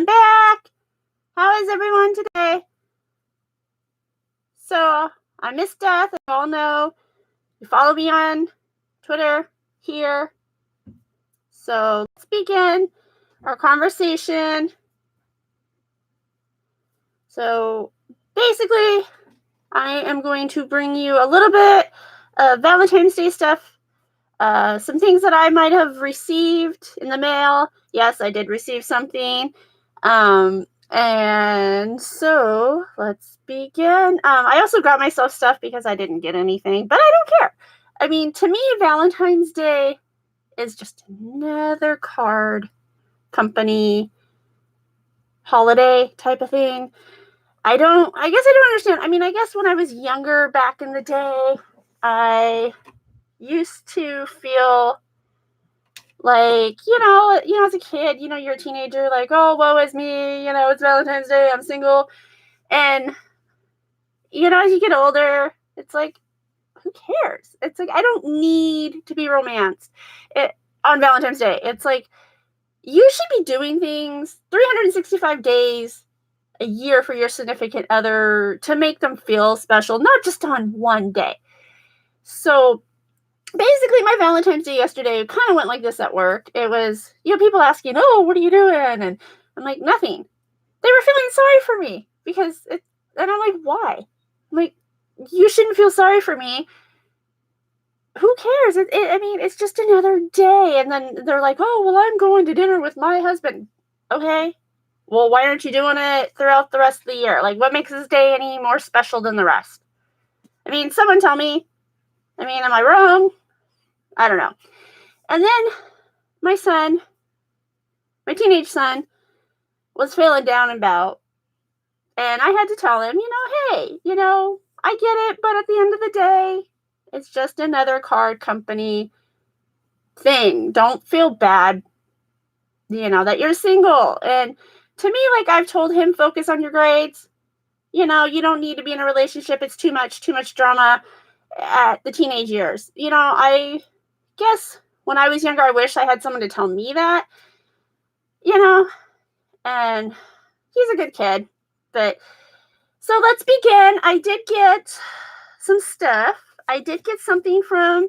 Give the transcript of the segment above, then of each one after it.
I'm back. How is everyone today? So, I'm Miss Death, as you all know. You follow me on Twitter here. So, let's begin our conversation. So, basically, I am going to bring you a little bit of Valentine's Day stuff. Some things that I might have received in the mail. Yes, I did receive something. And so let's begin. I also got myself stuff because I didn't get anything, but I don't care. I mean, to me, Valentine's Day is just another card company holiday type of thing. I guess I don't understand. I mean, I guess when I was younger back in the day, I used to feel like, as a kid, you're a teenager, like, oh, woe is me, it's Valentine's Day, I'm single. And, as you get older, it's like, who cares? It's like, I don't need to be romanced on Valentine's Day. It's like, you should be doing things 365 days a year for your significant other to make them feel special, not just on one day. So basically, my Valentine's Day yesterday kind of went like this at work. It was, people asking, oh, what are you doing? And I'm like, nothing. They were feeling sorry for me and I'm like, why? I'm like, you shouldn't feel sorry for me. Who cares? It's just another day. And then they're like, oh, well, I'm going to dinner with my husband. Okay. Well, why aren't you doing it throughout the rest of the year? Like, what makes this day any more special than the rest? I mean, someone tell me. I mean, am I wrong? I don't know. And then my teenage son, was feeling down and about. And I had to tell him, hey, I get it, but at the end of the day, it's just another card company thing. Don't feel bad, that you're single. And to me, like I've told him, focus on your grades. You don't need to be in a relationship. It's too much drama at the teenage years. I guess when I was younger, I wish I had someone to tell me that, and he's a good kid. But so let's begin. I did get some stuff. I did get something from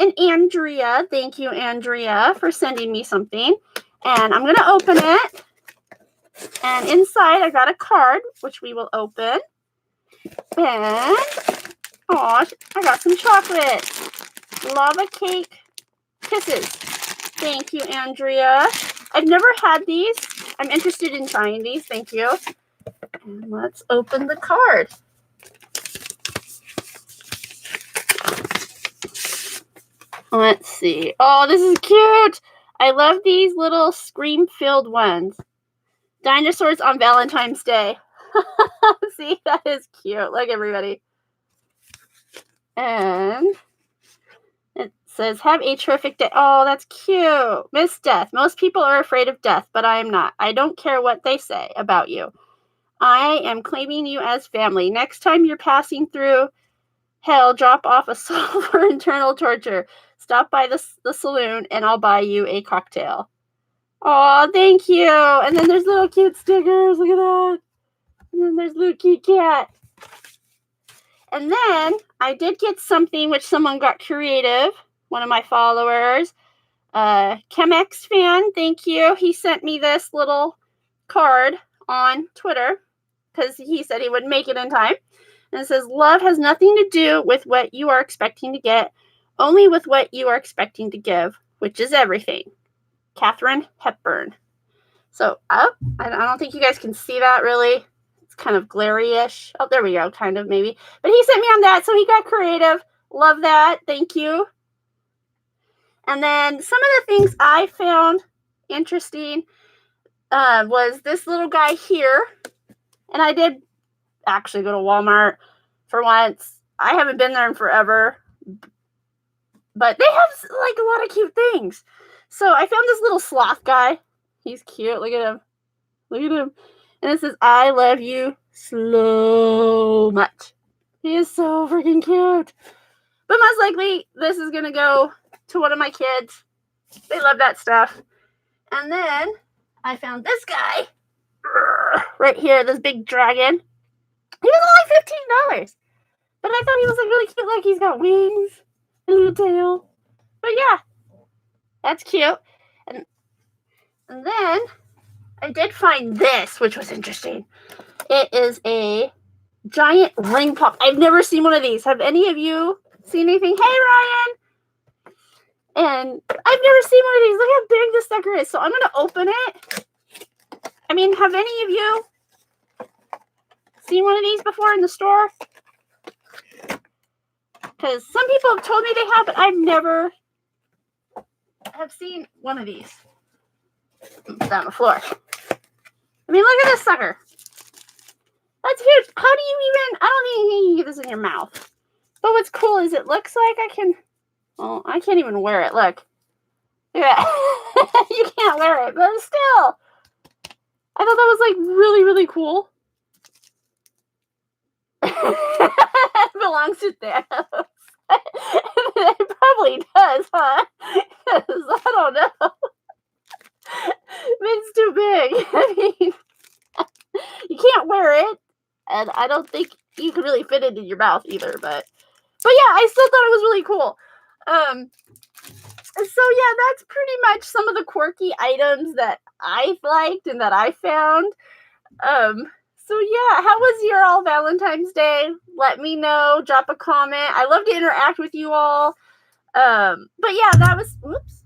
an Andrea. Thank you, Andrea, for sending me something. And I'm going to open it. And inside, I got a card, which we will open. And, I got some chocolate. Lava cake kisses. Thank you, Andrea. I've never had these. I'm interested in trying these. Thank you. And let's open the card. Let's see. Oh, this is cute. I love these little scream-filled ones. Dinosaurs on Valentine's Day. See, that is cute. Look, everybody. And it says, have a terrific day. Oh, that's cute. Miss Death. Most people are afraid of death, but I am not. I don't care what they say about you. I am claiming you as family. Next time you're passing through hell, drop off a soul for internal torture. Stop by the saloon, and I'll buy you a cocktail. Oh, thank you. And then there's little cute stickers. Look at that. And then there's little cute cat. And then I did get something which someone got creative. One of my followers. Chemex fan, thank you. He sent me this little card on Twitter because he said he would make it in time. And it says, love has nothing to do with what you are expecting to get, only with what you are expecting to give, which is everything. Katharine Hepburn. So, I don't think you guys can see that really. It's kind of glary-ish. Oh, there we go, kind of, maybe. But he sent me on that, so he got creative. Love that. Thank you. And then some of the things I found interesting was this little guy here. And I did actually go to Walmart for once. I haven't been there in forever. But they have like a lot of cute things. So I found this little sloth guy. He's cute. Look at him. Look at him. And it says, I love you so much. He is so freaking cute. But most likely, this is going to go to one of my kids. They love that stuff. And then I found this guy. right here, this big dragon. He was only $15. But I thought he was like really cute, like he's got wings, a little tail. But yeah, that's cute. And then I did find this, which was interesting. It is a giant ring pop. I've never seen one of these. Have any of you seen anything? Hey, Ryan! And I've never seen one of these. Look how big this sucker is. So I'm going to open it. I mean, have any of you seen one of these before in the store? Because some people have told me they have, but I've never have seen one of these. Put that on the floor. I mean, look at this sucker. That's huge. How do you even, I don't think you can get this in your mouth. But what's cool is it looks like I can, well, I can't even wear it. Look. Yeah. You can't wear it, but still. I thought that was like really, really cool. It belongs to Thanos. It probably does, huh? I don't know. It's too big. I mean, you can't wear it, and I don't think you can really fit it in your mouth either. But yeah, I still thought it was really cool. So yeah, that's pretty much some of the quirky items that I liked and that I found. So yeah, how was your all Valentine's Day? Let me know. Drop a comment. I love to interact with you all. But yeah, that was, whoops,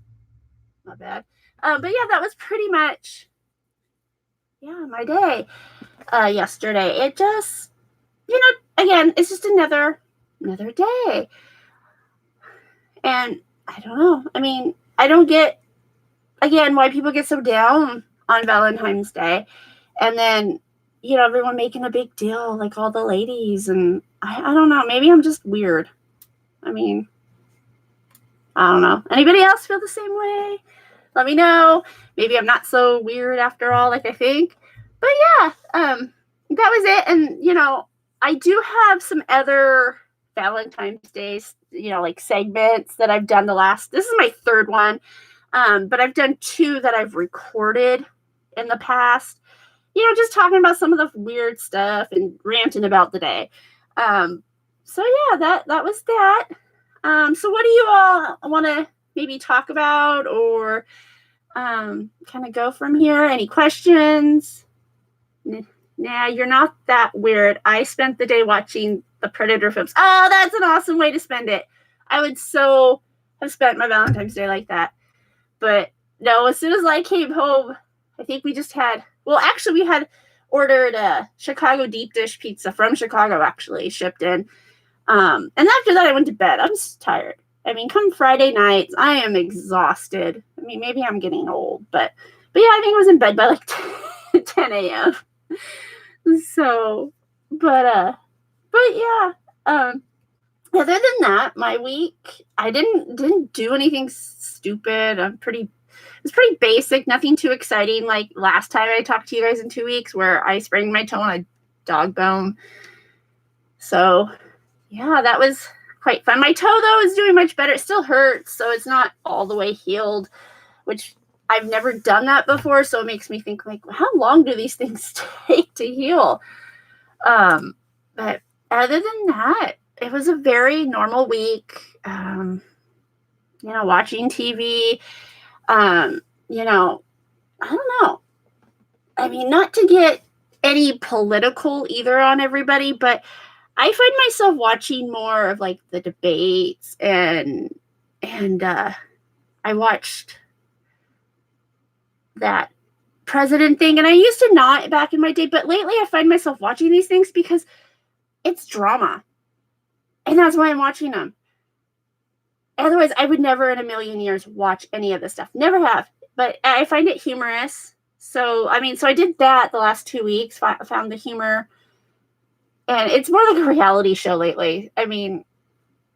not bad. But yeah, that was pretty much, yeah, my day yesterday. It just, you know, again, it's just another day. And I don't know. I mean, I don't get, again, why people get so down on Valentine's Day. And then, you know, everyone making a big deal, like all the ladies. And I don't know. Maybe I'm just weird. I mean, I don't know. Anybody else feel the same way? Let me know. Maybe I'm not so weird after all, like I think. But yeah, that was it. And, you know, I do have some other Valentine's Days, you know, like segments that I've done this is my third one. But I've done 2 that I've recorded in the past, you know, just talking about some of the weird stuff and ranting about the day. So yeah, that was that. So what do you all want to maybe talk about or kind of go from here? Any questions? Nah, you're not that weird. I spent the day watching the Predator films. Oh, that's an awesome way to spend it. I would so have spent my Valentine's Day like that. But no, as soon as I came home, I think we just had, well, actually we had ordered a Chicago deep dish pizza from Chicago, actually shipped in. And after that I went to bed. I'm just tired. I mean, come Friday nights, I am exhausted. I mean, maybe I'm getting old, but yeah, I think I was in bed by like 10 a.m. So, but yeah, other than that, my week, I didn't do anything stupid. It's pretty basic, nothing too exciting. Like last time I talked to you guys in 2 weeks where I sprained my toe on a dog bone. So yeah, that was quite fun. My toe though is doing much better. It still hurts, so it's not all the way healed, which I've never done that before. So it makes me think like, how long do these things take to heal? But other than that, it was a very normal week. You know, watching TV, you know, I don't know. I mean, not to get any political either on everybody, but I find myself watching more of like the debates and I watched that president thing, and I used to not back in my day, but lately I find myself watching these things because it's drama. And that's why I'm watching them. Otherwise, I would never in a million years watch any of this stuff. Never have. But I find it humorous. So, I mean, so I did that the last 2 weeks, found the humor. And it's more like a reality show lately. I mean,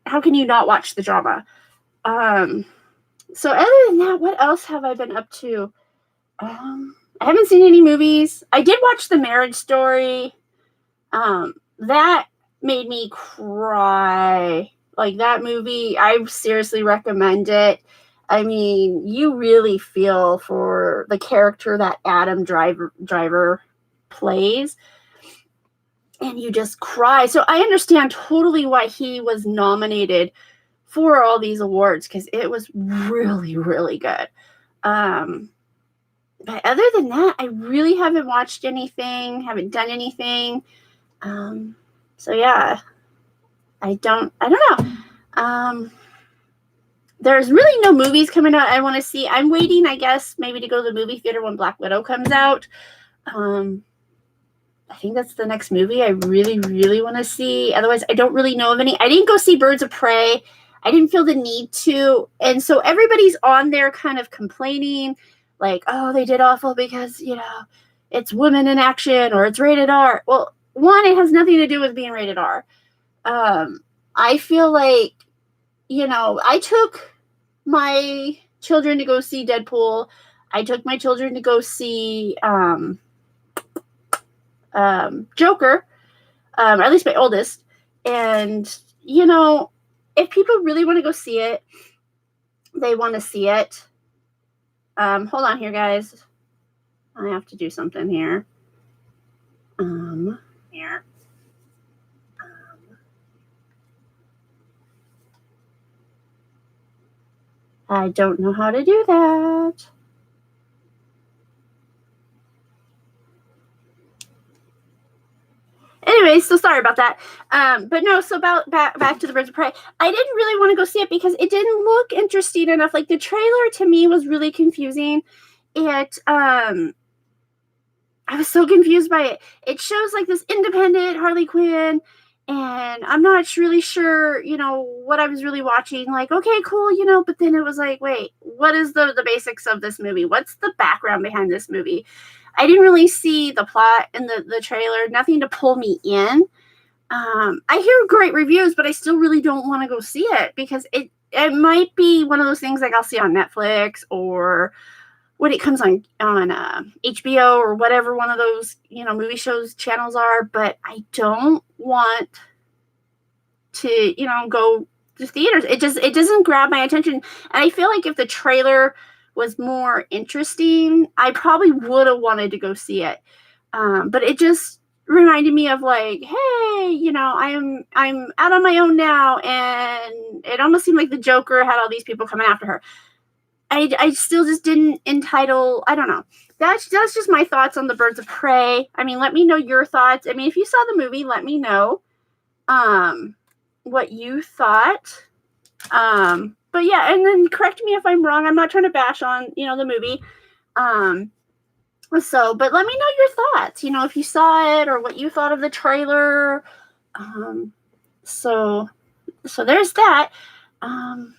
how can you not watch the drama? So other than that, what else have I been up to? I haven't seen any movies. I did watch The Marriage Story. That made me cry. Like that movie, I seriously recommend it. I mean, you really feel for the character that Adam Driver plays, and you just cry. So I understand totally why he was nominated for all these awards, because it was really, really good. But other than that, I really haven't watched anything, haven't done anything. So yeah, I don't know. There's really no movies coming out I want to see. I'm waiting, I guess, maybe to go to the movie theater when Black Widow comes out. I think that's the next movie I really, really want to see. Otherwise, I don't really know of any. I didn't go see Birds of Prey. I didn't feel the need to. And so everybody's on there kind of complaining, like, oh, they did awful because, it's women in action or it's rated R. Well, one, it has nothing to do with being rated R. I feel like, I took my children to go see Deadpool. I took my children to go see Joker, or at least my oldest. And, if people really want to go see it, they want to see it. Hold on here, guys. I have to do something here. Here. I don't know how to do that. Anyway, so sorry about that. But no, so back to the Birds of Prey. I didn't really want to go see it because it didn't look interesting enough. Like, the trailer to me was really confusing. I was so confused by it. It shows like this independent Harley Quinn, and I'm not really sure, what I was really watching. Like, okay, cool, but then it was like, wait, what is the basics of this movie? What's the background behind this movie? I didn't really see the plot in the trailer, nothing to pull me in. I hear great reviews, but I still really don't want to go see it because it might be one of those things like I'll see on Netflix or when it comes on HBO or whatever one of those, movie shows channels are, but I don't want to, go to theaters. It doesn't grab my attention. And I feel like if the trailer was more interesting, I probably would have wanted to go see it. But it just reminded me of like, hey, I'm out on my own now, and it almost seemed like the Joker had all these people coming after her. I still just didn't entitle. I don't know. That's just my thoughts on the Birds of Prey. I mean, let me know your thoughts. I mean, if you saw the movie, let me know what you thought. But yeah, and then correct me if I'm wrong. I'm not trying to bash on, the movie. But let me know your thoughts, if you saw it or what you thought of the trailer. So there's that. And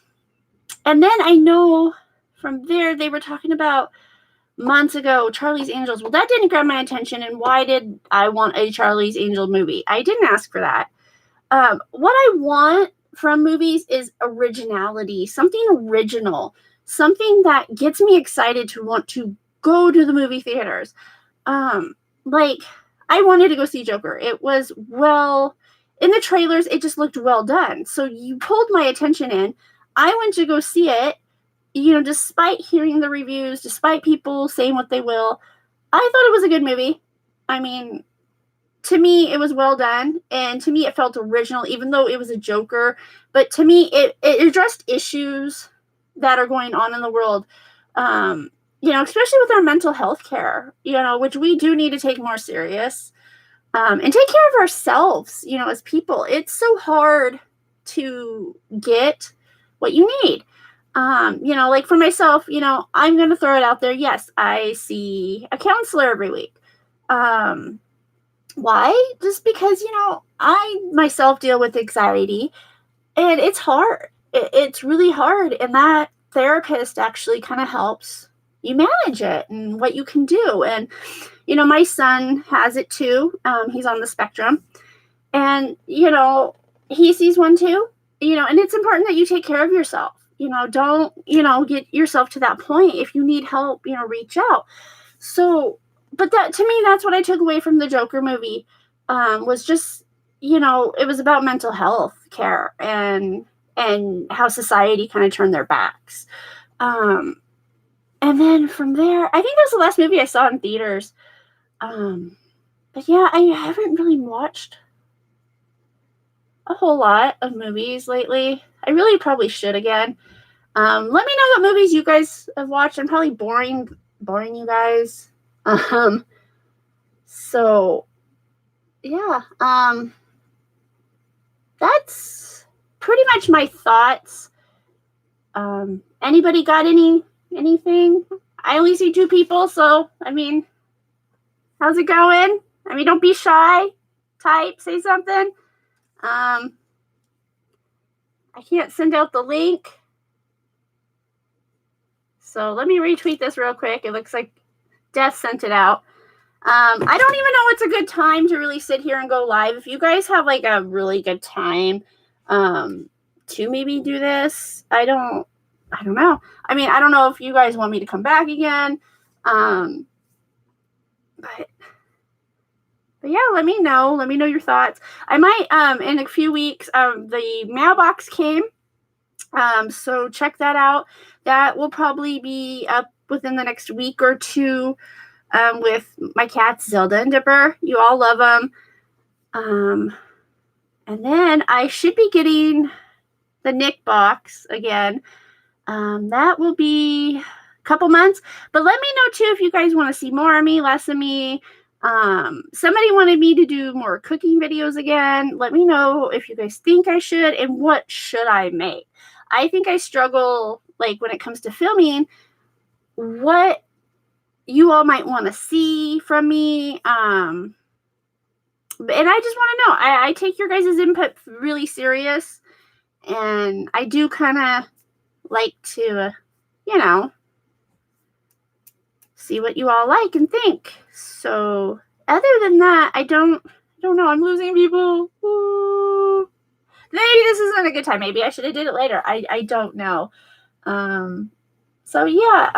then I know from there they were talking about months ago Charlie's Angels. Well, that didn't grab my attention. And why did I want a Charlie's Angel movie? I didn't ask for that. What I want from movies is originality, something original, something that gets me excited to want to go to the movie theaters. Like, I wanted to go see Joker. It was in the trailers, it just looked well done. So you pulled my attention in. I went to go see it, despite hearing the reviews, despite people saying what they will. I thought it was a good movie. I mean, to me, it was well done, and to me, it felt original, even though it was a Joker. But to me, it addressed issues that are going on in the world, especially with our mental health care, which we do need to take more serious, and take care of ourselves, as people. It's so hard to get what you need. Like for myself, I'm going to throw it out there. Yes, I see a counselor every week. Why? Just because, I myself deal with anxiety, and it's hard. It's really hard. And that therapist actually kind of helps you manage it and what you can do. And, my son has it too. He's on the spectrum, and, he sees one too, and it's important that you take care of yourself. Don't, get yourself to that point. If you need help, reach out. So, but that, to me, that's what I took away from the Joker movie, was just, it was about mental health care and how society kind of turned their backs. And then from there, I think that was the last movie I saw in theaters. But yeah, I haven't really watched a whole lot of movies lately. I really probably should again. Let me know what movies you guys have watched. I'm probably boring you guys. So yeah, that's pretty much my thoughts. Anybody got anything? I only see 2 people, so I mean, how's it going? I mean, don't be shy. Type, say something. I can't send out the link. So let me retweet this real quick. It looks like Death sent it out. I don't even know what's a good time to really sit here and go live. If you guys have like a really good time to maybe do this, I don't know. I mean, I don't know if you guys want me to come back again. But yeah, let me know. Let me know your thoughts. I might in a few weeks, the mailbox came. So check that out. That will probably be up within the next week or two. With my cats Zelda and Dipper. You all love them. And then I should be getting the Nick box again. That will be a couple months. But let me know too if you guys want to see more of me, less of me. Somebody wanted me to do more cooking videos again. Let me know if you guys think I should and what should I make. I think I struggle like when it comes to filming. What you all might want to see from me. And I just want to know. I take your guys' input really serious. And I do kind of like to, see what you all like and think. So other than that, I don't know. I'm losing people. Ooh. Maybe this isn't a good time. Maybe I should have did it later. I don't know. So yeah,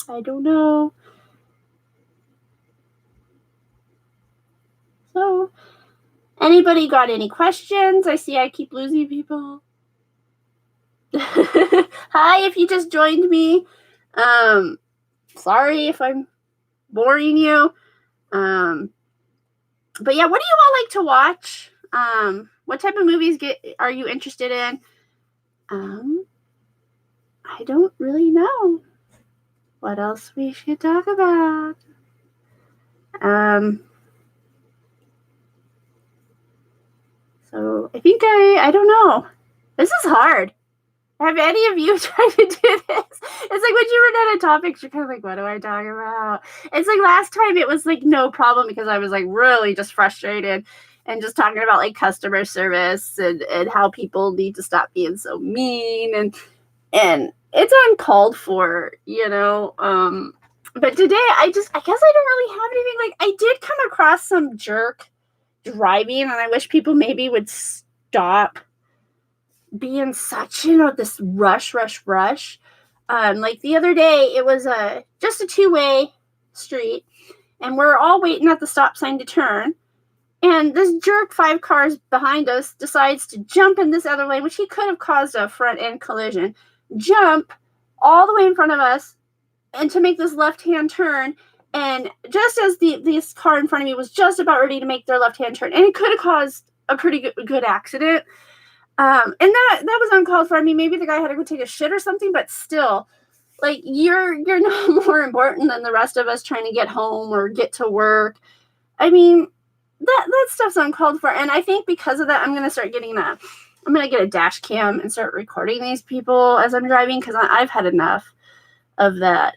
I don't know. So, anybody got any questions? I see I keep losing people. Hi, if you just joined me. Sorry if I'm boring you. But yeah, what do you all like to watch? What type of movies are you interested in? I don't really know what else we should talk about. So I think I don't know. This is hard. Have any of you tried to do this? It's like when you run out of topics, you're kind of like, what do I talk about? It's like last time it was like no problem because I was like really just frustrated and just talking about like customer service and how people need to stop being so mean and it's uncalled for, But today I guess I don't really have anything. Like I did come across some jerk driving and I wish people maybe would stop being such, this rush. Like the other day, it was just a 2-way street, and we're all waiting at the stop sign to turn. And this jerk 5 cars behind us decides to jump in this other lane, which he could have caused a front end collision. Jump all the way in front of us, and to make this left-hand turn. And just as this car in front of me was just about ready to make their left-hand turn, and it could have caused a pretty good accident. And that was uncalled for. I mean, maybe the guy had to go take a shit or something, but still, like you're no more important than the rest of us trying to get home or get to work. I mean, that stuff's uncalled for. And I think because of that, I'm gonna get a dash cam and start recording these people as I'm driving because I've had enough of that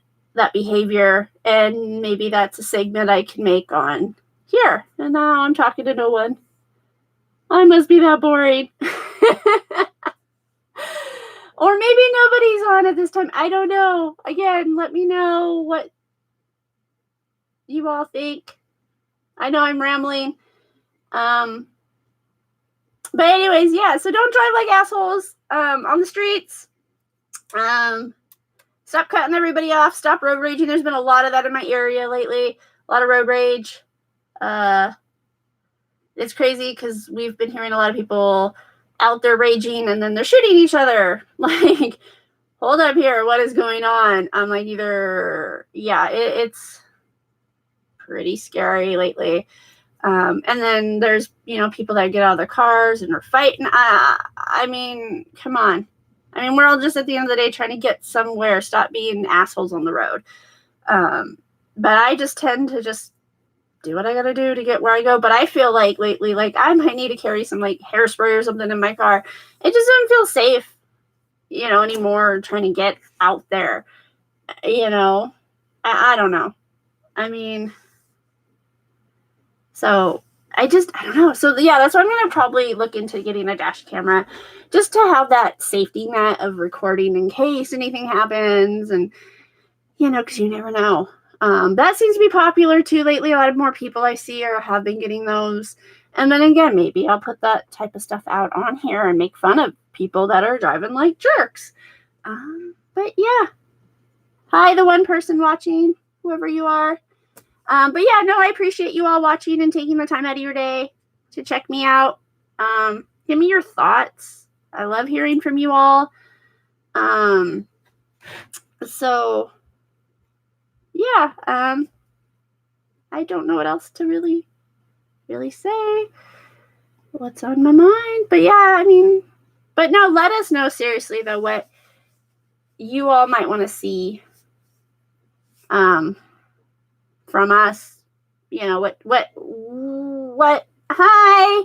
behavior. And maybe that's a segment I can make on here. And now I'm talking to no one. I must be that boring. Or maybe nobody's on at this time. I don't know. Again, let me know what you all think. I know I'm rambling. But anyways, yeah. So don't drive like assholes on the streets. Stop cutting everybody off. Stop road raging. There's been a lot of that in my area lately. A lot of road rage. It's crazy because we've been hearing a lot of people out there raging and then they're shooting each other. Like, hold up here. What is going on? I'm like, it's pretty scary lately. And then there's, people that get out of their cars and are fighting. I mean, come on. I mean, we're all just at the end of the day trying to get somewhere, stop being assholes on the road. But I just tend to just do what I gotta do to get where I go. But I feel like lately, like I might need to carry some like hairspray or something in my car. It just doesn't feel safe, anymore trying to get out there. I don't know. I mean, so I don't know. So yeah, that's why I'm going to probably look into getting a dash camera just to have that safety net of recording in case anything happens. And, because you never know. That seems to be popular too lately. A lot of more people I see have been getting those. And then again, maybe I'll put that type of stuff out on here and make fun of people that are driving like jerks. But yeah. Hi, the one person watching, whoever you are. But yeah, no, I appreciate you all watching and taking the time out of your day to check me out. Give me your thoughts. I love hearing from you all. So yeah, I don't know what else to really say. What's on my mind? But yeah, I mean, but no, let us know seriously though what you all might want to see from us. What hi,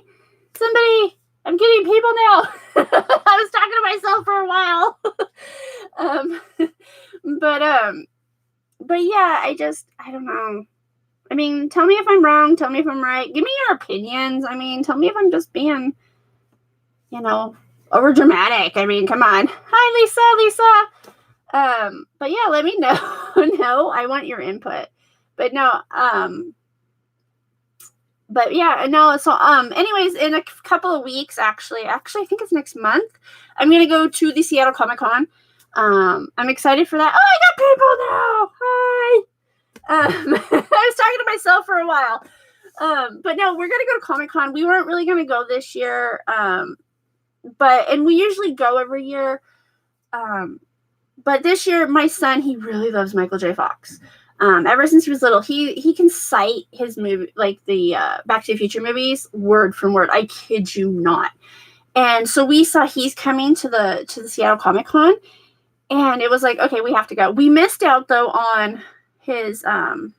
somebody, I'm getting people now. I was talking to myself for a while. But yeah, I don't know. I mean, tell me if I'm wrong, tell me if I'm right, give me your opinions. I mean, tell me if I'm just being, over dramatic. I mean, come on. Hi, Lisa. But yeah, let me know. No, I want your input. But no, but yeah, no, so anyways, in a couple of weeks, actually I think it's next month, I'm gonna go to the Seattle Comic-Con. I'm excited for that. Oh, I got people now. Hi. I was talking to myself for a while. But no, we're gonna go to Comic-Con. We weren't really gonna go this year. And we usually go every year. But this year, my son, he really loves Michael J. Fox. Ever since he was little, he can cite his movie, like the Back to the Future movies, word from word. I kid you not. And so we saw he's coming to the Seattle Comic-Con, and it was like, okay, we have to go. We missed out though on his the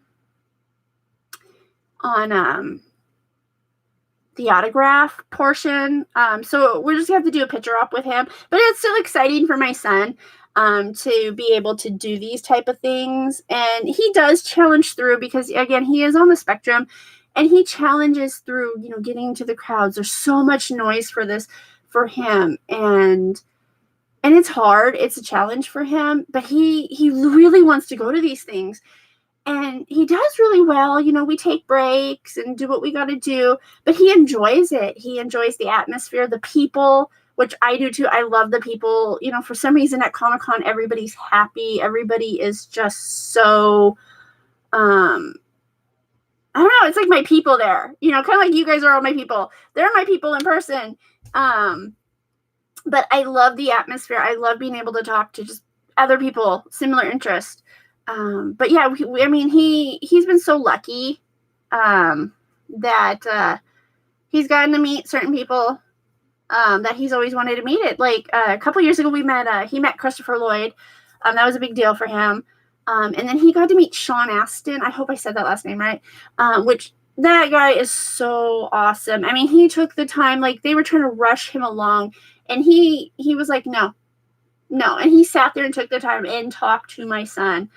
autograph portion. So we're just gonna have to do a picture op with him. But it's still exciting for my son to be able to do these type of things. And he does challenge through because, again, he is on the spectrum, and he challenges through, getting to the crowds. There's so much noise for him. And it's hard. It's a challenge for him, but he really wants to go to these things. And he does really well. We take breaks and do what we got to do, but he enjoys it. He enjoys the atmosphere, the people, which I do too. I love the people. For some reason at Comic-Con, everybody's happy. Everybody is just so, I don't know. It's like my people there, kind of like you guys are all my people. They're my people in person. But I love the atmosphere. I love being able to talk to just other people, similar interest. But yeah, he's been so lucky that he's gotten to meet certain people that he's always wanted to meet. It like a couple years ago, he met Christopher Lloyd. That was a big deal for him. And then he got to meet Sean Astin. I hope I said that last name right. Which that guy is so awesome. I mean, he took the time, like they were trying to rush him along, and he was like, no. And he sat there and took the time and talked to my son.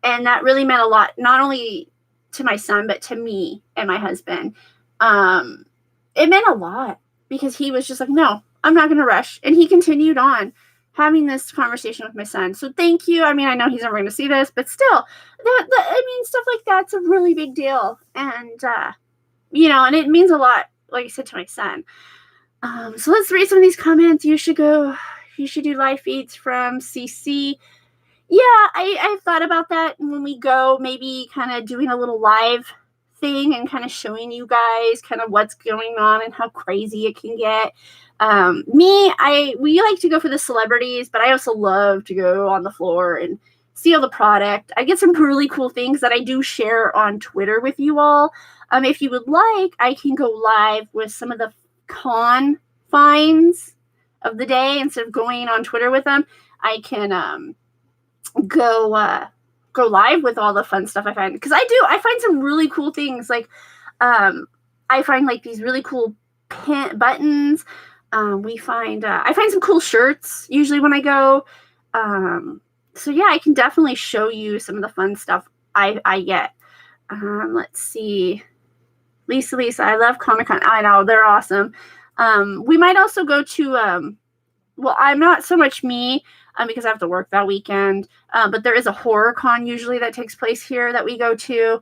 And that really meant a lot, not only to my son, but to me and my husband. It meant a lot because he was just like, no, I'm not going to rush. And he continued on having this conversation with my son. So thank you. I mean, I know he's never going to see this, but still, stuff like that's a really big deal. And, and it means a lot, like I said, to my son. So let's read some of these comments. You should do live feeds from CC. Yeah, I've thought about that when we go, maybe kind of doing a little live thing and kind of showing you guys kind of what's going on and how crazy it can get. We like to go for the celebrities, but I also love to go on the floor and steal the product. I get some really cool things that I do share on Twitter with you all. If you would like, I can go live with some of the con finds of the day instead of going on Twitter with them. I can go live with all the fun stuff I find, because I find some really cool things. Like I find like these really cool buttons. I find some cool shirts usually when I go. So yeah, I can definitely show you some of the fun stuff I get. Let's see. Lisa, I love Comic-Con. I know, they're awesome. We might also go to, well, I'm not so much me, because I have to work that weekend, but there is a horror con usually that takes place here that we go to,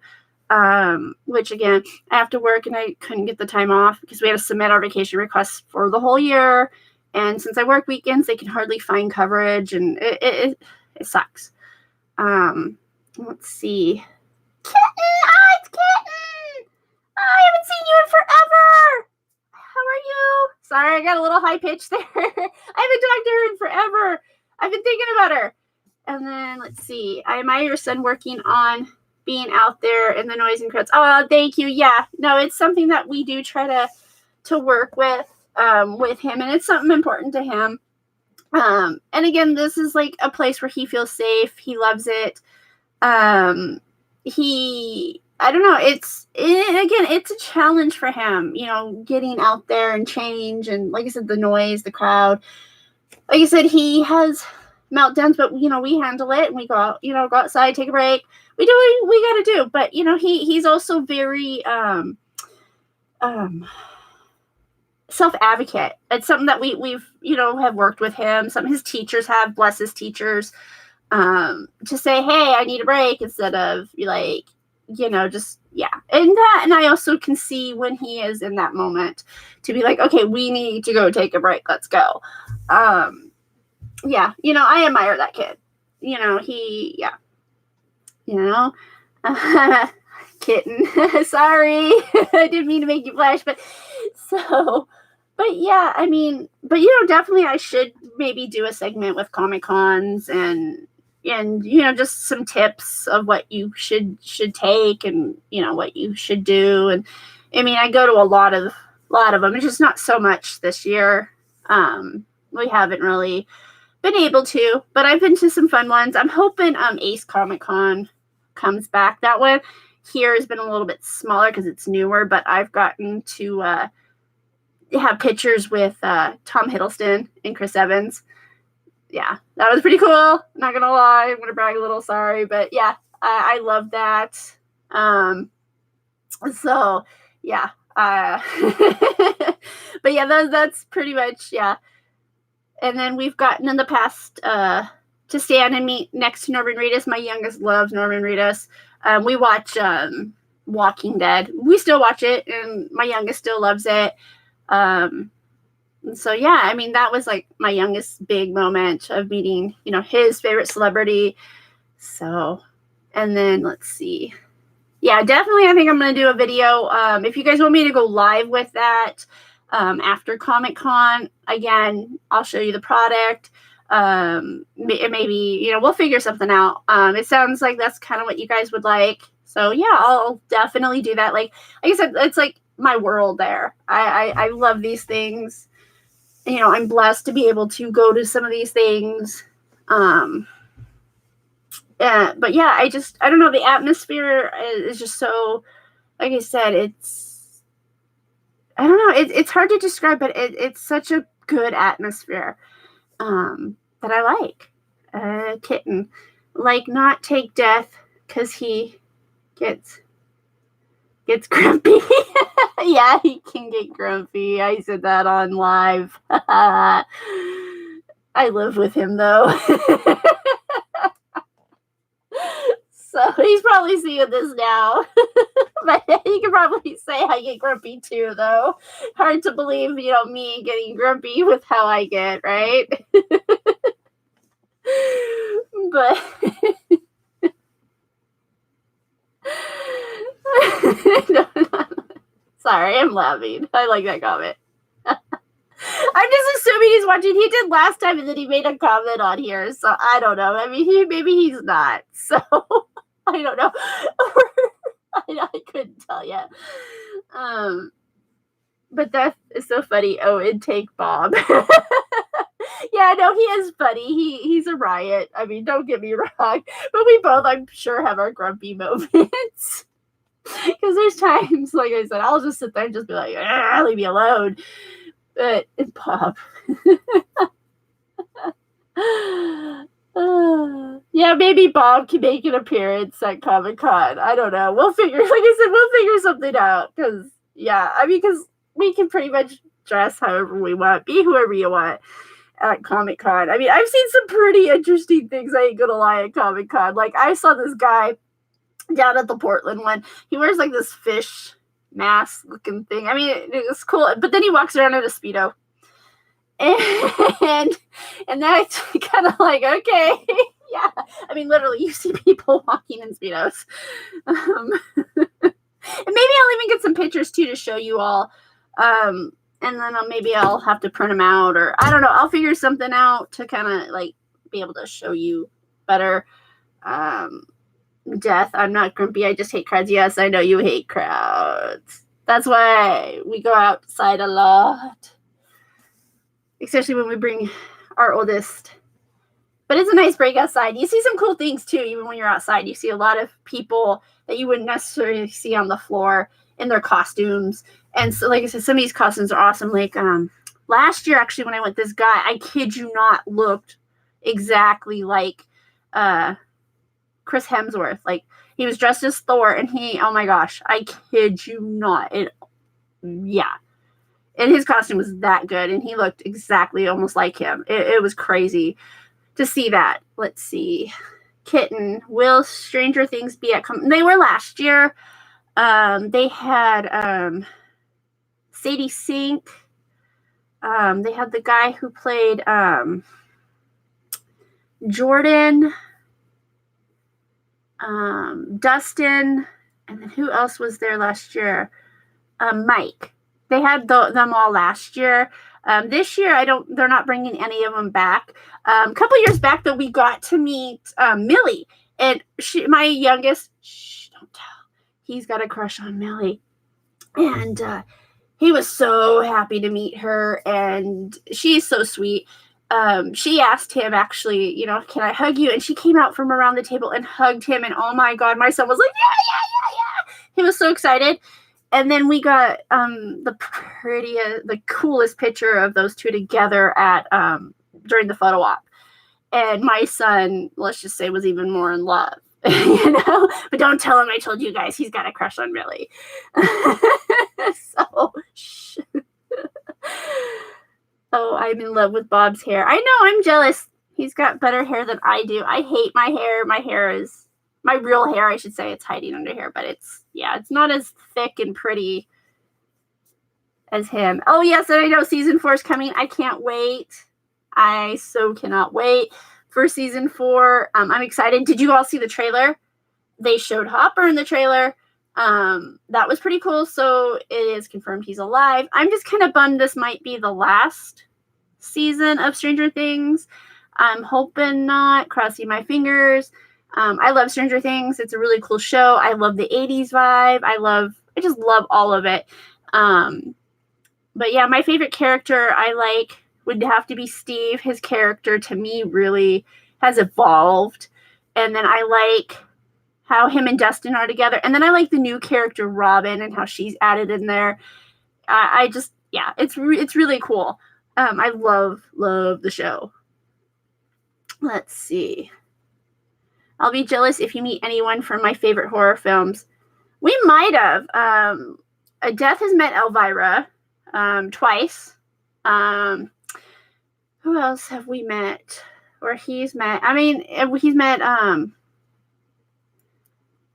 which again, I have to work and I couldn't get the time off because we had to submit our vacation requests for the whole year. And since I work weekends, they can hardly find coverage, and it sucks. Let's see. Kitten! Oh, it's Kitten! I haven't seen you in forever! How are you? Sorry, I got a little high pitch there. I haven't talked to her in forever. I've been thinking about her. And then, let's see. I admire your son working on being out there in the noise and crowds. Oh, thank you. Yeah. No, it's something that we do try to work with him, and it's something important to him. And again, this is like a place where he feels safe. He loves it. I don't know. It's a challenge for him, getting out there and change. And like I said, the noise, the crowd, like I said, he has meltdowns, but we handle it, and we go out, go outside, take a break. We do what we got to do. But, he's also very, self-advocate. It's something that we've have worked with him. Some of his teachers have, bless his teachers, to say, hey, I need a break, instead of just, yeah. And I also can see when he is in that moment to be like, okay, we need to go take a break. Let's go. Yeah, I admire that kid. Kitten. Sorry. I didn't mean to make you blush, but yeah, definitely I should maybe do a segment with Comic Cons and just some tips of what you should take, and what you should do. And I go to a lot of them. It's just not so much this year. We haven't really been able to, but I've been to some fun ones. I'm hoping Ace Comic Con comes back. That one here has been a little bit smaller because it's newer, but I've gotten to have pictures with Tom Hiddleston and Chris Evans. Yeah, that was pretty cool. Not gonna lie, I'm gonna brag a little. Sorry, but yeah, I love that. So yeah, but yeah, that's pretty much, yeah. And then we've gotten in the past to stand and meet next to Norman Reedus. My youngest loves Norman Reedus. We watch Walking Dead. We still watch it, and my youngest still loves it. So yeah, that was like my youngest big moment of meeting, his favorite celebrity. So, and then let's see. Yeah, definitely. I think I'm going to do a video. If you guys want me to go live with that, after Comic Con, again, I'll show you the product. Maybe, we'll figure something out. It sounds like that's kind of what you guys would like. So yeah, I'll definitely do that. Like I said, it's like my world there. I love these things. I'm blessed to be able to go to some of these things. But yeah, I don't know. The atmosphere is just so, like I said, I don't know. It's hard to describe, but it's such a good atmosphere that I like. Kitten, like, not take death because he gets grumpy. Yeah, he can get grumpy. I said that on live. I live with him though. So he's probably seeing this now. But he can probably say I get grumpy too, though. Hard to believe, me getting grumpy with how I get, right? But no, sorry, I'm laughing. I like that comment. I I'm just assuming he's watching. He did last time, and then he made a comment on here. So I don't know. I mean, maybe he's not. So I don't know. I couldn't tell yet. But that is so funny. Oh, intake Bob. Yeah, no, he is funny. He's a riot. I mean, don't get me wrong. But we both, I'm sure, have our grumpy moments. Because there's times, like I said, I'll just sit there and just be like, leave me alone. But Bob. Yeah, maybe Bob can make an appearance at Comic-Con. I don't know. We'll figure something out. Because, yeah, I mean, because we can pretty much dress however we want, be whoever you want at Comic-Con. I mean, I've seen some pretty interesting things, I ain't gonna lie, at Comic-Con. Like, I saw this guy down at the Portland one. He wears, like, this fish mask looking thing. I mean, it was cool. But then he walks around in a Speedo. And that's kind of like, okay, yeah. I mean, literally, you see people walking in Speedos. And maybe I'll even get some pictures, too, to show you all. And then maybe I'll have to print them out, or I don't know. I'll figure something out to kind of, like, be able to show you better. Death, I'm not grumpy. I just hate crowds. Yes, I know you hate crowds. That's why we go outside a lot. Especially when we bring our oldest. But it's a nice break outside. You see some cool things, too, even when you're outside. You see a lot of people that you wouldn't necessarily see on the floor in their costumes. And so, like I said, some of these costumes are awesome. Like, last year, actually, when I went, this guy, I kid you not, looked exactly like Chris Hemsworth. Like, he was dressed as Thor, and oh my gosh, I kid you not. Yeah. And his costume was that good, and he looked exactly almost like him. It was crazy to see that. Let's see. Kitten. Will Stranger Things be at They were last year. They had Sadie Sink. They had the guy who played Jordan. Dustin. And then who else was there last year? Mike. They had them all last year. This year, they're not bringing any of them back. A couple years back, though, we got to meet Millie. And my youngest, don't tell. He's got a crush on Millie. And he was so happy to meet her. And she's so sweet. She asked him, actually, can I hug you? And she came out from around the table and hugged him. And oh my God, my son was like, yeah. He was so excited. And then we got the coolest picture of those two together at during the photo op. And my son, let's just say, was even more in love. But don't tell him I told you guys he's got a crush on Millie. So, oh, I'm in love with Bob's hair. I know, I'm jealous. He's got better hair than I do. I hate my hair. My hair is my real hair, I should say. It's hiding under here, but it's not as thick and pretty as him. Oh, yes, and I know season 4 is coming. I can't wait. I so cannot wait for season 4. I'm excited. Did you all see the trailer? They showed Hopper in the trailer. That was pretty cool. So it is confirmed he's alive. I'm just kind of bummed this might be the last season of Stranger Things. I'm hoping not. Crossing my fingers. I love Stranger Things. It's a really cool show. I love the 80s vibe. I just love all of it. But yeah, my favorite character I like would have to be Steve. His character to me really has evolved. And then I like how him and Dustin are together. And then I like the new character Robin and how she's added in there. It's really cool. I love the show. Let's see. I'll be jealous if you meet anyone from my favorite horror films. We might have. Death has met Elvira twice. Who else have we met? Or he's met? I mean, he's met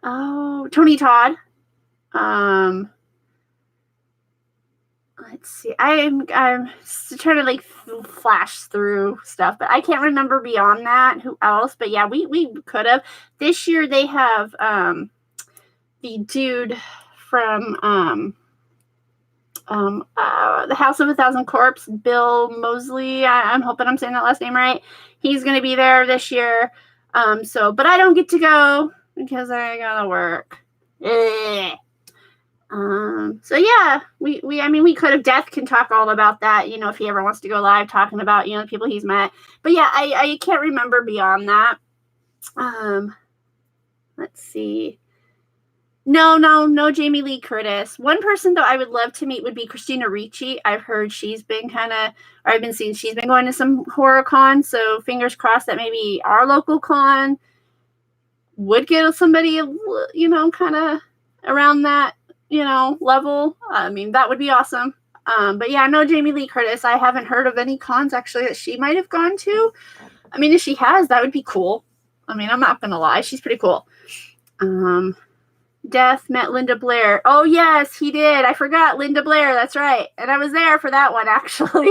Tony Todd. Let's see. I'm trying to like flash through stuff, but I can't remember beyond that who else. But yeah, we could have. This year they have the dude from The House of a Thousand Corpse, Bill Mosley. I'm hoping I'm saying that last name right. He's going to be there this year. But I don't get to go because I gotta work. We could have. Death can talk all about that, if he ever wants to go live talking about, the people he's met. But yeah, I can't remember beyond that. Let's see. No, Jamie Lee Curtis. One person, though, I would love to meet would be Christina Ricci. I've heard I've been seeing she's been going to some horror cons, so fingers crossed that maybe our local con would get somebody, kind of around that, level. I mean, that would be awesome. But yeah, no, Jamie Lee Curtis. I haven't heard of any cons, actually, that she might have gone to. I mean, if she has, that would be cool. I mean, I'm not going to lie. She's pretty cool. Death met Linda Blair. Oh, yes, he did. I forgot Linda Blair. That's right. And I was there for that one, actually.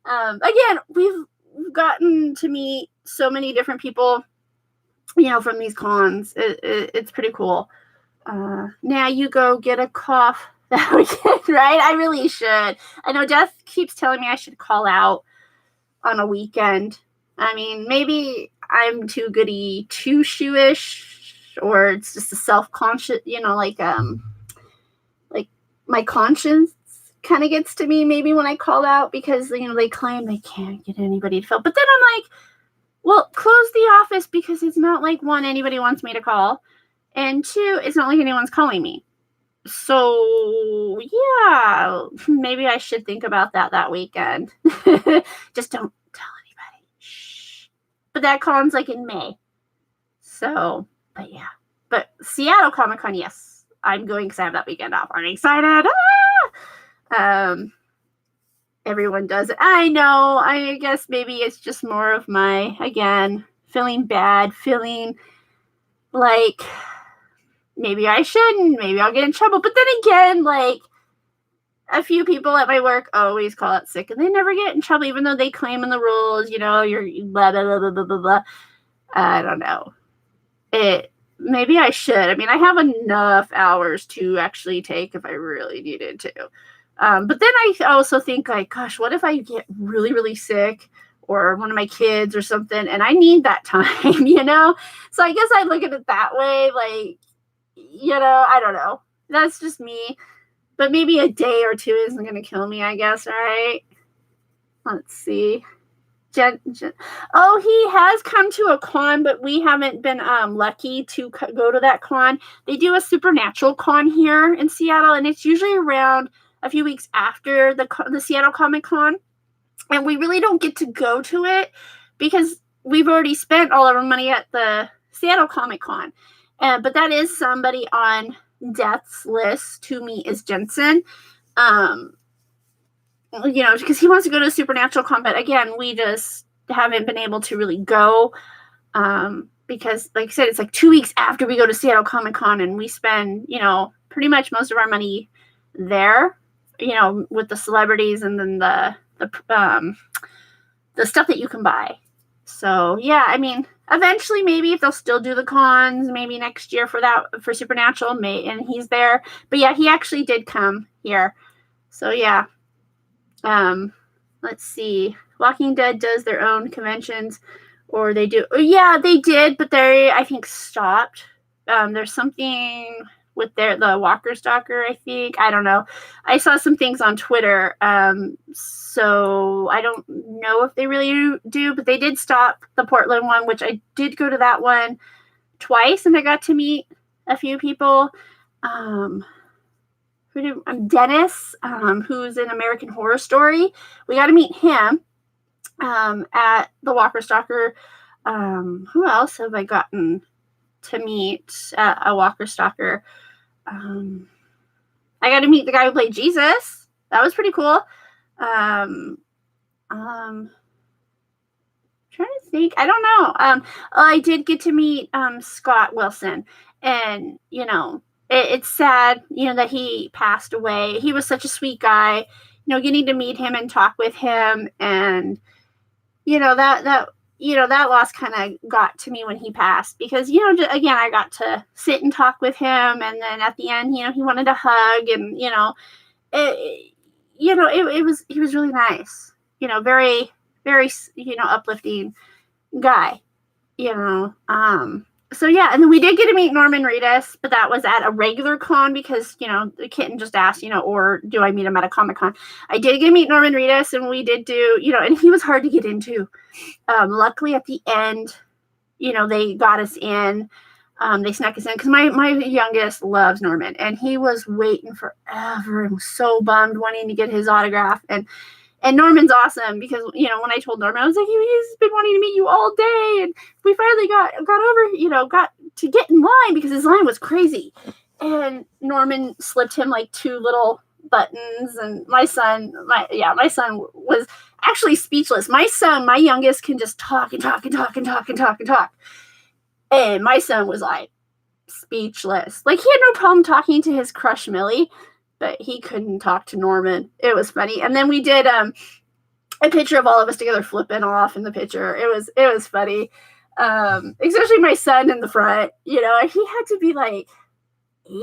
Again, we've gotten to meet so many different people, from these cons. It's pretty cool. Now you go get a cough that weekend, right? I really should. I know Death keeps telling me I should call out on a weekend. I mean, maybe I'm too goody two-shoe-ish, or it's just a self-conscious, like my conscience kind of gets to me maybe when I call out because, they claim they can't get anybody to fill. But then I'm like, well, close the office because it's not like, one, anybody wants me to call, and two, it's not like anyone's calling me. So, yeah, maybe I should think about that weekend. Just don't tell anybody. Shh. But that con's like in May. So, but yeah. But Seattle Comic Con, yes, I'm going because I have that weekend off. I'm excited. Everyone does it. I know. I guess maybe it's just more of my, again, feeling bad, feeling like maybe I shouldn't, maybe I'll get in trouble. But then again, like, a few people at my work always call out sick and they never get in trouble, even though they claim in the rules, you're blah, blah, blah, blah, blah, blah. I don't know. Maybe I should. I mean, I have enough hours to actually take if I really needed to. But then I also think, like, gosh, what if I get really, really sick, or one of my kids or something, and I need that time, So I guess I look at it that way, like, I don't know. That's just me. But maybe a day or two isn't going to kill me, I guess, right? Let's see. Jen. Oh, he has come to a con, but we haven't been lucky to go to that con. They do a supernatural con here in Seattle, and it's usually around a few weeks after the Seattle Comic Con. And we really don't get to go to it because we've already spent all of our money at the Seattle Comic Con. But that is somebody on Death's list to meet is Jensen. Because he wants to go to a supernatural con, but again, we just haven't been able to really go. Because, like I said, it's like 2 weeks after we go to Seattle Comic Con, and we spend, pretty much most of our money there, with the celebrities and then the stuff that you can buy. So yeah, I mean, eventually maybe if they'll still do the cons, maybe next year for Supernatural, and he's there. But yeah, he actually did come here. So yeah. Let's see. Walking Dead does their own conventions, or they do. Yeah, they did, but they, I think, stopped. There's something with the Walker Stalker, I think. I don't know. I saw some things on Twitter. So I don't know if they really do, but they did stop the Portland one, which I did go to that one twice, and I got to meet a few people. Dennis, who's in American Horror Story. We got to meet him at the Walker Stalker. Who else have I gotten to meet at a Walker Stalker? I got to meet the guy who played Jesus. That was pretty cool. Trying to think. I don't know. I did get to meet Scott Wilson, and it's sad, that he passed away. He was such a sweet guy. Getting to meet him and talk with him, and that loss kind of got to me when he passed, because again, I got to sit and talk with him, and then at the end, he wanted a hug, and he was really nice. Very, very, uplifting guy. So yeah, and then we did get to meet Norman Reedus, but that was at a regular con because, the kitten just asked, or do I meet him at a Comic-Con? I did get to meet Norman Reedus, and we did do, and he was hard to get into. Luckily at the end, they got us in. They snuck us in because my youngest loves Norman, and he was waiting forever and was so bummed wanting to get his autograph. And Norman's awesome because, when I told Norman, I was like, he's been wanting to meet you all day. And we finally got to get in line because his line was crazy. And Norman slipped him like 2 little buttons. And my son was actually speechless. My youngest can just talk and talk and talk and talk and talk and talk. And my son was like speechless. Like, he had no problem talking to his crush Millie, but he couldn't talk to Norman. It was funny. And then we did a picture of all of us together flipping off in the picture. It was funny. Especially my son in the front, he had to be like 8,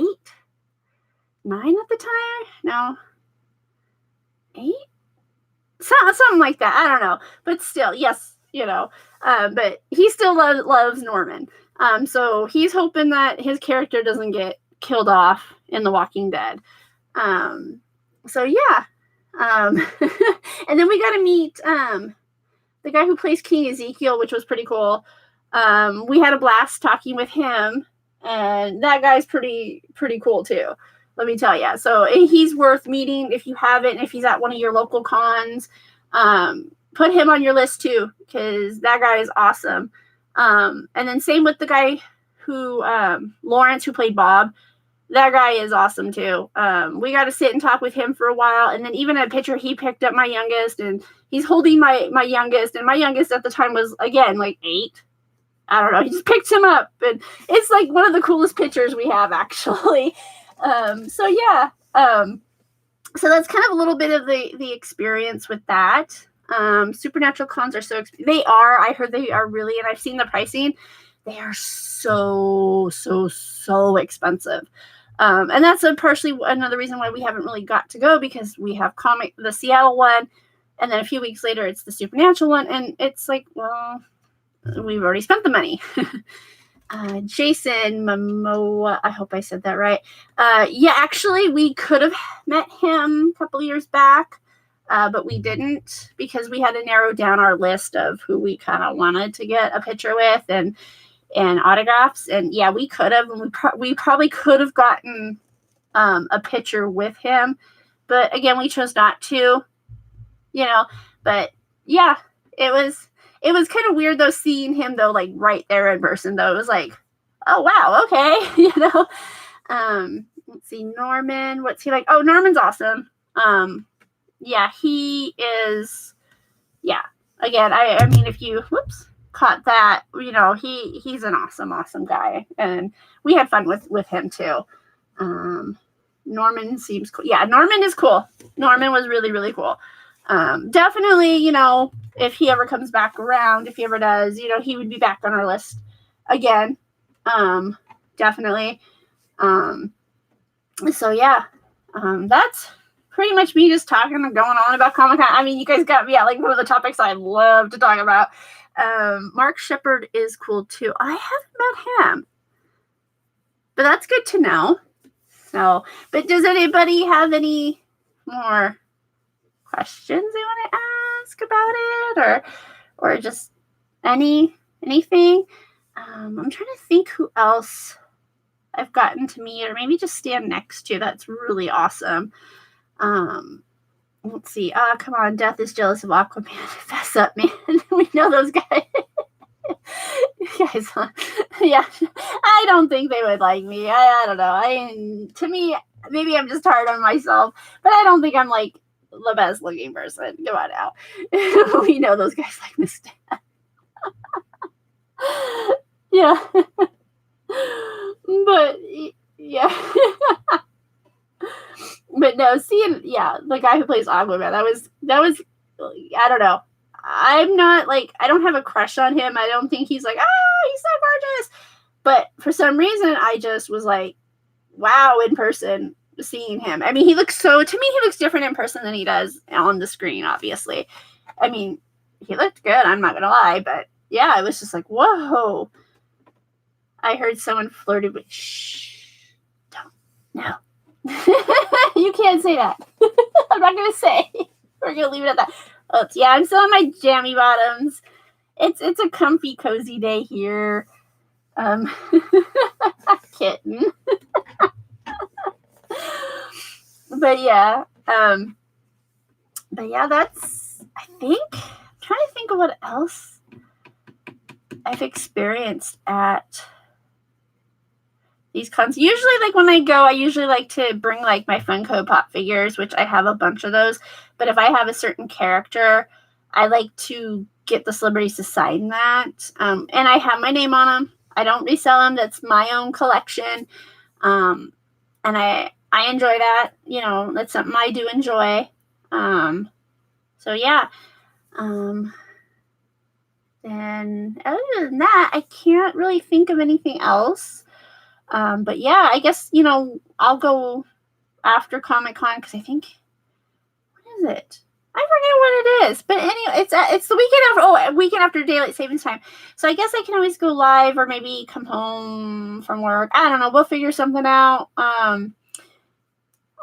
9 at the time. No, 8, something like that. I don't know, but still, yes, but he still loves Norman. So he's hoping that his character doesn't get killed off in The Walking Dead. So yeah. And then we got to meet the guy who plays King Ezekiel, which was pretty cool. We had a blast talking with him, and that guy's pretty cool too, let me tell you. So he's worth meeting if you haven't. If he's at one of your local cons, put him on your list too, because that guy is awesome. And then same with the guy who Lawrence, who played Bob. That guy is awesome too. We got to sit and talk with him for a while, and then even a picture he picked up my youngest, and he's holding my youngest, and my youngest at the time was again like 8. I don't know. He just picked him up, and it's like one of the coolest pictures we have actually. So yeah. So that's kind of a little bit of the experience with that. Supernatural cons are I heard they are really, and I've seen the pricing. They are so expensive. And that's partially another reason why we haven't really got to go, because we have the Seattle one, and then a few weeks later it's the Supernatural one, and it's like, well, we've already spent the money. Jason Momoa, I hope I said that right. Yeah, actually, we could have met him a couple years back, but we didn't, because we had to narrow down our list of who we kind of wanted to get a picture with and autographs. And yeah, we could have, and we probably could have gotten a picture with him, but again, we chose not to, but yeah, it was kind of weird though, seeing him though, like right there in person though. It was like, oh wow, okay. Let's see, Norman, what's he like? Oh, Norman's awesome. Yeah, he is. Yeah, again, I mean, if you caught that, he's an awesome guy, and we had fun with him too. Norman seems cool. Yeah, Norman is cool. Norman was really cool. Definitely, if he ever comes back around, if he ever does, he would be back on our list again. Definitely. So yeah, that's pretty much me just talking and going on about Comic-Con. I mean, you guys got me at like one of the topics I love to talk about. Mark Shepard is cool too. I haven't met him, but that's good to know. So, but does anybody have any more questions they want to ask about it, or just anything? I'm trying to think who else I've gotten to meet, or maybe just stand next to. That's really awesome. Let's see. Come on, Death is jealous of Aquaman. Fess up, man. We know those guys. Guys, yeah. I don't think they would like me. I don't know. To me, maybe I'm just hard on myself, but I don't think I'm like the best looking person. Come on now. We know those guys like Miss Death. Yeah. But yeah. But no, seeing the guy who plays Aquaman, that was I don't know. I'm not like, I don't have a crush on him. I don't think he's like, he's so gorgeous. But for some reason, I just was like, wow, in person, seeing him. I mean, he looks different in person than he does on the screen, obviously. I mean, he looked good, I'm not gonna lie, but yeah, it was just like, whoa. I heard someone flirted with, shh, don't, no. You can't say that. I'm not gonna say. We're gonna leave it at that. Oh, yeah, I'm still in my jammy bottoms. It's a comfy, cozy day here. Kitten. But yeah, that's, I think, I'm trying to think of what else I've experienced at these cons. Usually, like, when I go, I usually like to bring, like, my Funko Pop figures, which I have a bunch of those. But if I have a certain character, I like to get the celebrities to sign that. And I have my name on them. I don't resell them. That's my own collection. And I enjoy that. You know, that's something I do enjoy. So yeah. And other than that, I can't really think of anything else. But yeah, I guess, you know, I'll go after Comic-Con because I think, what is it? I forget what it is. But anyway, it's the weekend after Daylight Savings Time. So I guess I can always go live or maybe come home from work. I don't know. We'll figure something out on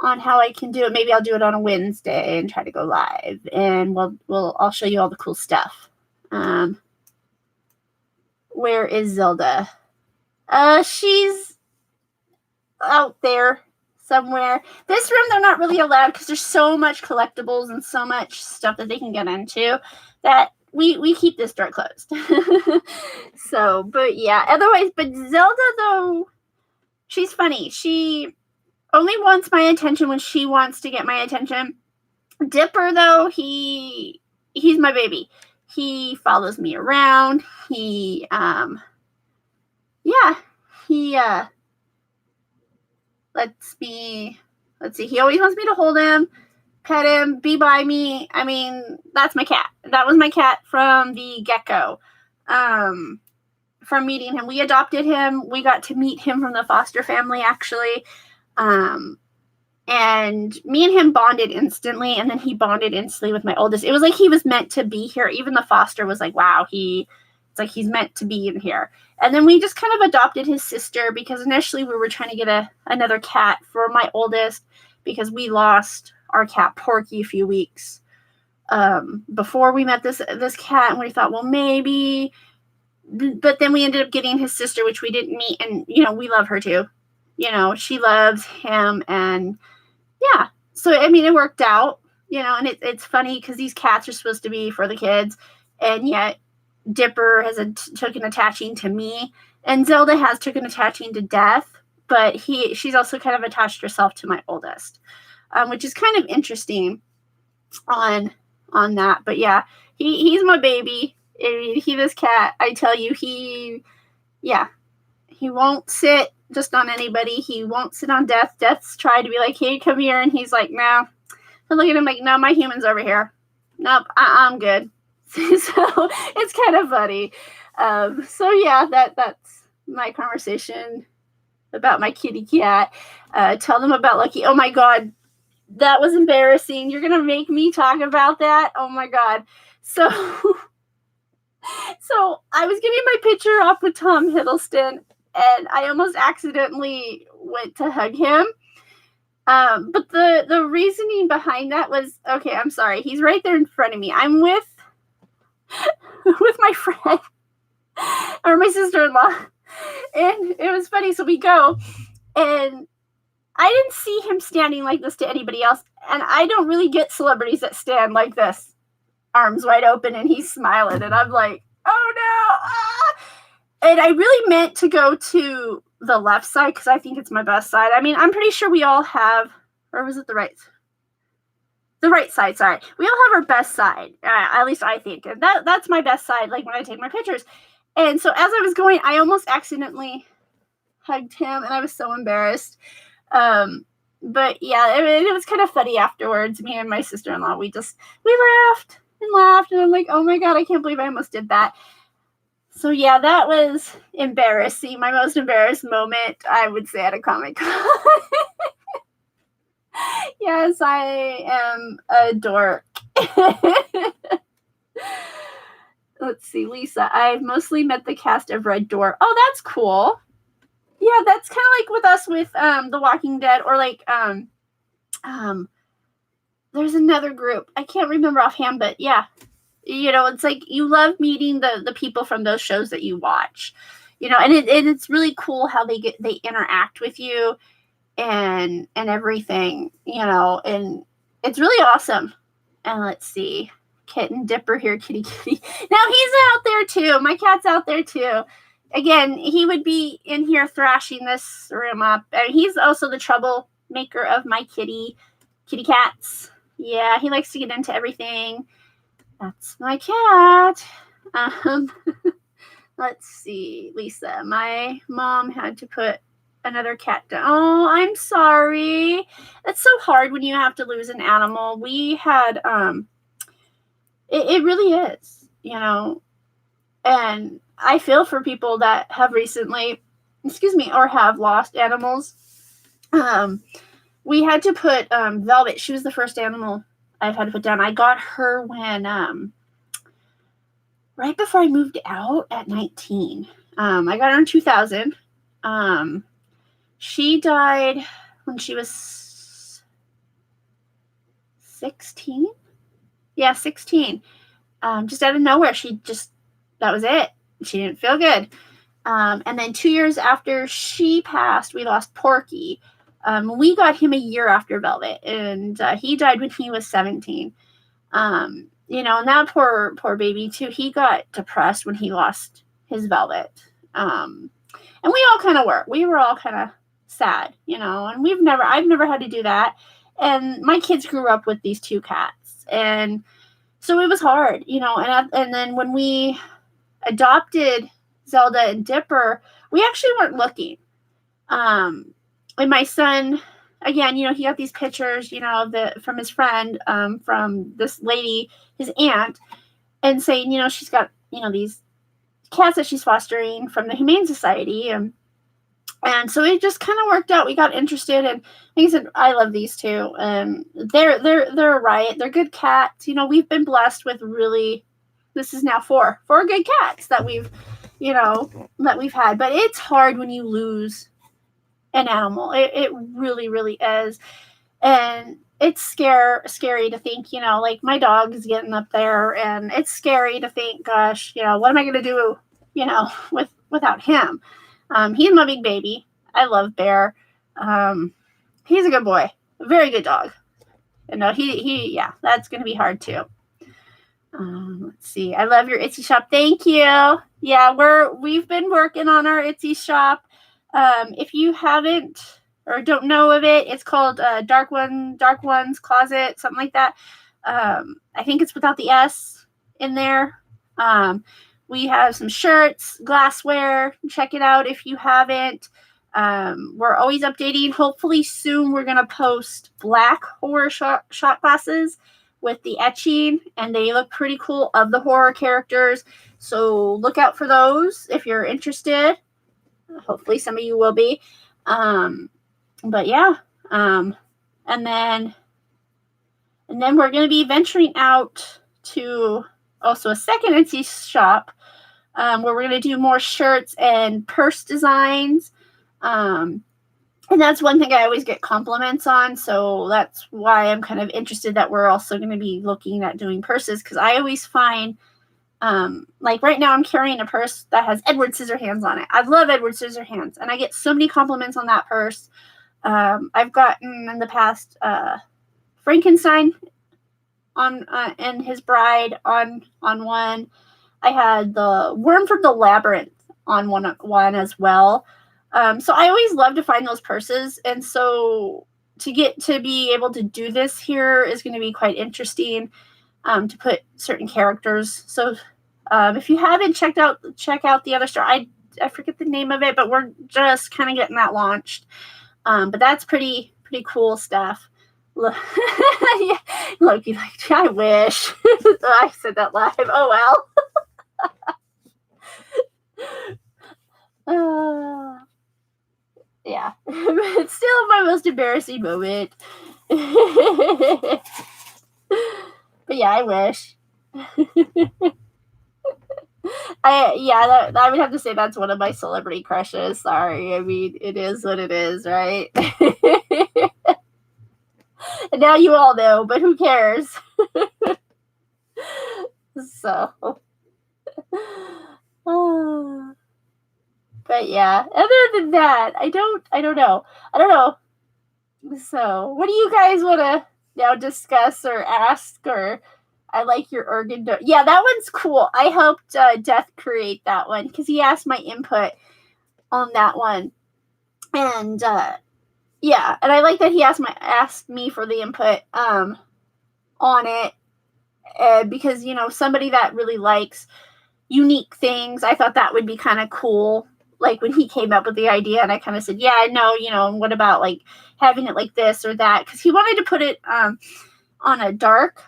how I can do it. Maybe I'll do it on a Wednesday and try to go live, and I'll show you all the cool stuff. Where is Zelda? She's out there somewhere. This room they're not really allowed because there's so much collectibles and so much stuff that they can get into that we keep this door closed. So, but yeah, otherwise, but Zelda though, she's funny. She only wants my attention when she wants to get my attention. Dipper though, he's my baby. He follows me around. He let's see, he always wants me to hold him, pet him, be by me. I mean, that's my cat. That was my cat from the get-go. From meeting him. We adopted him. We got to meet him from the foster family, actually. And me and him bonded instantly, and then he bonded instantly with my oldest. It was like he was meant to be here. Even the foster was like, wow, it's like he's meant to be in here. And then we just kind of adopted his sister because initially we were trying to get another cat for my oldest because we lost our cat Porky a few weeks before we met this cat, and we thought, well, maybe. But then we ended up getting his sister, which we didn't meet, and you know, we love her too. You know, she loves him, and yeah. So I mean, it worked out. You know, and it's funny because these cats are supposed to be for the kids, and yet Dipper has taken attaching to me, and Zelda has taken attaching to Death, but she's also kind of attached herself to my oldest, which is kind of interesting on that. But yeah, he's my baby. This cat, I tell you, he won't sit just on anybody. He won't sit on Death. Death's tried to be like, hey, come here, and he's like, no. I look at him like, no, my human's over here. Nope, I'm good. So it's kind of funny. So yeah, that's my conversation about my kitty cat. Tell them about Lucky. Oh my God, that was embarrassing. You're gonna make me talk about that? Oh my God. So I was getting my picture off with Tom Hiddleston, and I almost accidentally went to hug him. But the reasoning behind that was, okay, I'm sorry. He's right there in front of me. I'm with my friend or my sister-in-law, and it was funny. So we go, and I didn't see him standing like this to anybody else, and I don't really get celebrities that stand like this, arms wide open, and he's smiling, and I'm like, oh no, ah! And I really meant to go to the left side because I think it's my best side. I mean, I'm pretty sure we all have, or was it the right? The right side, sorry. We all have our best side, at least I think. And that's my best side, like when I take my pictures. And so as I was going, I almost accidentally hugged him, and I was so embarrassed. But yeah, it was kind of funny afterwards. Me and my sister-in-law, we laughed and laughed, and I'm like, oh my God, I can't believe I almost did that. So yeah, that was embarrassing. My most embarrassed moment, I would say, at a Comic-Con. Yes, I am a dork. Let's see, Lisa. I've mostly met the cast of Red Door. Oh, that's cool. Yeah, that's kind of like with us with The Walking Dead, or like um there's another group. I can't remember offhand, but yeah. It's like you love meeting the people from those shows that you watch. And it's really cool how they interact with you and everything, and it's really awesome. And let's see. Kitten Dipper here, kitty kitty. Now he's out there too. My cat's out there too. Again, he would be in here thrashing this room up. And he's also the troublemaker of my kitty cats. Yeah, he likes to get into everything. That's my cat. Let's see, Lisa. My mom had to put another cat down. Oh, I'm sorry. It's so hard when you have to lose an animal. We had it really is, and I feel for people that have recently, or have lost animals. We had to put Velvet. She was the first animal I've had to put down. I got her when right before I moved out at 19. I got her in 2000. She died when she was 16. Yeah, 16. Just out of nowhere, that was it. She didn't feel good. And then 2 years after she passed, we lost Porky. We got him a year after Velvet, and he died when he was 17. And that poor baby too, he got depressed when he lost his Velvet. And we all kind of were. We were all kind of sad, and I've never had to do that. And my kids grew up with these two cats, and so it was hard, and then when we adopted Zelda and Dipper, we actually weren't looking. And my son, again, he got these pictures, from his friend, from this lady, his aunt, and saying, she's got, these cats that she's fostering from the Humane Society. And so it just kind of worked out. We got interested, and like I said, I love these two. They're a riot. They're good cats. We've been blessed with this is now four good cats that we've had. But it's hard when you lose an animal. It really, really is. And it's scary to think, like my dog is getting up there, and it's scary to think, gosh, what am I going to do, without him? He's my big baby. I love Bear. He's a good boy, a very good dog. Yeah, that's going to be hard too. Let's see. I love your Etsy shop. Thank you. Yeah, we've been working on our Etsy shop. If you haven't or don't know of it, it's called Dark One's Closet, something like that. I think it's without the S in there. We have some shirts, glassware. Check it out if you haven't. We're always updating. Hopefully soon we're going to post black horror shot glasses with the etching, and they look pretty cool, of the horror characters. So look out for those if you're interested. Hopefully some of you will be. But yeah. And then we're going to be venturing out to also a second Etsy shop, where we're going to do more shirts and purse designs. And that's one thing I always get compliments on. So that's why I'm kind of interested that we're also going to be looking at doing purses, because I always find, like right now I'm carrying a purse that has Edward Scissorhands on it. I love Edward Scissorhands, and I get so many compliments on that purse. I've gotten in the past Frankenstein on and his bride on one. I had the Worm from the Labyrinth on one as well. So I always love to find those purses, and so to be able to do this here is going to be quite interesting, to put certain characters. So if you haven't check out the other store. I forget the name of it, but we're just kind of getting that launched. But that's pretty cool stuff. Look, yeah, Loki, like, I wish. I said that live. Oh well. Yeah. It's still my most embarrassing moment. But yeah, I wish. I would have to say that's one of my celebrity crushes. Sorry, I mean it is what it is, right? And now you all know, but who cares? So, but yeah. Other than that, I don't know. I don't know. So, what do you guys want to now discuss or ask? Or I like your organ. Yeah, that one's cool. I helped Death create that one because he asked my input on that one, and yeah, and I like that he asked me for the input on it, because somebody that really likes unique things, I thought that would be kind of cool. Like when he came up with the idea, and I kind of said, yeah, I know, what about like having it like this or that? Because he wanted to put it on a dark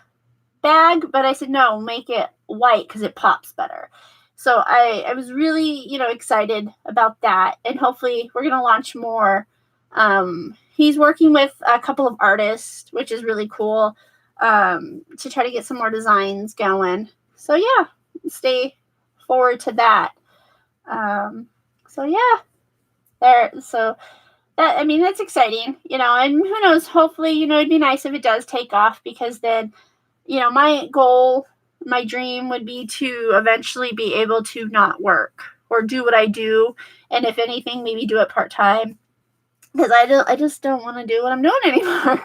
bag, but I said, no, make it white because it pops better. So I was really, excited about that. And hopefully we're going to launch more. He's working with a couple of artists, which is really cool, to try to get some more designs going. So yeah, stay forward to that. So yeah, so that, I mean, that's exciting, and who knows, hopefully, it'd be nice if it does take off, because then, my goal, my dream would be to eventually be able to not work or do what I do. And if anything, maybe do it part-time, because I just don't want to do what I'm doing anymore,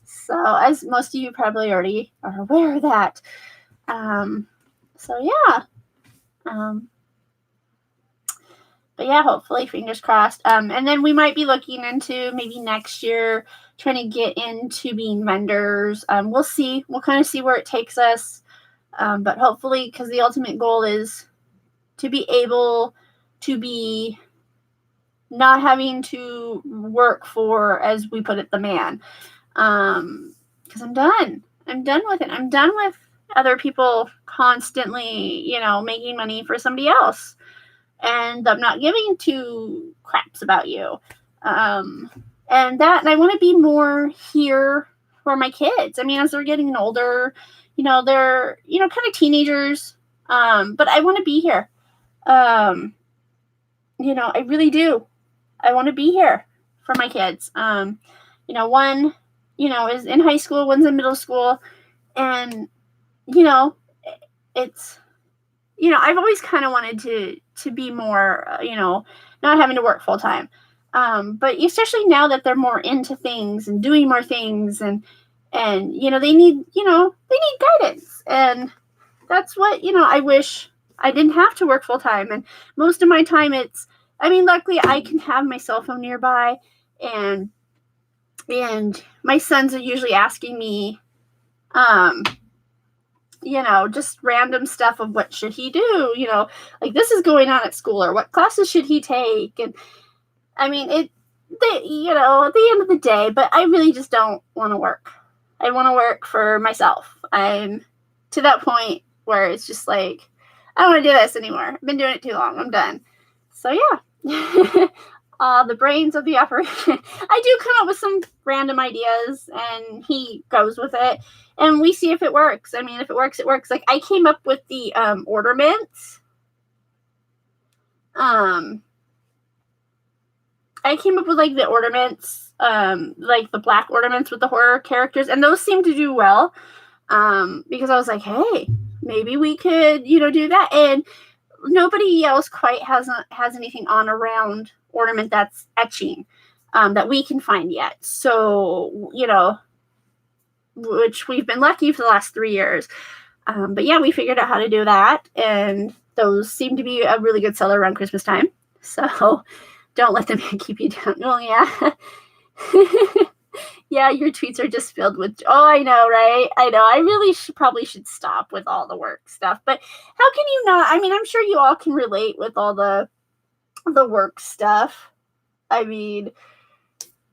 So as most of you probably already are aware of that. So yeah. But yeah, hopefully, fingers crossed. And then we might be looking into maybe next year trying to get into being vendors. We'll see. We'll kind of see where it takes us. But hopefully, because the ultimate goal is to be able to be not having to work for, as we put it, the man. Because I'm done. I'm done with it. I'm done with other people constantly, making money for somebody else. And I'm not giving two craps about you. And I want to be more here for my kids. I mean, as they're getting older, they're, kind of teenagers. But I want to be here. I really do. I want to be here for my kids. One, is in high school, one's in middle school. And, it's, I've always kind of wanted to be more, not having to work full time. But especially now that they're more into things and doing more things, and they need guidance. And that's what, I wish I didn't have to work full time. And most of my time luckily I can have my cell phone nearby, and my sons are usually asking me, just random stuff of what should he do, like this is going on at school, or what classes should he take. And I mean, at the end of the day, but I really just don't want to work. I want to work for myself. I'm to that point where it's just like, I don't want to do this anymore. I've been doing it too long. I'm done. So yeah. The brains of the operation. I do come up with some random ideas, and he goes with it, and we see if it works. I mean, if it works, it works. Like I came up with the ornaments. I came up with like the ornaments, like the black ornaments with the horror characters, and those seem to do well. Because I was like, hey, maybe we could, do that. And nobody else quite has anything on around ornament that's etching, that we can find yet. So, which we've been lucky for the last 3 years. But yeah, we figured out how to do that, and those seem to be a really good seller around Christmas time. So don't let them keep you down. Oh yeah. Yeah, your tweets are just filled with, oh, I know, right? I know. I really probably should stop with all the work stuff. But how can you not? I mean, I'm sure you all can relate with all the work stuff. I mean,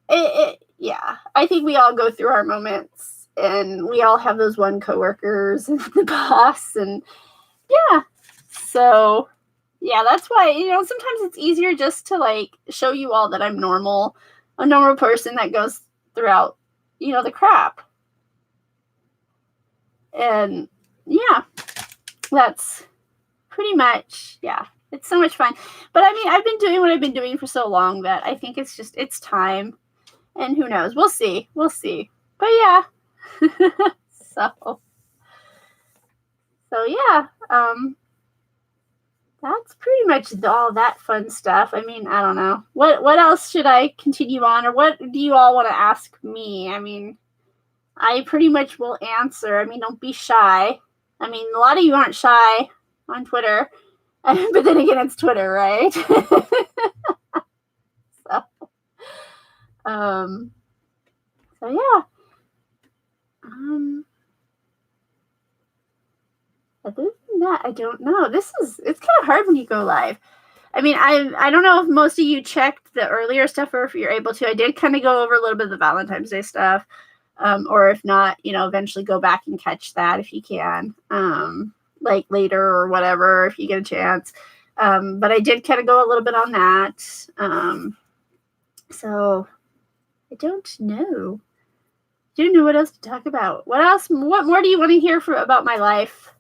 yeah, I think we all go through our moments, and we all have those one coworkers and the boss, and yeah. So yeah, that's why, sometimes it's easier just to like show you all that I'm normal, a normal person that goes throughout the crap. And yeah, that's pretty much, yeah, it's so much fun. But I mean, I've been doing what I've been doing for so long that I think it's time. And who knows? We'll see. But yeah. so yeah, that's pretty much all that fun stuff. I mean, I don't know. What else should I continue on, or what do you all want to ask me? I mean, I pretty much will answer. I mean, don't be shy. I mean, a lot of you aren't shy on Twitter. But then again, it's Twitter, right? so yeah. Other than that, I don't know. It's kind of hard when you go live. I mean, I don't know if most of you checked the earlier stuff or if you're able to. I did kind of go over a little bit of the Valentine's Day stuff. Or if not, eventually go back and catch that if you can. Like later or whatever, if you get a chance. But I did kind of go a little bit on that. So I don't know. Don't know what else to talk about. What more do you want to hear about my life?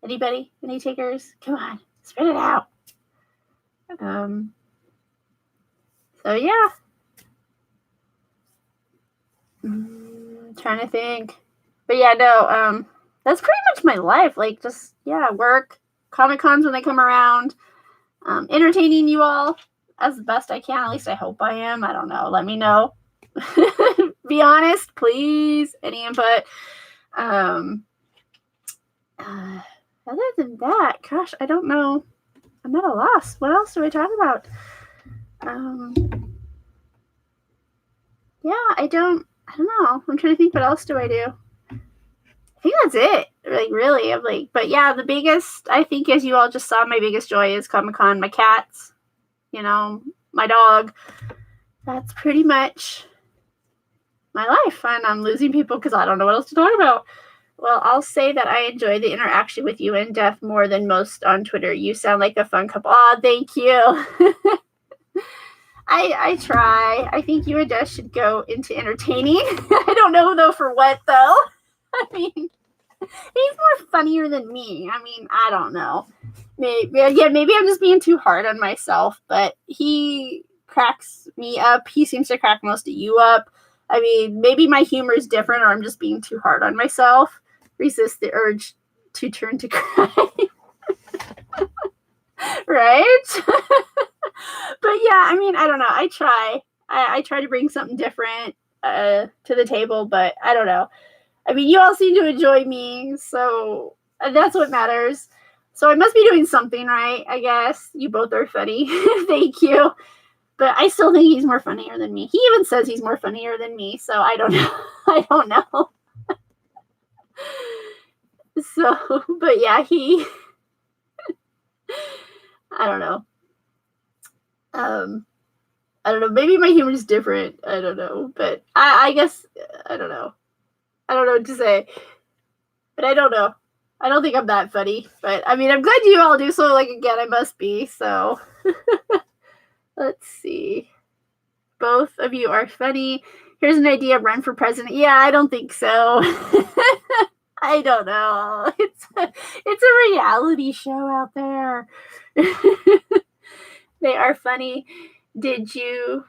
Anybody? Any takers? Come on, spit it out. So yeah. Trying to think. But yeah, no, that's pretty much my life. Like, just, yeah, work, Comic-Cons when they come around, entertaining you all as best I can. At least I hope I am. I don't know. Let me know. Be honest, please. Any input. Other than that, gosh, I don't know. I'm at a loss. What else do I talk about? Yeah, I don't know. I'm trying to think, what else do I do? I think that's it. Like, really. I'm like, but yeah, the biggest, I think, as you all just saw, my biggest joy is Comic-Con. My cats, my dog. That's pretty much my life. And I'm losing people because I don't know what else to talk about. Well, I'll say that I enjoy the interaction with you and Death more than most on Twitter. You sound like a fun couple. Oh, thank you. I try. I think you and Death should go into entertaining. I don't know, though, for what, though. I mean, he's more funnier than me. I mean, I don't know. Maybe I'm just being too hard on myself, but he cracks me up. He seems to crack most of you up. I mean, maybe my humor is different, or I'm just being too hard on myself. Resist the urge to turn to cry. Right? But yeah, I mean, I don't know. I try. I try to bring something different to the table, but I don't know. I mean, you all seem to enjoy me, so that's what matters. So I must be doing something right, I guess. You both are funny. Thank you. But I still think he's more funnier than me. He even says he's more funnier than me, so I don't know. I don't know. So, but yeah, I don't know. I don't know. Maybe my humor is different. I don't know. But I guess, I don't know. I don't know what to say. But I don't know. I don't think I'm that funny. But, I mean, I'm glad you all do. So, like, again, I must be. So, let's see. Both of you are funny. Here's an idea, run for president. Yeah, I don't think so. I don't know. It's a reality show out there. They are funny. Did you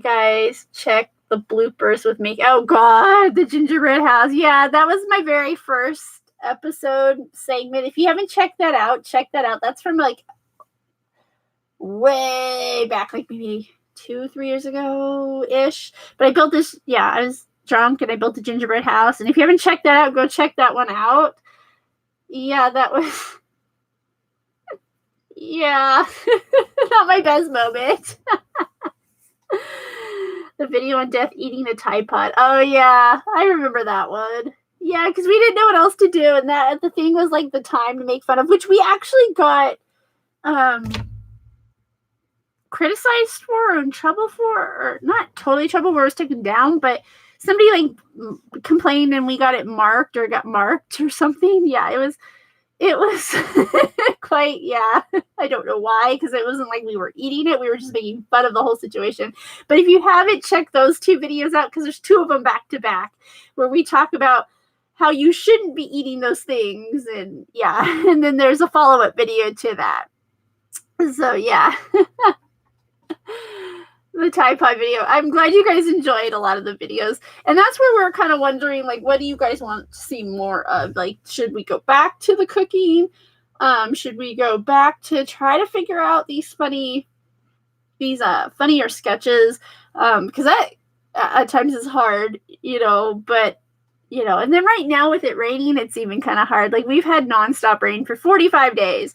guys check the bloopers with me? Oh, God, the gingerbread house. Yeah, that was my very first episode segment. If you haven't checked that out, check that out. That's from, like, way back, like, maybe 2-3 years ago-ish. But I built this, yeah, I was drunk and I built a gingerbread house. And if you haven't checked that out, go check that one out. Yeah, that was... Yeah, not my best moment. The video on Death eating the Tide Pod. Oh, yeah, I remember that one. Yeah, because we didn't know what else to do, and that the thing was, like, the time to make fun of, which we actually got criticized for or in trouble for, or not totally trouble where it was taken down, but somebody, like, complained and we got it marked or got marked or something. Yeah, it was It was quite, yeah. I don't know why, because it wasn't like we were eating it. We were just making fun of the whole situation. But if you haven't, check those 2 videos out, because there's 2 of them back to back where we talk about how you shouldn't be eating those things. And yeah, and then there's a follow-up video to that. So yeah. The Tide Pod video. I'm glad you guys enjoyed a lot of the videos. And that's where we're kind of wondering, like, what do you guys want to see more of? Like, should we go back to the cooking? Should we go back to try to figure out these funnier sketches? Because that at times is hard, but and then right now with it raining, it's even kind of hard. Like, we've had nonstop rain for 45 days.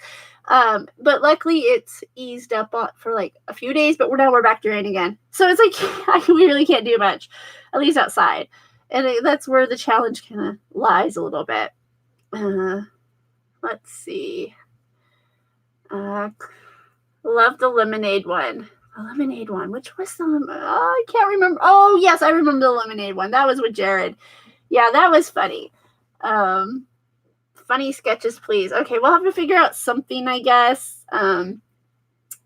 But luckily it's eased up for like a few days, but we're back to rain again. So it's like, we really can't do much, at least outside. And that's where the challenge kind of lies a little bit. Let's see. Love the lemonade one. The lemonade one. Which was the I can't remember. Oh, yes, I remember the lemonade one. That was with Jared. Yeah, that was funny. Funny sketches, please. Okay, we'll have to figure out something, I guess.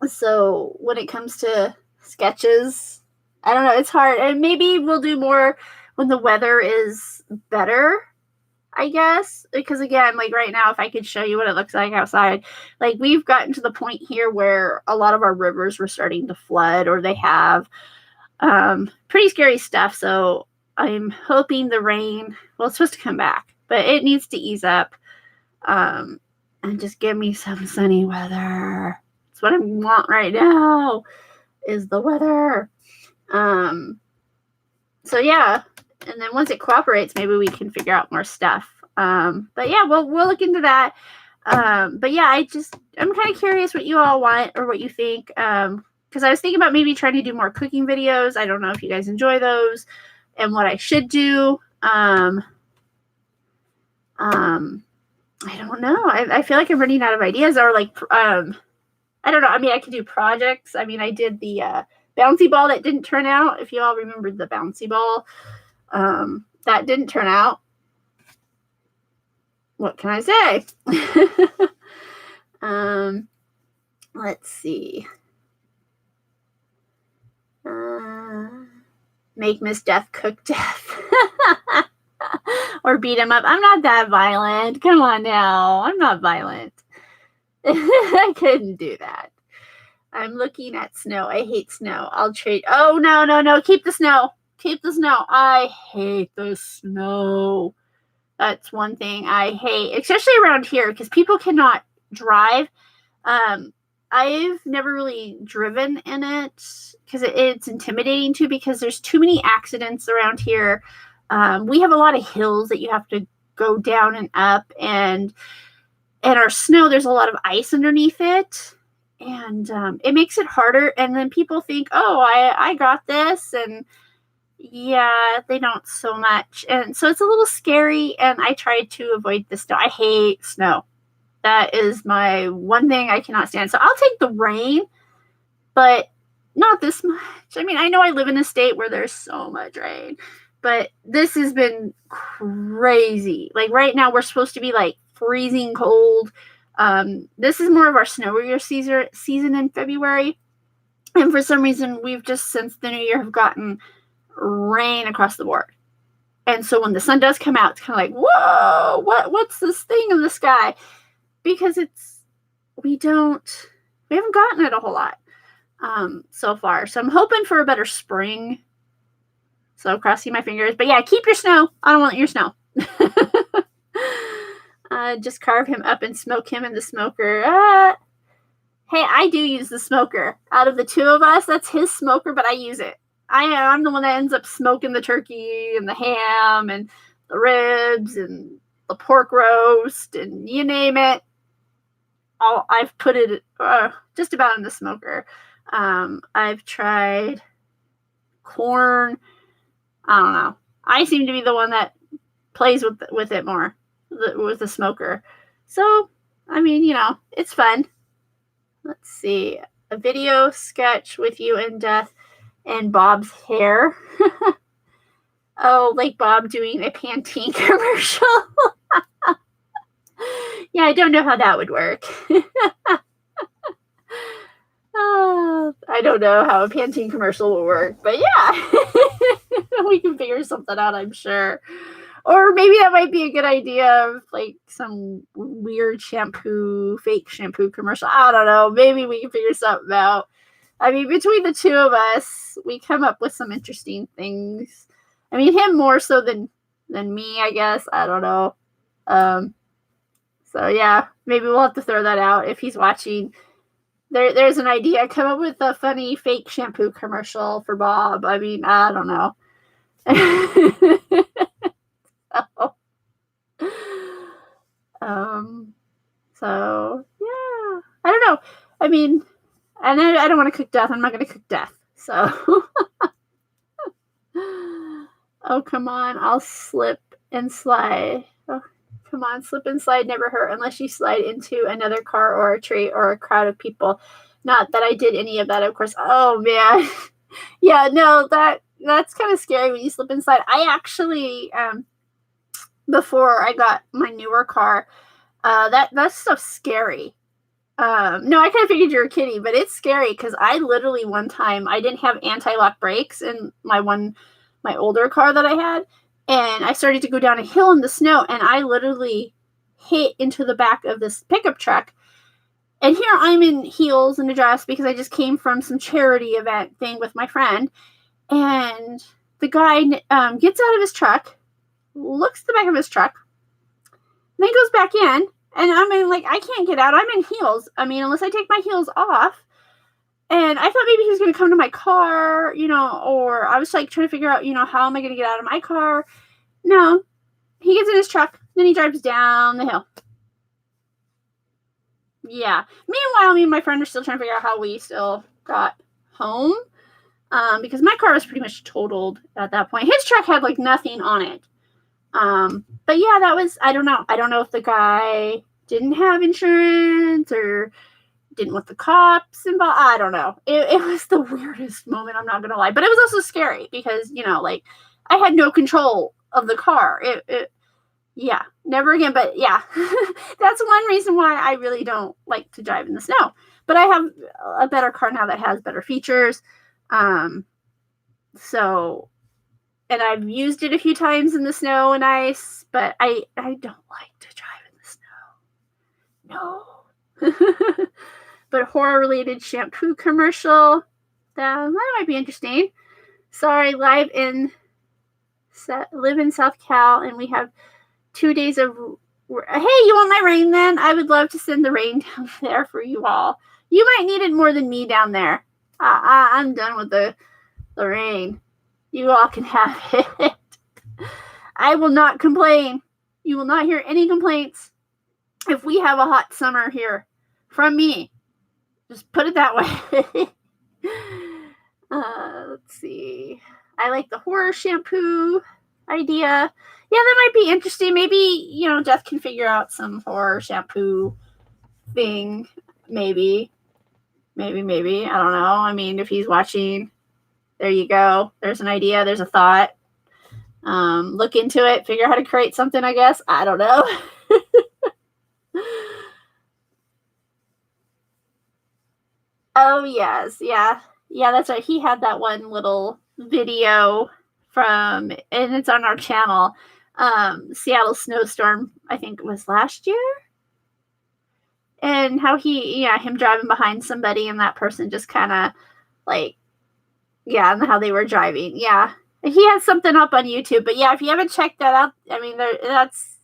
So when it comes to sketches, I don't know. It's hard. And maybe we'll do more when the weather is better, I guess. Because again, like right now, if I could show you what it looks like outside, like we've gotten to the point here where a lot of our rivers were starting to flood, or they have. Pretty scary stuff. So I'm hoping the rain, well, it's supposed to come back, but it needs to ease up. And just give me some sunny weather. That's what I want right now, is the weather. So yeah, and then once it cooperates, maybe we can figure out more stuff. But yeah, we'll look into that. But yeah, I'm kind of curious what you all want or what you think. Because I was thinking about maybe trying to do more cooking videos. I don't know if you guys enjoy those and what I should do. I don't know. I feel like I'm running out of ideas, or like, I don't know. I mean, I could do projects. I mean, I did the bouncy ball that didn't turn out. If you all remembered the bouncy ball, that didn't turn out. What can I say? Let's see. Make Miss Death cook death. Or beat him up. I'm not that violent. Come on now. I'm not violent. I couldn't do that. I'm looking at snow. I hate snow. I'll trade. Oh, no. Keep the snow. Keep the snow. I hate the snow. That's one thing I hate, especially around here, because people cannot drive. I've never really driven in it because it's intimidating too, because there's too many accidents around here. We have a lot of hills that you have to go down and up, and our snow, there's a lot of ice underneath it, and it makes it harder. And then people think, oh, I got this, and yeah, they don't so much. And so it's a little scary, and I try to avoid the snow. I hate snow. That is my one thing I cannot stand. So I'll take the rain, but not this much. I mean, I know I live in a state where there's so much rain, but this has been crazy. Like right now, we're supposed to be like freezing cold. This is more of our snowier season in February. And for some reason, we've just since the new year have gotten rain across the board. And so when the sun does come out, it's kind of like, whoa, what's this thing in the sky? Because we haven't gotten it a whole lot so far. So I'm hoping for a better spring. So I'm crossing my fingers. But yeah, keep your snow. I don't want your snow. Just carve him up and smoke him in the smoker. Hey, I do use the smoker. Out of the two of us, that's his smoker, but I use it. I'm the one that ends up smoking the turkey and the ham and the ribs and the pork roast and you name it. I've put it just about in the smoker. I've tried corn. I don't know. I seem to be the one that plays with it more, with the smoker. So, I mean, it's fun. Let's see. A video sketch with you and Death and Bob's hair. Oh, like Bob doing a Pantene commercial. Yeah, I don't know how that would work. I don't know how a Pantene commercial will work, but yeah, we can figure something out, I'm sure. Or maybe that might be a good idea of like some weird shampoo, fake shampoo commercial. I don't know. Maybe we can figure something out. I mean, between the two of us, we come up with some interesting things. I mean, him more so than me, I guess. I don't know. Um, so yeah, maybe we'll have to throw that out if he's watching. There's an idea. Come up with a funny fake shampoo commercial for Bob. I mean, I don't know. So, so yeah, I don't know. I mean, and I don't want to cook death. I'm not going to cook death. So, oh come on, I'll slip and slide. Oh, come on, slip and slide never hurt unless you slide into another car or a tree or a crowd of people. Not that I did any of that, of course. Oh man, yeah, no, that's kind of scary when you slip and slide. I actually, before I got my newer car, that stuff's scary. No, I kind of figured you were kidding, but it's scary because I literally one time I didn't have anti-lock brakes in my older car that I had, and I started to go down a hill in the snow, and I literally hit into the back of this pickup truck. And here I'm in heels and a dress because I just came from some charity event thing with my friend, and the guy gets out of his truck, looks at the back of his truck, then goes back in. And I mean, like, I can't get out. I'm in heels. I mean, unless I take my heels off. And I thought maybe he was going to come to my car, or I was like trying to figure out, how am I going to get out of my car? No, he gets in his truck, then he drives down the hill. Yeah. Meanwhile, me and my friend are still trying to figure out how we still got home. Because my car was pretty much totaled at that point. His truck had like nothing on it. But yeah, that was, I don't know. I don't know if the guy didn't have insurance or didn't want the cops involved. I don't know. It was the weirdest moment, I'm not going to lie. But it was also scary because, like, I had no control of the car. Yeah, never again. But yeah, that's one reason why I really don't like to drive in the snow. But I have a better car now that has better features. So... And I've used it a few times in the snow and ice, but I don't like to drive in the snow. No. But horror-related shampoo commercial, that might be interesting. Sorry, live in South Cal, and we have 2 days of... Hey, you want my rain then? I would love to send the rain down there for you all. You might need it more than me down there. I'm done with the rain. You all can have it. I will not complain. You will not hear any complaints if we have a hot summer here from me. Just put it that way. Let's see. I like the horror shampoo idea. Yeah, that might be interesting. Maybe, Jeff can figure out some horror shampoo thing. Maybe. I don't know. I mean, if he's watching... There you go. There's an idea. There's a thought. Look into it. Figure out how to create something, I guess. I don't know. Oh, yes. Yeah. Yeah, that's right. He had that one little video and it's on our channel. Seattle snowstorm, I think it was last year. And how him driving behind somebody and that person just kind of like, yeah, and how they were driving. Yeah. He has something up on YouTube. But yeah, if you haven't checked that out, I mean, that's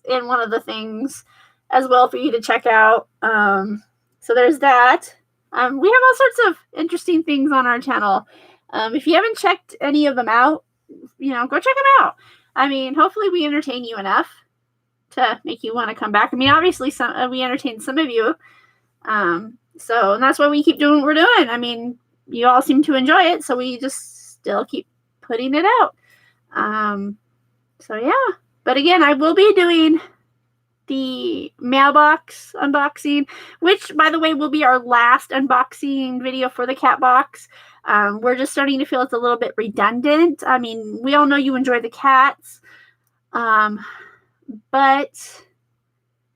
in one of the things as well for you to check out. So there's that. We have all sorts of interesting things on our channel. If you haven't checked any of them out, go check them out. I mean, hopefully we entertain you enough to make you want to come back. I mean, obviously we entertain some of you. And that's why we keep doing what we're doing. I mean, you all seem to enjoy it, so we just still keep putting it out. So yeah. But again, I will be doing the mailbox unboxing, which, by the way, will be our last unboxing video for the cat box. We're just starting to feel it's a little bit redundant. I mean, we all know you enjoy the cats. But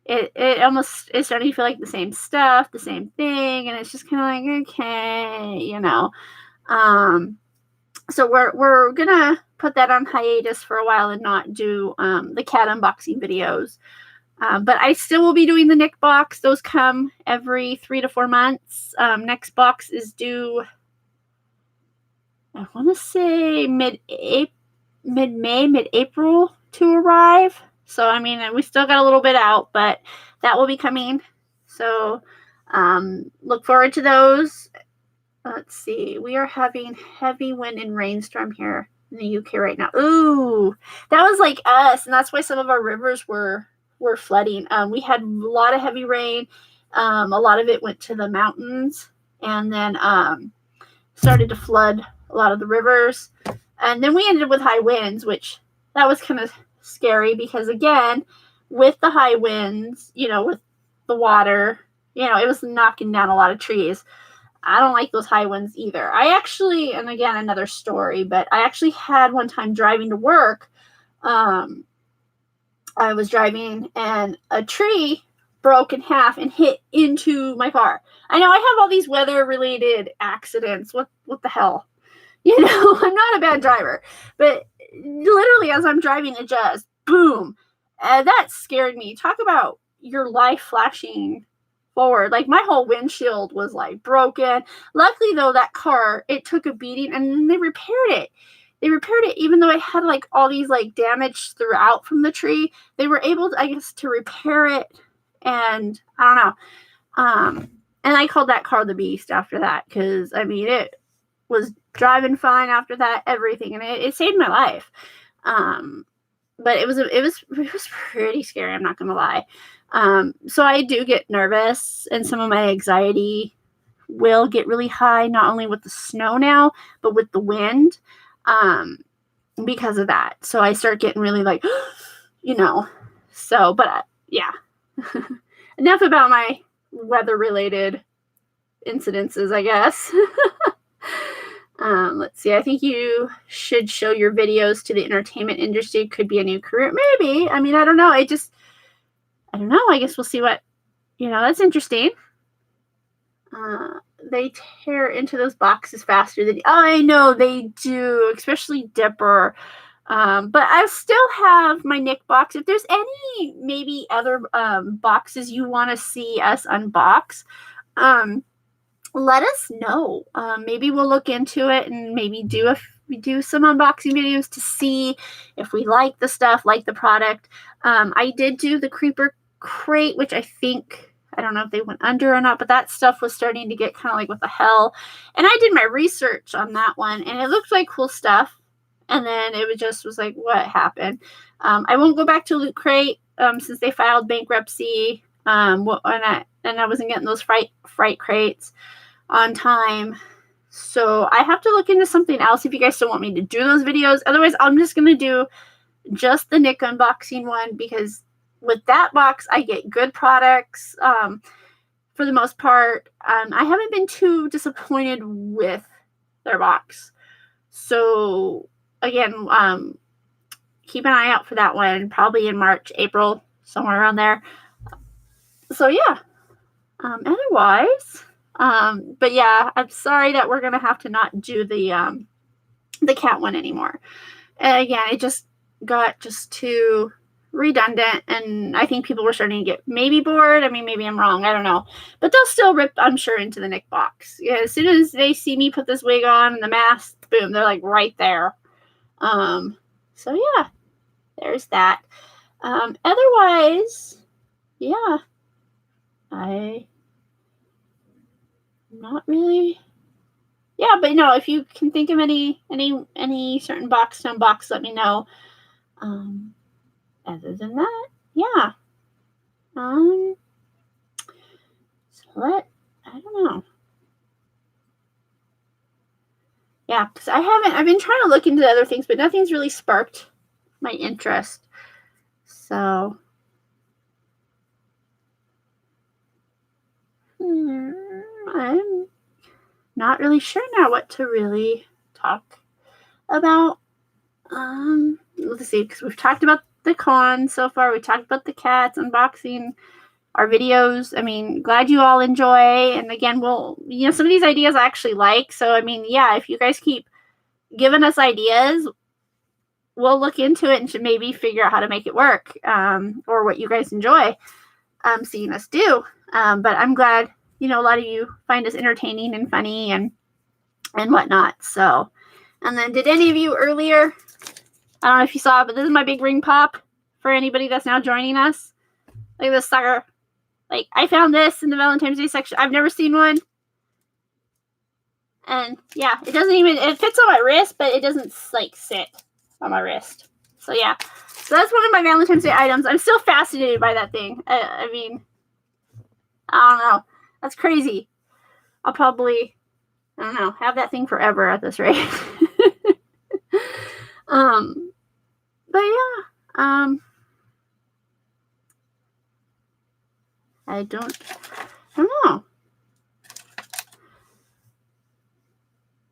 it almost is starting to feel like the same stuff, the same thing, and it's just kind of like, okay, you know. So we're gonna put that on hiatus for a while and not do the cat unboxing videos. But I still will be doing the Nick box. Those come every 3 to 4 months. Next box is due, I want to say mid-May, mid-April to arrive. So, I mean, we still got a little bit out, but that will be coming. So, look forward to those. Let's see. We are having heavy wind and rainstorm here in the UK right now. Ooh, that was like us, and that's why some of our rivers were flooding. We had a lot of heavy rain. A lot of it went to the mountains, and then started to flood a lot of the rivers. And then we ended up with high winds, which that was kind of scary because, again, with the high winds, you know, with the water, you know, it was knocking down a lot of trees. I don't like those high winds either. I actually, and again, another story, but I actually had one time driving to work. I was driving and a tree broke in half and hit into my car. I know I have all these weather related accidents. What the hell? You know, I'm not a bad driver, but literally as I'm driving, it just boom. That scared me. Talk about your life flashing forward. Like, my whole windshield was like broken. Luckily though, that car, it took a beating and they repaired it. Even though it had like all these like damage throughout from the tree. They were able to, I guess, to repair it. And I don't know. And I called that car the Beast after that, because I mean, it was driving fine after that, everything, and it saved my life. But it was pretty scary, I'm not gonna lie. So I do get nervous, and some of my anxiety will get really high, not only with the snow now, but with the wind, because of that. So I start getting really like, you know. So, but yeah. Enough about my weather-related incidences, I guess. Let's see. I think you should show your videos to the entertainment industry. Could be a new career. Maybe. I mean, I don't know. I don't know. I guess we'll see what, you know, that's interesting. They tear into those boxes faster than, I know they do, especially Dipper. But I still have my Nick box. If there's any maybe other boxes you want to see us unbox, let us know. Maybe we'll look into it and maybe do some unboxing videos to see if we like the stuff, like the product. I did do the creeper crate, which I think, I don't know if they went under or not, but that stuff was starting to get kind of like, what the hell? And I did my research on that one, and it looked like cool stuff. And then it was like, what happened? I won't go back to Loot Crate since they filed bankruptcy. And I wasn't getting those fright crates on time. So I have to look into something else if you guys still want me to do those videos. Otherwise, I'm just going to do just the Nick unboxing one, because with that box, I get good products for the most part. I haven't been too disappointed with their box. So again, keep an eye out for that one, probably in March, April, somewhere around there. So yeah, otherwise, but yeah, I'm sorry that we're gonna have to not do the cat one anymore. And again, it just got too redundant, and I think people were starting to get maybe bored. I mean, maybe I'm wrong, I don't know, but they'll still rip, I'm sure, into the Nick box. Yeah, as soon as they see me put this wig on and the mask, boom, they're like right there. So yeah, there's that. Otherwise, yeah, not really. Yeah, but no, if you can think of any certain box to unbox, let me know. Other than that, yeah. So I don't know. Yeah, because I've been trying to look into other things, but nothing's really sparked my interest. So, I'm not really sure now what to really talk about. Let's see, because we've talked about the con so far. We talked about the cats, unboxing, our videos. I mean, glad you all enjoy. And again, some of these ideas I actually like. So, I mean, yeah, if you guys keep giving us ideas, we'll look into it and should maybe figure out how to make it work, or what you guys enjoy seeing us do. But I'm glad, a lot of you find us entertaining and funny and whatnot. So, and then did any of you earlier, I don't know if you saw it, but this is my big ring pop for anybody that's now joining us. Look at this sucker. Like, I found this in the Valentine's Day section. I've never seen one. And yeah, it fits on my wrist, but it doesn't like sit on my wrist. So yeah, so that's one of my Valentine's Day items. I'm still fascinated by that thing. I mean, I don't know. That's crazy. I'll probably, I don't know, have that thing forever at this rate. But yeah, I don't know.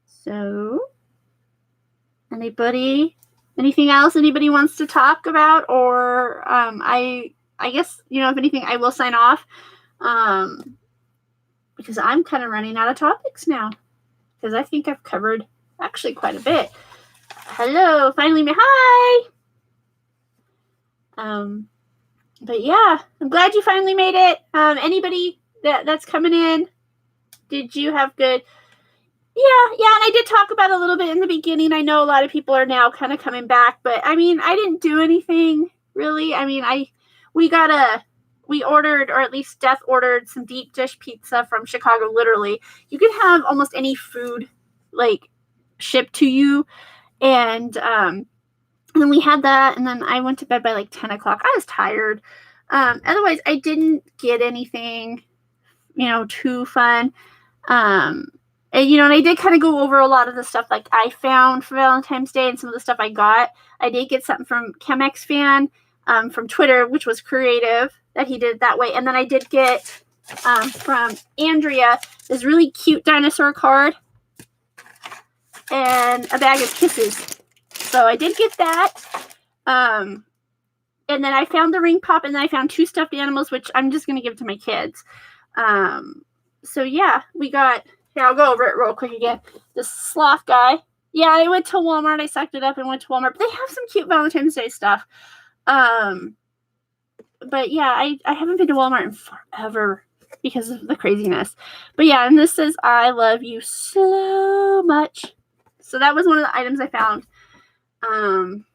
So, anything else anybody wants to talk about? Or I guess, if anything, I will sign off, because I'm kind of running out of topics now, because I think I've covered actually quite a bit. Hello, finally, hi. But yeah, I'm glad you finally made it. Anybody that's coming in, did you have good? Yeah, and I did talk about it a little bit in the beginning. I know a lot of people are now kind of coming back, but I mean, I didn't do anything really. I mean, we ordered, or at least Death ordered, some deep dish pizza from Chicago. Literally, you can have almost any food like shipped to you, and then we had that, and then I went to bed by like 10 o'clock. I was tired. Otherwise, I didn't get anything, too fun. And I did kind of go over a lot of the stuff like I found for Valentine's Day and some of the stuff I got. I did get something from Chemex Fan from Twitter, which was creative that he did it that way. And then I did get from Andrea this really cute dinosaur card and a bag of kisses. So I did get that. And then I found the ring pop, and then I found 2 stuffed animals, which I'm just going to give to my kids. So yeah, we got... Here, I'll go over it real quick again. This sloth guy. Yeah, I went to Walmart. I sucked it up and went to Walmart. But they have some cute Valentine's Day stuff. But yeah, I haven't been to Walmart in forever because of the craziness. But yeah, and this says, I love you so much. So that was one of the items I found. And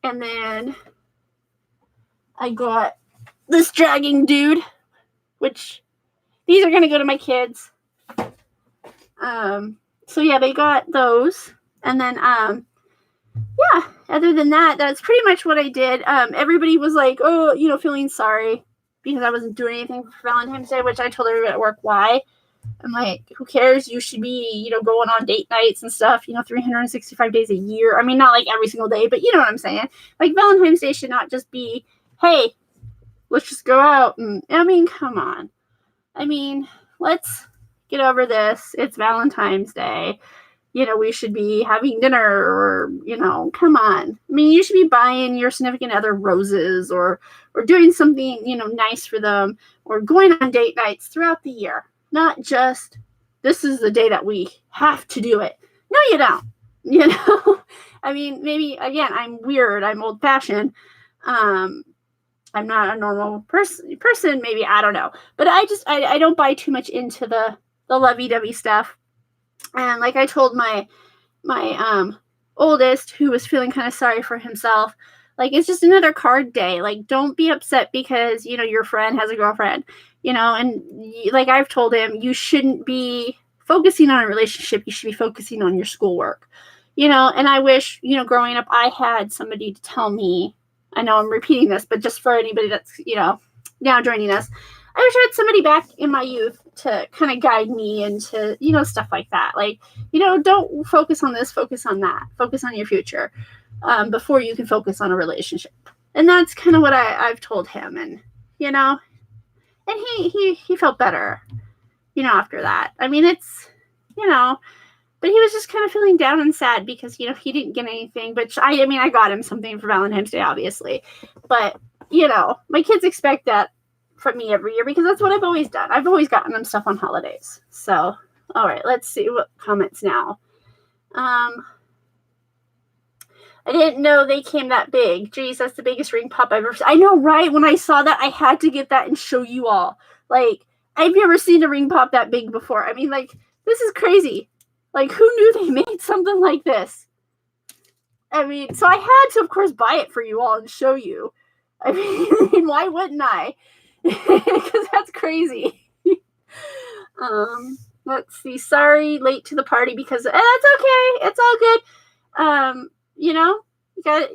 then I got this dragging dude, which these are going to go to my kids. So yeah, they got those. And then, yeah, other than that, that's pretty much what I did. Everybody was like, oh, feeling sorry because I wasn't doing anything for Valentine's Day, which I told everybody at work why. I'm like, who cares? You should be, going on date nights and stuff, 365 days a year. I mean, not like every single day, but you know what I'm saying? Like, Valentine's Day should not just be, hey, let's just go out. And I mean, come on. I mean, let's get over this. It's Valentine's Day. We should be having dinner or, come on. I mean, you should be buying your significant other roses or doing something, nice for them, or going on date nights throughout the year. Not just, this is the day that we have to do it. No, you don't. I mean, maybe, again, I'm weird. I'm old fashioned. I'm not a normal person. Maybe, I don't know. But I don't buy too much into the lovey-dovey stuff. And like I told my oldest, who was feeling kind of sorry for himself, like, it's just another card day. Like, don't be upset because, your friend has a girlfriend, and like I've told him, you shouldn't be focusing on a relationship. You should be focusing on your schoolwork, and I wish, growing up, I had somebody to tell me. I know I'm repeating this, but just for anybody that's, now joining us, I wish I had somebody back in my youth to kind of guide me into, stuff like that. Like, don't focus on this, focus on that, focus on your future before you can focus on a relationship. And that's kind of what I've told him. And, and he felt better, after that. I mean, it's, But he was just kind of feeling down and sad because, he didn't get anything. But I got him something for Valentine's Day, obviously. But, my kids expect that from me every year because that's what I've always done. I've always gotten them stuff on holidays. So, all right, let's see what comments now. I didn't know they came that big. Geez, that's the biggest ring pop I've ever seen. I know, right? When I saw that, I had to get that and show you all. Like, I've never seen a ring pop that big before. I mean, like, this is crazy. Like, who knew they made something like this? I mean, so I had to, of course, buy it for you all and show you. I mean, why wouldn't I? Because that's crazy. Let's see. Sorry, late to the party because that's okay. It's all good. You got,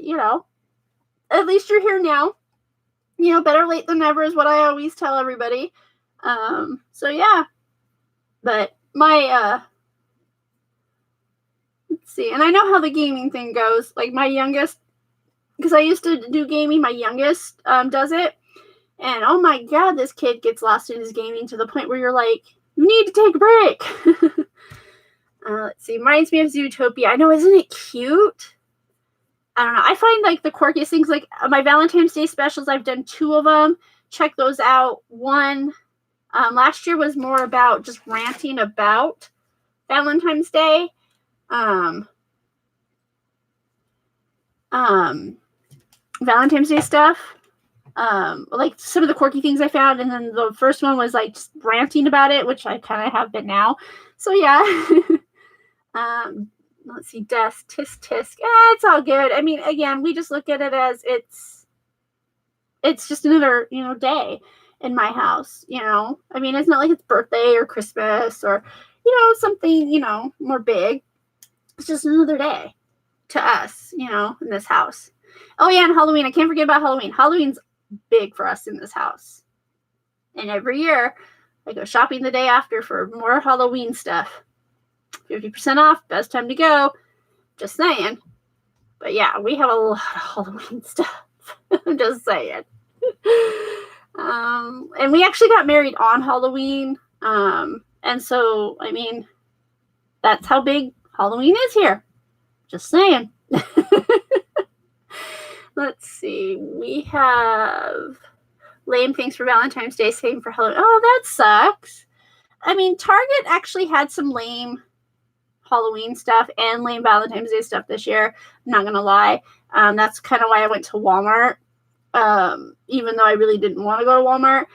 at least you're here now. Better late than never is what I always tell everybody. So yeah. But my, let's see. And I know how the gaming thing goes. Like my youngest, because I used to do gaming, my youngest does it. And oh my God, this kid gets lost in his gaming to the point where you're like, you need to take a break. Let's see. Reminds me of Zootopia. I know, isn't it cute? I don't know. I find like the quirkiest things, like my Valentine's Day specials, I've done 2 of them. Check those out. One, last year was more about just ranting about Valentine's Day. Valentine's Day stuff. Like some of the quirky things I found. And then the first one was like just ranting about it, which I kind of have been now. So yeah. Let's see, desk, tisk, tisk. It's all good. I mean, again, we just look at it as it's just another, day in my house, I mean, it's not like it's birthday or Christmas or, something, more big. It's just another day to us, in this house. Oh yeah, and Halloween. I can't forget about Halloween. Halloween's big for us in this house. And every year I go shopping the day after for more Halloween stuff. 50% off, best time to go. Just saying. But yeah, we have a lot of Halloween stuff. I'm just saying. And we actually got married on Halloween. And so, I mean, that's how big Halloween is here. Just saying. Let's see. We have lame things for Valentine's Day, same for Halloween. Oh, that sucks. I mean, Target actually had some lame Halloween stuff and lame Valentine's Day stuff this year. I'm not gonna lie. That's kind of why I went to Walmart, even though I really didn't want to go to Walmart.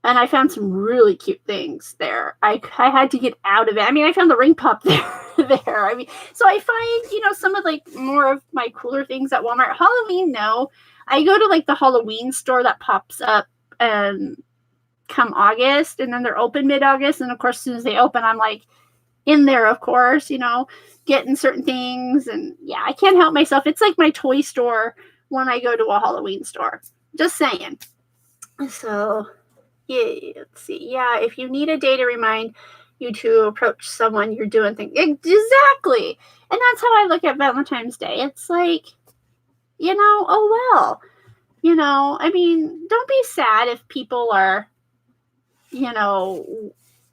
And I found some really cute things there. I had to get out of it. I mean, I found the ring pop there. I mean, so I find, some of like more of my cooler things at Walmart. Halloween, no. I go to like the Halloween store that pops up come August, and then they're open mid-August. And of course, as soon as they open, I'm like in there, of course, getting certain things. And yeah, I can't help myself. It's like my toy store when I go to a Halloween store. Just saying. So yeah, let's see. Yeah, if you need a day to remind you to approach someone you're doing things. Exactly. And that's how I look at Valentine's Day. It's like, oh well. I mean, don't be sad if people are,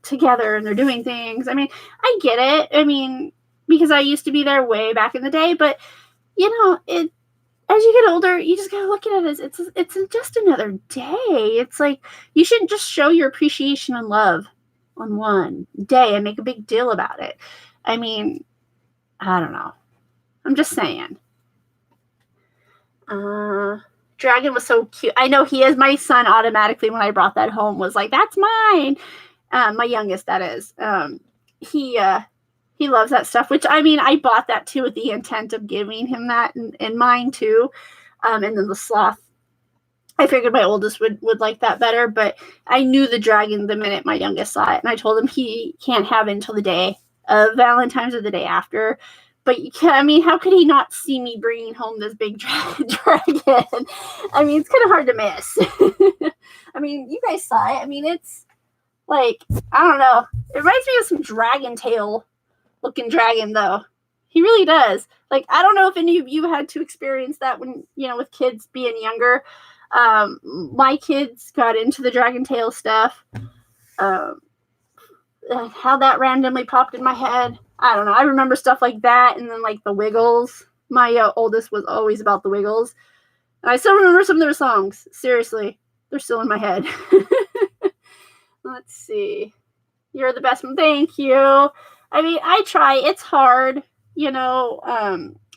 together and they're doing things. I mean, I get it. I mean, because I used to be there way back in the day, but as you get older, you just gotta look at it as it's just another day. It's like you shouldn't just show your appreciation and love on one day and make a big deal about it. I mean, I don't know. I'm just saying. Dragon was so cute. I know he is. My son automatically, when I brought that home, was like, "That's mine." My youngest, that is. He loves that stuff, which, I mean, I bought that too with the intent of giving him that and mine too. And then the sloth, I figured my oldest would like that better, but I knew the dragon the minute my youngest saw it, and I told him he can't have it until the day of Valentine's or the day after. But you can't, I mean, how could he not see me bringing home this big dragon? I mean, it's kind of hard to miss. I mean, you guys saw it. I mean, it's like, I don't know. It reminds me of some dragon tail looking dragon, though. He really does. Like, I don't know if any of you had to experience that when, with kids being younger. My kids got into the dragon tail stuff. How that randomly popped in my head, I don't know. I remember stuff like that, and then like the Wiggles. My oldest was always about the Wiggles. And I still remember some of their songs. Seriously, they're still in my head. Let's see. You're the best one. Thank you. I mean, I try. It's hard, you know.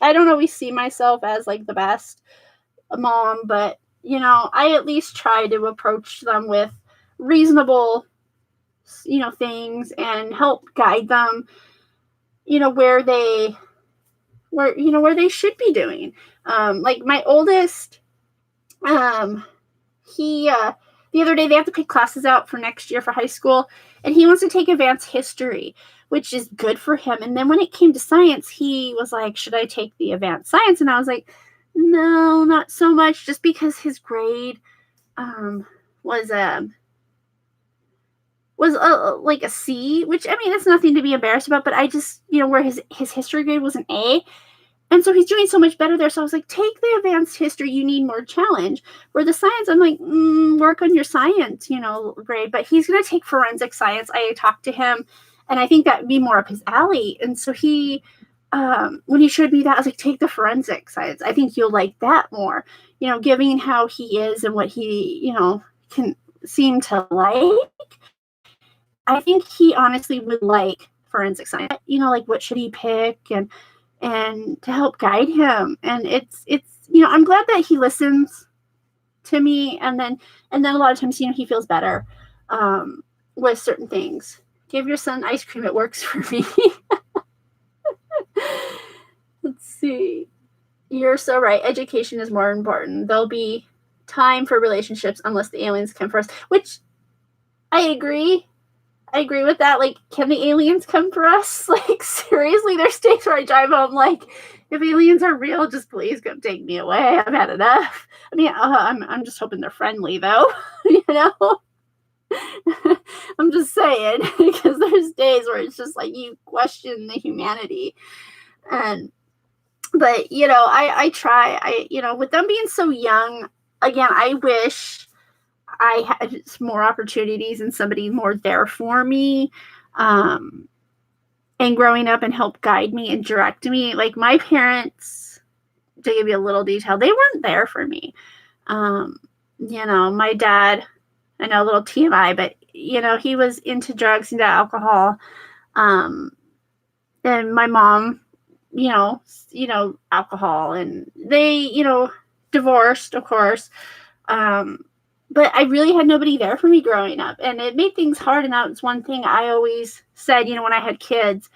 I don't always see myself as like the best mom, but you know, I at least try to approach them with reasonable, you know, things and help guide them, you know, where they should be doing. Like my oldest, he the other day they have to pick classes out for next year for high school, and he wants to take advanced history, which is good for him. And then when it came to science, he was like, should I take the advanced science? And I was like, no, not so much, just because his grade was like a C, which I mean, it's nothing to be embarrassed about, but I just, you know, where his history grade was an A. And so he's doing so much better there. So I was like, take the advanced history. You need more challenge. Where the science, I'm like, work on your science, you know, grade. But he's going to take forensic science. I talked to him, and I think that would be more up his alley. And so he, when he showed me that, I was like, take the forensic science. I think you'll like that more. You know, given how he is and what he, you know, can seem to like. I think he honestly would like forensic science. You know, like what should he pick and to help guide him. And it's you know, I'm glad that he listens to me, and then a lot of times, you know, he feels better with certain things. Give your son ice cream, it works for me. Let's see. You're so right. Education is more important. There'll be time for relationships unless the aliens come first, which I agree. I agree with that. Like, can the aliens come for us? Like, seriously, there's days where I drive home like, if aliens are real, just please come take me away. I've had enough. I mean, I'm just hoping they're friendly, though. You know, I'm just saying, because there's days where it's just like you question the humanity, but you know, I try. You know, with them being so young, again, I wish I had more opportunities and somebody more there for me, and growing up and help guide me and direct me. Like my parents, to give you a little detail, they weren't there for me. You know, my dad, I know a little TMI, but you know, he was into drugs, into alcohol. And my mom, you know, alcohol, and they, you know, divorced, of course. But I really had nobody there for me growing up, and it made things hard. And that was one thing I always said, you know, when I had kids,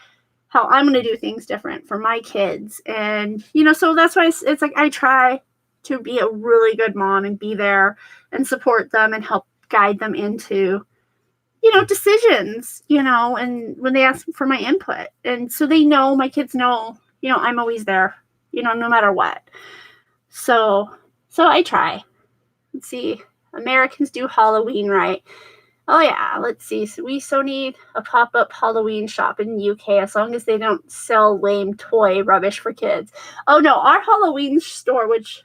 how I'm going to do things different for my kids. And, you know, so that's why it's like, I try to be a really good mom and be there and support them and help guide them into, you know, decisions, you know, and when they ask for my input. And so they know, my kids know, you know, I'm always there, you know, no matter what. So I try. Let's see. Americans do Halloween right. Oh yeah, let's see. So we need a pop-up Halloween shop in the UK, as long as they don't sell lame toy rubbish for kids. Oh no, our Halloween store, which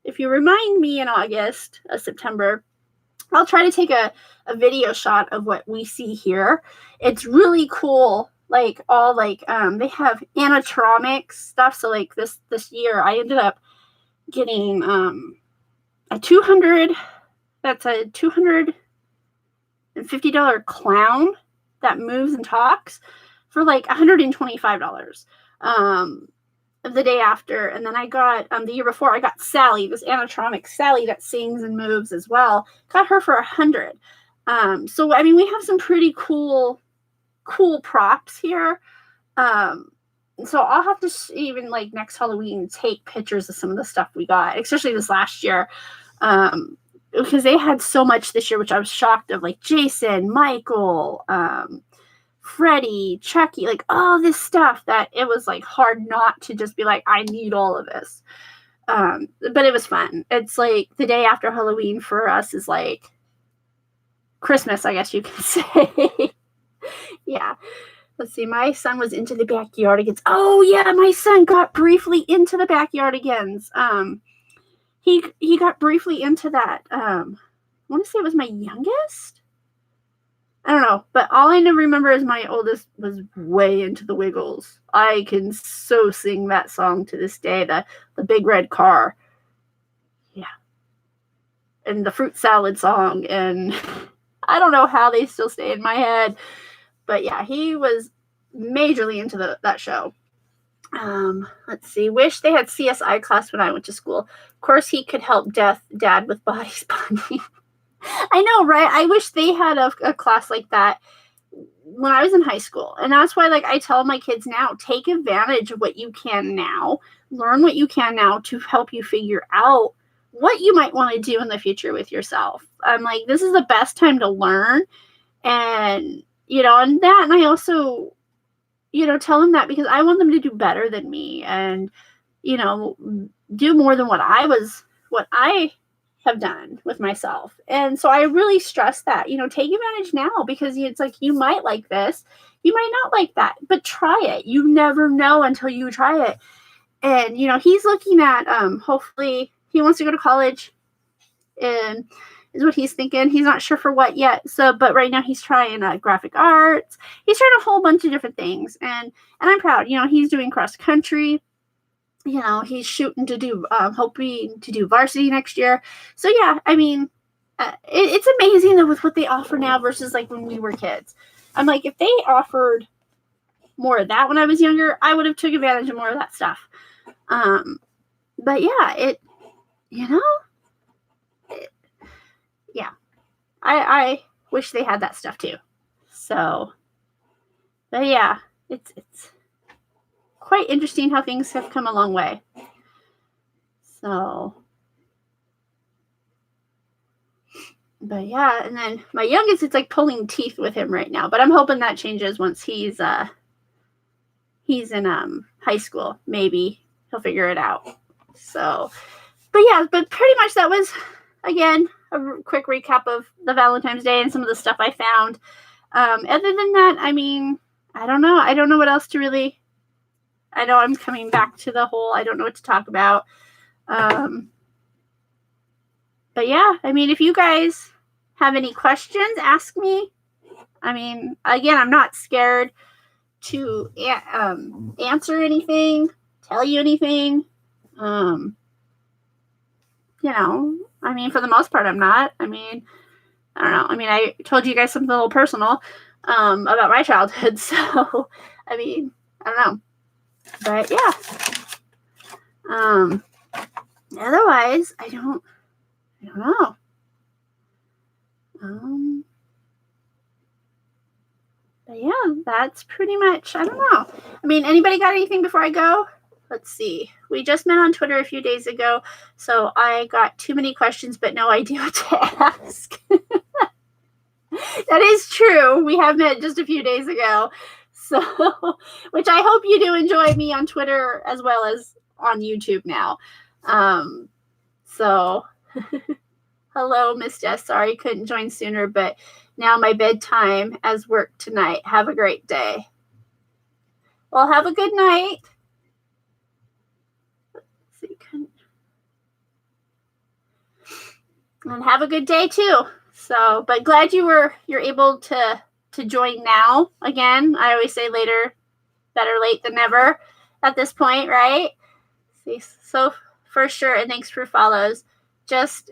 if you remind me in August, September, I'll try to take a video shot of what we see here. It's really cool. Like all like they have animatronics stuff. So like this year I ended up getting a $250 clown that moves and talks for like $125 the day after. And then I got the year before, I got Sally, this animatronic Sally that sings and moves as well. Got her for $100. So I mean, we have some pretty cool props here. So I'll have to even like next Halloween take pictures of some of the stuff we got, especially this last year. Because they had so much this year, which I was shocked of, like Jason, Michael, Freddie, Chucky, like all this stuff that it was like hard not to just be like, I need all of this. But it was fun. It's like the day after Halloween for us is like Christmas, I guess you could say. Yeah. Let's see. My son was into the backyardigans. Oh yeah, my son got briefly into the backyardigans. He got briefly into that. I want to say it was my youngest. I don't know, but all I remember is my oldest was way into the Wiggles. I can so sing that song to this day, the Big Red Car. Yeah. And the fruit salad song, and I don't know how they still stay in my head, but yeah, he was majorly into that show. Let's see. Wish they had CSI class when I went to school. Of course, he could help Dad with body spotting. I know, right? I wish they had a class like that when I was in high school. And that's why, like, I tell my kids now, take advantage of what you can now. Learn what you can now to help you figure out what you might want to do in the future with yourself. I'm like, this is the best time to learn. And, and I also, tell them that because I want them to do better than me and, do more than what I have done with myself. And so I really stress that, take advantage now because it's like, you might like this, you might not like that, but try it. You never know until you try it. And, he's looking at, hopefully he wants to go to college and is what he's thinking. He's not sure for what yet. So, but right now he's trying graphic arts. He's trying a whole bunch of different things. And I'm proud, he's doing cross country. He's shooting to do, hoping to do varsity next year. So yeah, I mean, it's amazing though with what they offer now versus like when we were kids. I'm like, if they offered more of that when I was younger, I would have took advantage of more of that stuff. But yeah, yeah, I wish they had that stuff too. So, but yeah, it's quite interesting how things have come a long way. So, but yeah, and then my youngest, it's like pulling teeth with him right now, but I'm hoping that changes once he's in high school. Maybe he'll figure it out. So, but yeah, but pretty much that was, again, a quick recap of the Valentine's Day and some of the stuff I found. Other than that, I mean, I don't know what else to really. I know I'm coming back to the whole I don't know what to talk about. But yeah, I mean, if you guys have any questions, ask me. I mean, again, I'm not scared to answer anything, tell you anything. I mean, for the most part, I'm not. I mean, I don't know. I mean, I told you guys something a little personal about my childhood. So, I mean, I don't know. But yeah. Otherwise, I don't know. But yeah, that's pretty much, I don't know. I mean, anybody got anything before I go? Let's see. We just met on Twitter a few days ago, so I got too many questions, but no idea what to ask. That is true. We have met just a few days ago. So, which I hope you do enjoy me on Twitter as well as on YouTube now. So, hello, Miss Jess. Sorry, couldn't join sooner, but now my bedtime as work tonight. Have a great day. Well, have a good night. Let's see. And have a good day too. So, but glad you're able to join now. Again, I always say better late than never at this point, right? See, so for sure, and thanks for follows. Just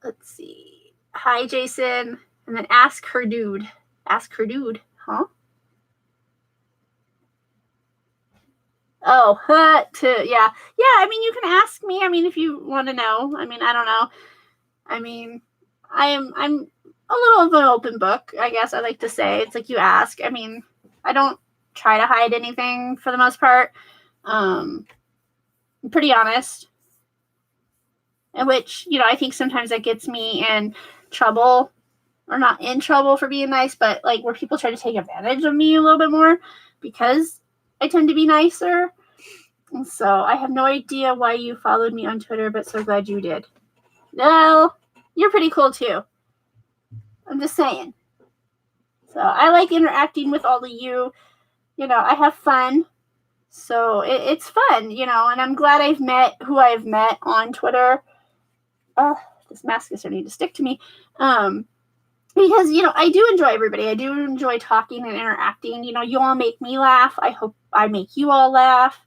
let's see. Hi, Jason, and then ask her dude, huh? Oh, yeah. I mean, you can ask me. I mean, if you want to know. I mean, I don't know. I mean, I'm a little of an open book, I guess I like to say. It's like you ask. I mean, I don't try to hide anything for the most part. I'm pretty honest. In which, I think sometimes that gets me in trouble, or not in trouble for being nice, but like where people try to take advantage of me a little bit more because I tend to be nicer. And so I have no idea why you followed me on Twitter, but so glad you did. Well, you're pretty cool too. I'm just saying. So I like interacting with all of you. I have fun. So it's fun, and I'm glad I've met who I've met on Twitter. This mask is starting to stick to me. because, I do enjoy everybody. I do enjoy talking and interacting. You all make me laugh. I hope I make you all laugh.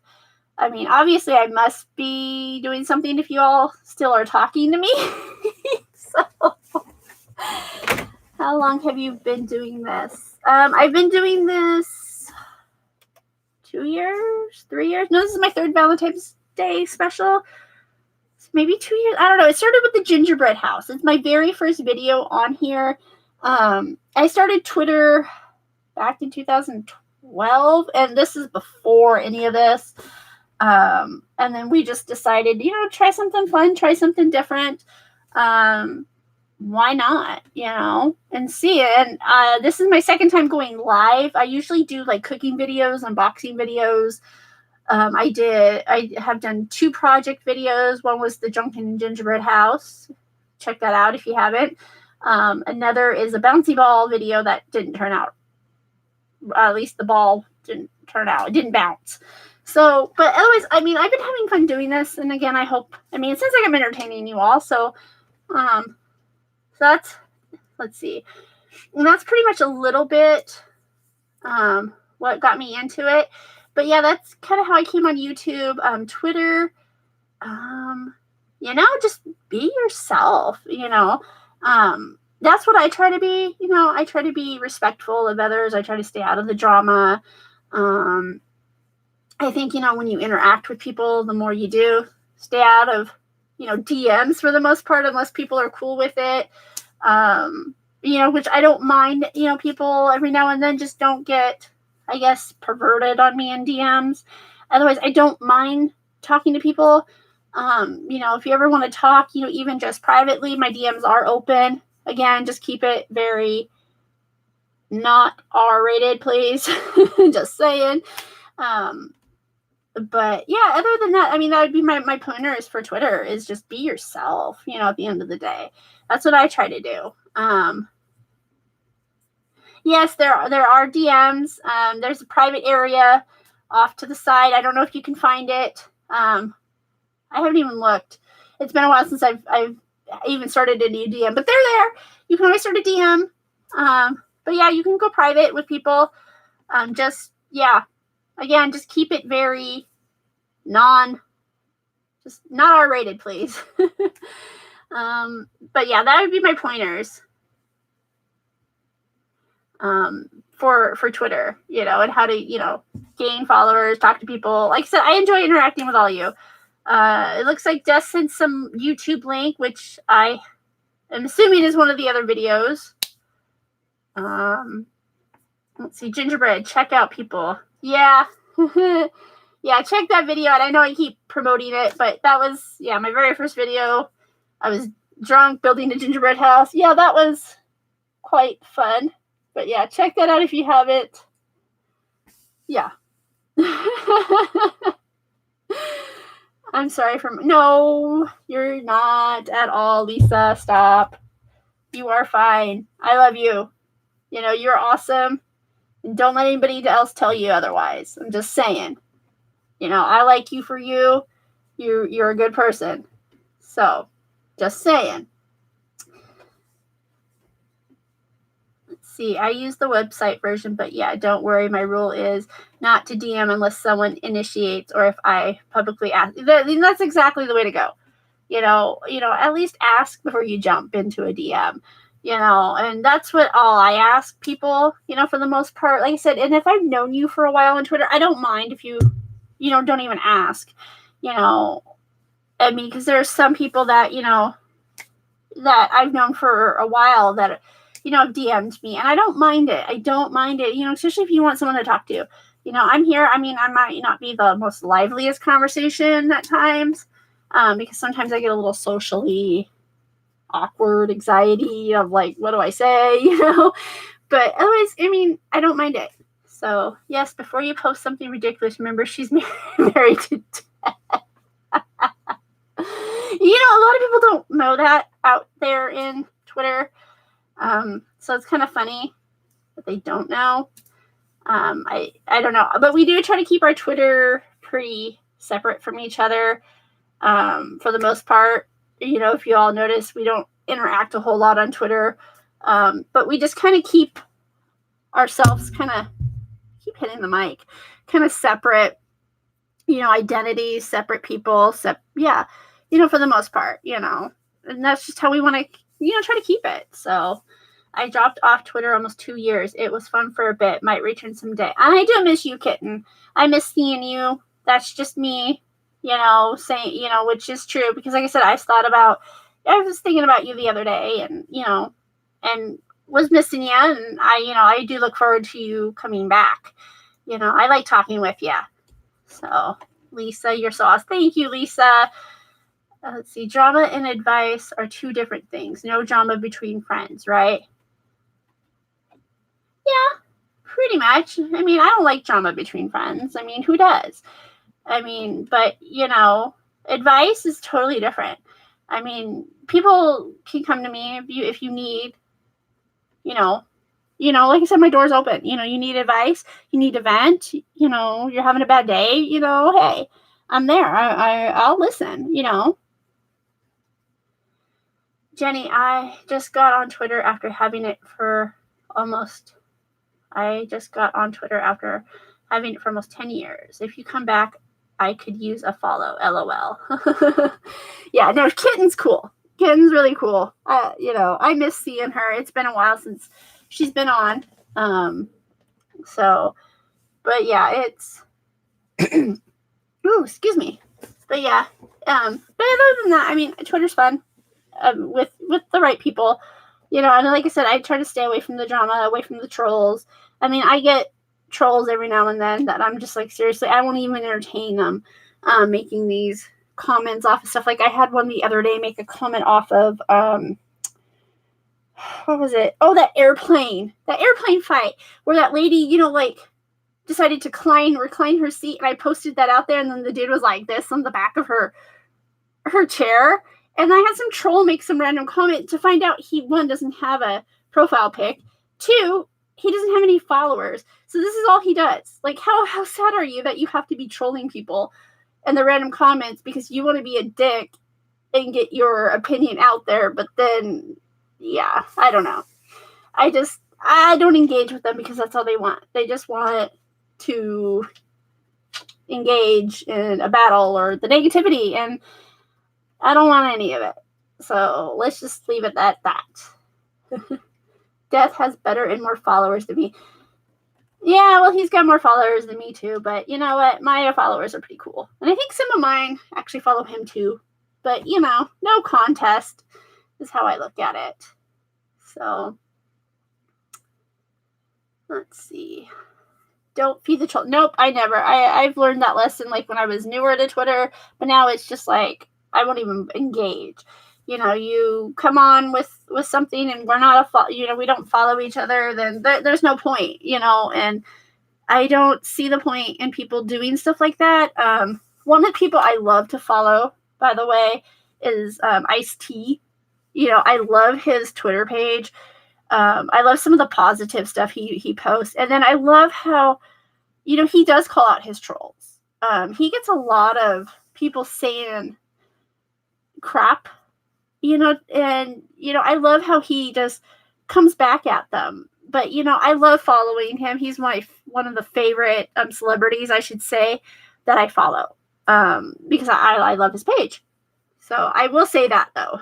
I mean, obviously, I must be doing something if you all still are talking to me. So, how long have you been doing this? I've been doing this 2 years, 3 years. No, this is my third Valentine's Day special. Maybe 2 years. I don't know. It started with the gingerbread house. It's my very first video on here. I started Twitter back in 2012, and this is before any of this. And then we just decided, try something fun, try something different. Why not, and see it. And this is my second time going live. I usually do like cooking videos, unboxing videos. I have done 2 project videos. One was the Drunken Gingerbread House. Check that out if you haven't. Another is a bouncy ball video that didn't turn out. At least the ball didn't turn out. It didn't bounce. So, but otherwise, I mean, I've been having fun doing this. And again, it sounds like I'm entertaining you all. So that's, let's see. And that's pretty much a little bit what got me into it. But yeah, that's kind of how I came on YouTube. Twitter, just be yourself, that's what I try to be. I try to be respectful of others. I try to stay out of the drama. I think, when you interact with people, the more you do, stay out of, DMs for the most part, unless people are cool with it. Which I don't mind, people every now and then just don't get, I guess, perverted on me in DMs. Otherwise, I don't mind talking to people. If you ever want to talk, even just privately, my DMs are open. Again, just keep it very not R-rated, please. Just saying. But yeah, other than that, that would be my pointers for Twitter is just be yourself, at the end of the day. That's what I try to do. Yes, there are DMs. There's a private area off to the side. I don't know if you can find it. I haven't even looked. It's been a while since I've even started a new DM, but they're there. You can always start a DM. But yeah, you can go private with people. Again, just keep it very not R-rated, please. But yeah, that would be my pointers. For Twitter, and how to, gain followers, talk to people. Like I said, I enjoy interacting with all of you. It looks like Jess sent some YouTube link, which I am assuming is one of the other videos. Let's see, gingerbread, check out people. Yeah. Yeah, check that video out. I know I keep promoting it, but that was, my very first video. I was drunk building a gingerbread house. Yeah, that was quite fun. But yeah, check that out if you haven't. Yeah. I'm sorry no, you're not at all, Lisa. Stop. You are fine. I love you. You're awesome. And don't let anybody else tell you otherwise. I'm just saying. I like you for you. You're a good person. So, just saying. See, I use the website version, but yeah, don't worry. My rule is not to DM unless someone initiates or if I publicly ask. That's exactly the way to go. At least ask before you jump into a DM. And that's what all I ask people, for the most part. Like I said, and if I've known you for a while on Twitter, I don't mind if you, don't even ask. Because there's some people that, that I've known for a while that have DM'd me, and I don't mind it. Especially if you want someone to talk to. I'm here. I might not be the most liveliest conversation at times, because sometimes I get a little socially awkward anxiety of like, what do I say, but otherwise, I don't mind it. So yes, before you post something ridiculous, remember she's married to death. A lot of people don't know that out there in Twitter. So it's kind of funny that they don't know. I don't know, but we do try to keep our Twitter pretty separate from each other. For the most part, if you all notice, we don't interact a whole lot on Twitter. But we just kind of keep ourselves keep hitting the mic, kind of separate, identities, separate people, for the most part, and that's just how we want to, try to keep it. So I dropped off Twitter almost 2 years. It was fun for a bit. Might return someday. And I do miss you, kitten. I miss seeing you. That's just me, saying, which is true. Because like I said, I was thinking about you the other day and, and was missing you. And I do look forward to you coming back. I like talking with you. So, Lisa, you're so awesome. Thank you, Lisa. Let's see. Drama and advice are two different things. No drama between friends, right? Yeah, pretty much. I mean, I don't like drama between friends. I mean, who does? I mean, but, advice is totally different. I mean, people can come to me if you need, like I said, my door's open. You need advice, you need a vent, you're having a bad day, hey, I'm there. I'll listen, Jenny, I just got on Twitter after having it for almost 10 years. If you come back, I could use a follow, LOL. Yeah, no, Kitten's cool. Kitten's really cool. I miss seeing her. It's been a while since she's been on. But yeah, it's, ooh, excuse me. But yeah, but other than that, I mean, Twitter's fun, with the right people, and like I said, I try to stay away from the drama, away from the trolls. I mean, I get trolls every now and then that I'm just like, seriously, I won't even entertain them, making these comments off of stuff. Like I had one the other day make a comment off of, what was it? Oh, that airplane fight where that lady, decided to recline her seat, and I posted that out there, and then the dude was like this on the back of her chair, and I had some troll make some random comment to find out he, one, doesn't have a profile pic, two, he doesn't have any followers, so this is all he does. Like, how sad are you that you have to be trolling people and the random comments because you want to be a dick and get your opinion out there? But then, yeah, I don't know. I don't engage with them because that's all they want. They just want to engage in a battle or the negativity, and I don't want any of it. So let's just leave it at that. Death has better and more followers than me. Yeah, well, he's got more followers than me too, but you know what? My followers are pretty cool. And I think some of mine actually follow him too. But, no contest is how I look at it. So, let's see. Don't feed the troll. Nope, I never. I've learned that lesson like when I was newer to Twitter, but now it's just like I won't even engage. You come on with something and we're not we don't follow each other, then there's no point, and I don't see the point in people doing stuff like that. One of the people I love to follow, by the way, is Ice-T. I love his Twitter page. I love some of the positive stuff he posts. And then I love how, he does call out his trolls. He gets a lot of people saying crap, and, I love how he just comes back at them. But, I love following him. He's one of the favorite celebrities, I should say, that I follow, because I love his page. So I will say that, though.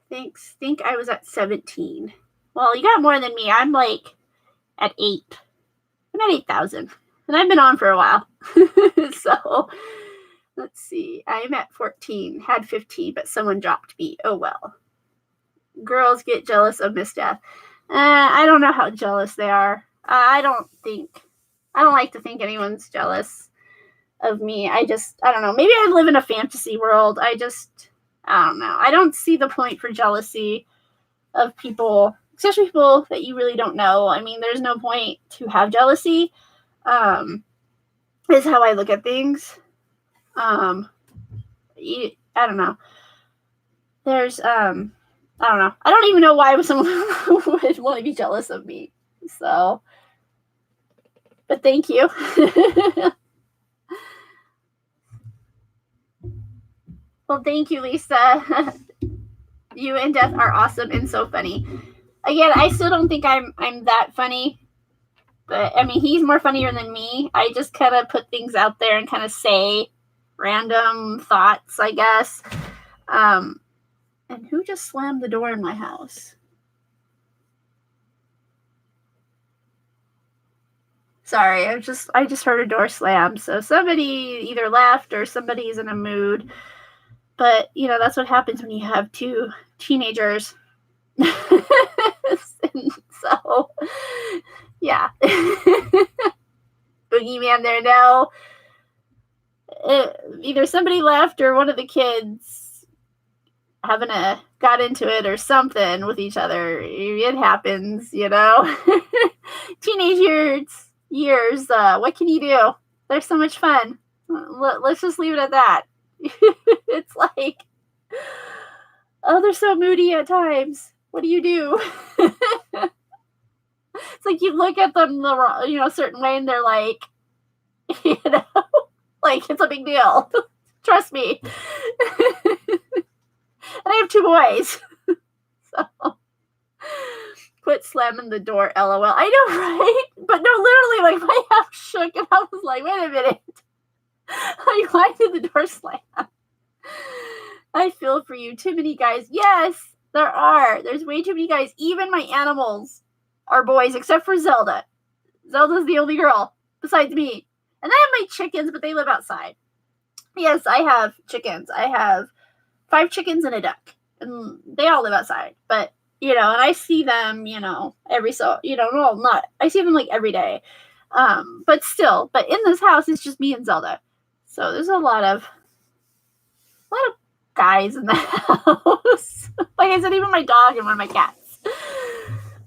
Thanks. Think I was at 17. Well, you got more than me. I'm like at 8. I'm at 8,000. And I've been on for a while. So, let's see. I'm at 14. Had 15, but someone dropped me. Oh, well. Girls get jealous of Miss Death. I don't know how jealous they are. I don't like to think anyone's jealous of me. I don't know. Maybe I live in a fantasy world. I don't know. I don't see the point for jealousy of people, especially people that you really don't know. I mean, there's no point to have jealousy, is how I look at things. I don't know. There's, I don't know. I don't even know why someone would want to be jealous of me. So, but thank you. Well, thank you, Lisa. You and Death are awesome and so funny. Again, I still don't think I'm that funny. But I mean, he's more funnier than me. I just kind of put things out there and kind of say random thoughts, I guess. And who just slammed the door in my house? Sorry, I just heard a door slam. So somebody either left or somebody's in a mood. But you know, that's what happens when you have two teenagers. So yeah. Boogeyman there now. Either somebody left or one of the kids got into it or something with each other. It happens, you know. Teenage years, what can you do? They're so much fun. Let's just leave it at that. It's like, oh, they're so moody at times. What do you do? It's like you look at them a certain way and they're like, you know, like it's a big deal. Trust me. And I have 2 boys. So quit slamming the door, LOL. I know, right? But no, literally, like my house shook and I was like, wait a minute. Like, why did the door slam? I feel for you. Too many guys. Yes, there are. There's way too many guys. Even my animals are boys, except for Zelda. Zelda's the only girl besides me. And I have my chickens, but they live outside. Yes, I have chickens. I have 5 chickens and a duck. And they all live outside. But, you know, and I see them, you know, I see them like every day. But still, in this house, it's just me and Zelda. So there's a lot of guys in the house. Like I said, even my dog and one of my cats.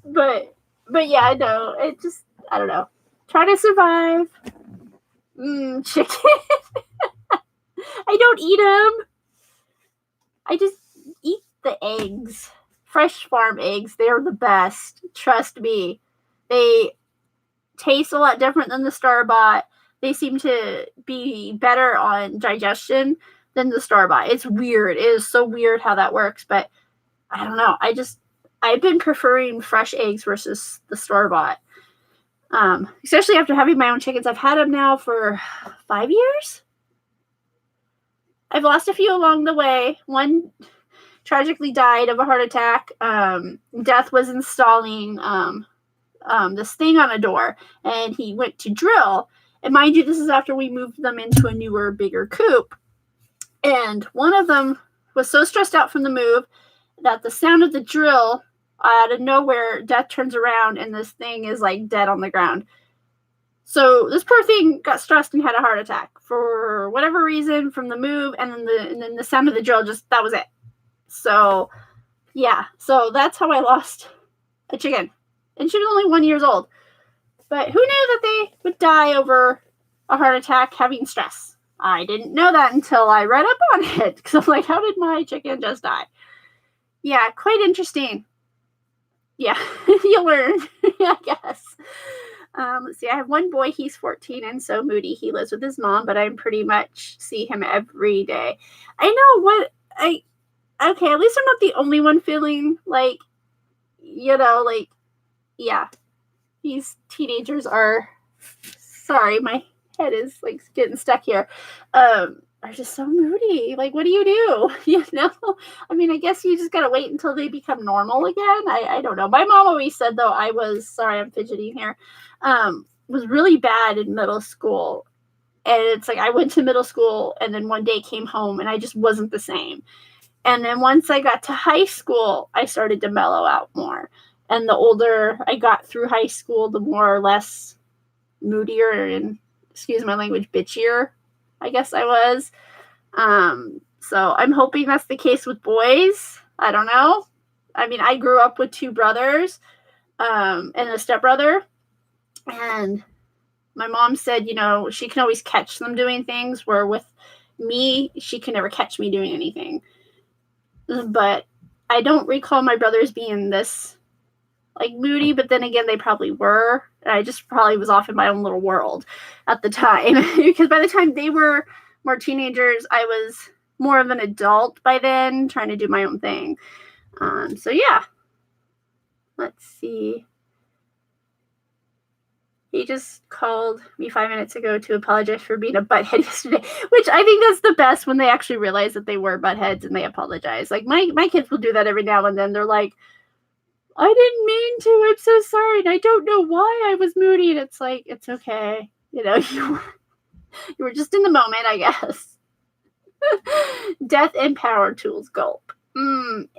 But yeah, I know. It just, I don't know. Try to survive. Chicken. I don't eat them. I just eat the eggs. Fresh farm eggs. They're the best. Trust me. They taste a lot different than the store-bought. They seem to be better on digestion than the store-bought. It's weird. It is so weird how that works, but I don't know. I've been preferring fresh eggs versus the store-bought. Especially after having my own chickens. I've had them now for 5 years. I've lost a few along the way. One tragically died of a heart attack. Death was installing this thing on a door, and he went to drill. And mind you, this is after we moved them into a newer, bigger coop. And one of them was so stressed out from the move that the sound of the drill, out of nowhere, Death turns around and this thing is like dead on the ground. So this poor thing got stressed and had a heart attack for whatever reason from the move, and then the sound of the drill, just that was it. So yeah, so that's how I lost a chicken, and she was only 1 year old. But who knew that they would die over a heart attack having stress? I didn't know that until I read up on it, because I'm like, how did my chicken just die? Yeah, quite interesting. Yeah, you learn, I guess. Let's see, I have one boy, he's 14 and so moody. He lives with his mom, but I pretty much see him every day. I know okay, at least I'm not the only one feeling like, you know, like, yeah, these teenagers are, sorry, my head is like getting stuck here, are just so moody. Like, what do? You know, I mean, I guess you just gotta wait until they become normal again. I don't know. My mom always said, though, I'm fidgeting here, was really bad in middle school. And it's like, I went to middle school and then one day came home and I just wasn't the same. And then once I got to high school, I started to mellow out more. And the older I got through high school, the more or less moodier and, excuse my language, bitchier, I guess I was. So I'm hoping that's the case with boys. I don't know. I mean, I grew up with 2 brothers, and a stepbrother. And my mom said, you know, she can always catch them doing things, where with me, she can never catch me doing anything. But I don't recall my brothers being this, like, moody, but then again, they probably were. I just probably was off in my own little world at the time, because by the time they were more teenagers, I was more of an adult by then, trying to do my own thing. So yeah. Let's see. He just called me 5 minutes ago to apologize for being a butthead yesterday, which I think that's the best when they actually realize that they were buttheads and they apologize. Like my kids will do that every now and then. They're like, I didn't mean to. I'm so sorry. And I don't know why I was moody. And it's like, it's okay. You were just in the moment, I guess. Death and power tools, gulp.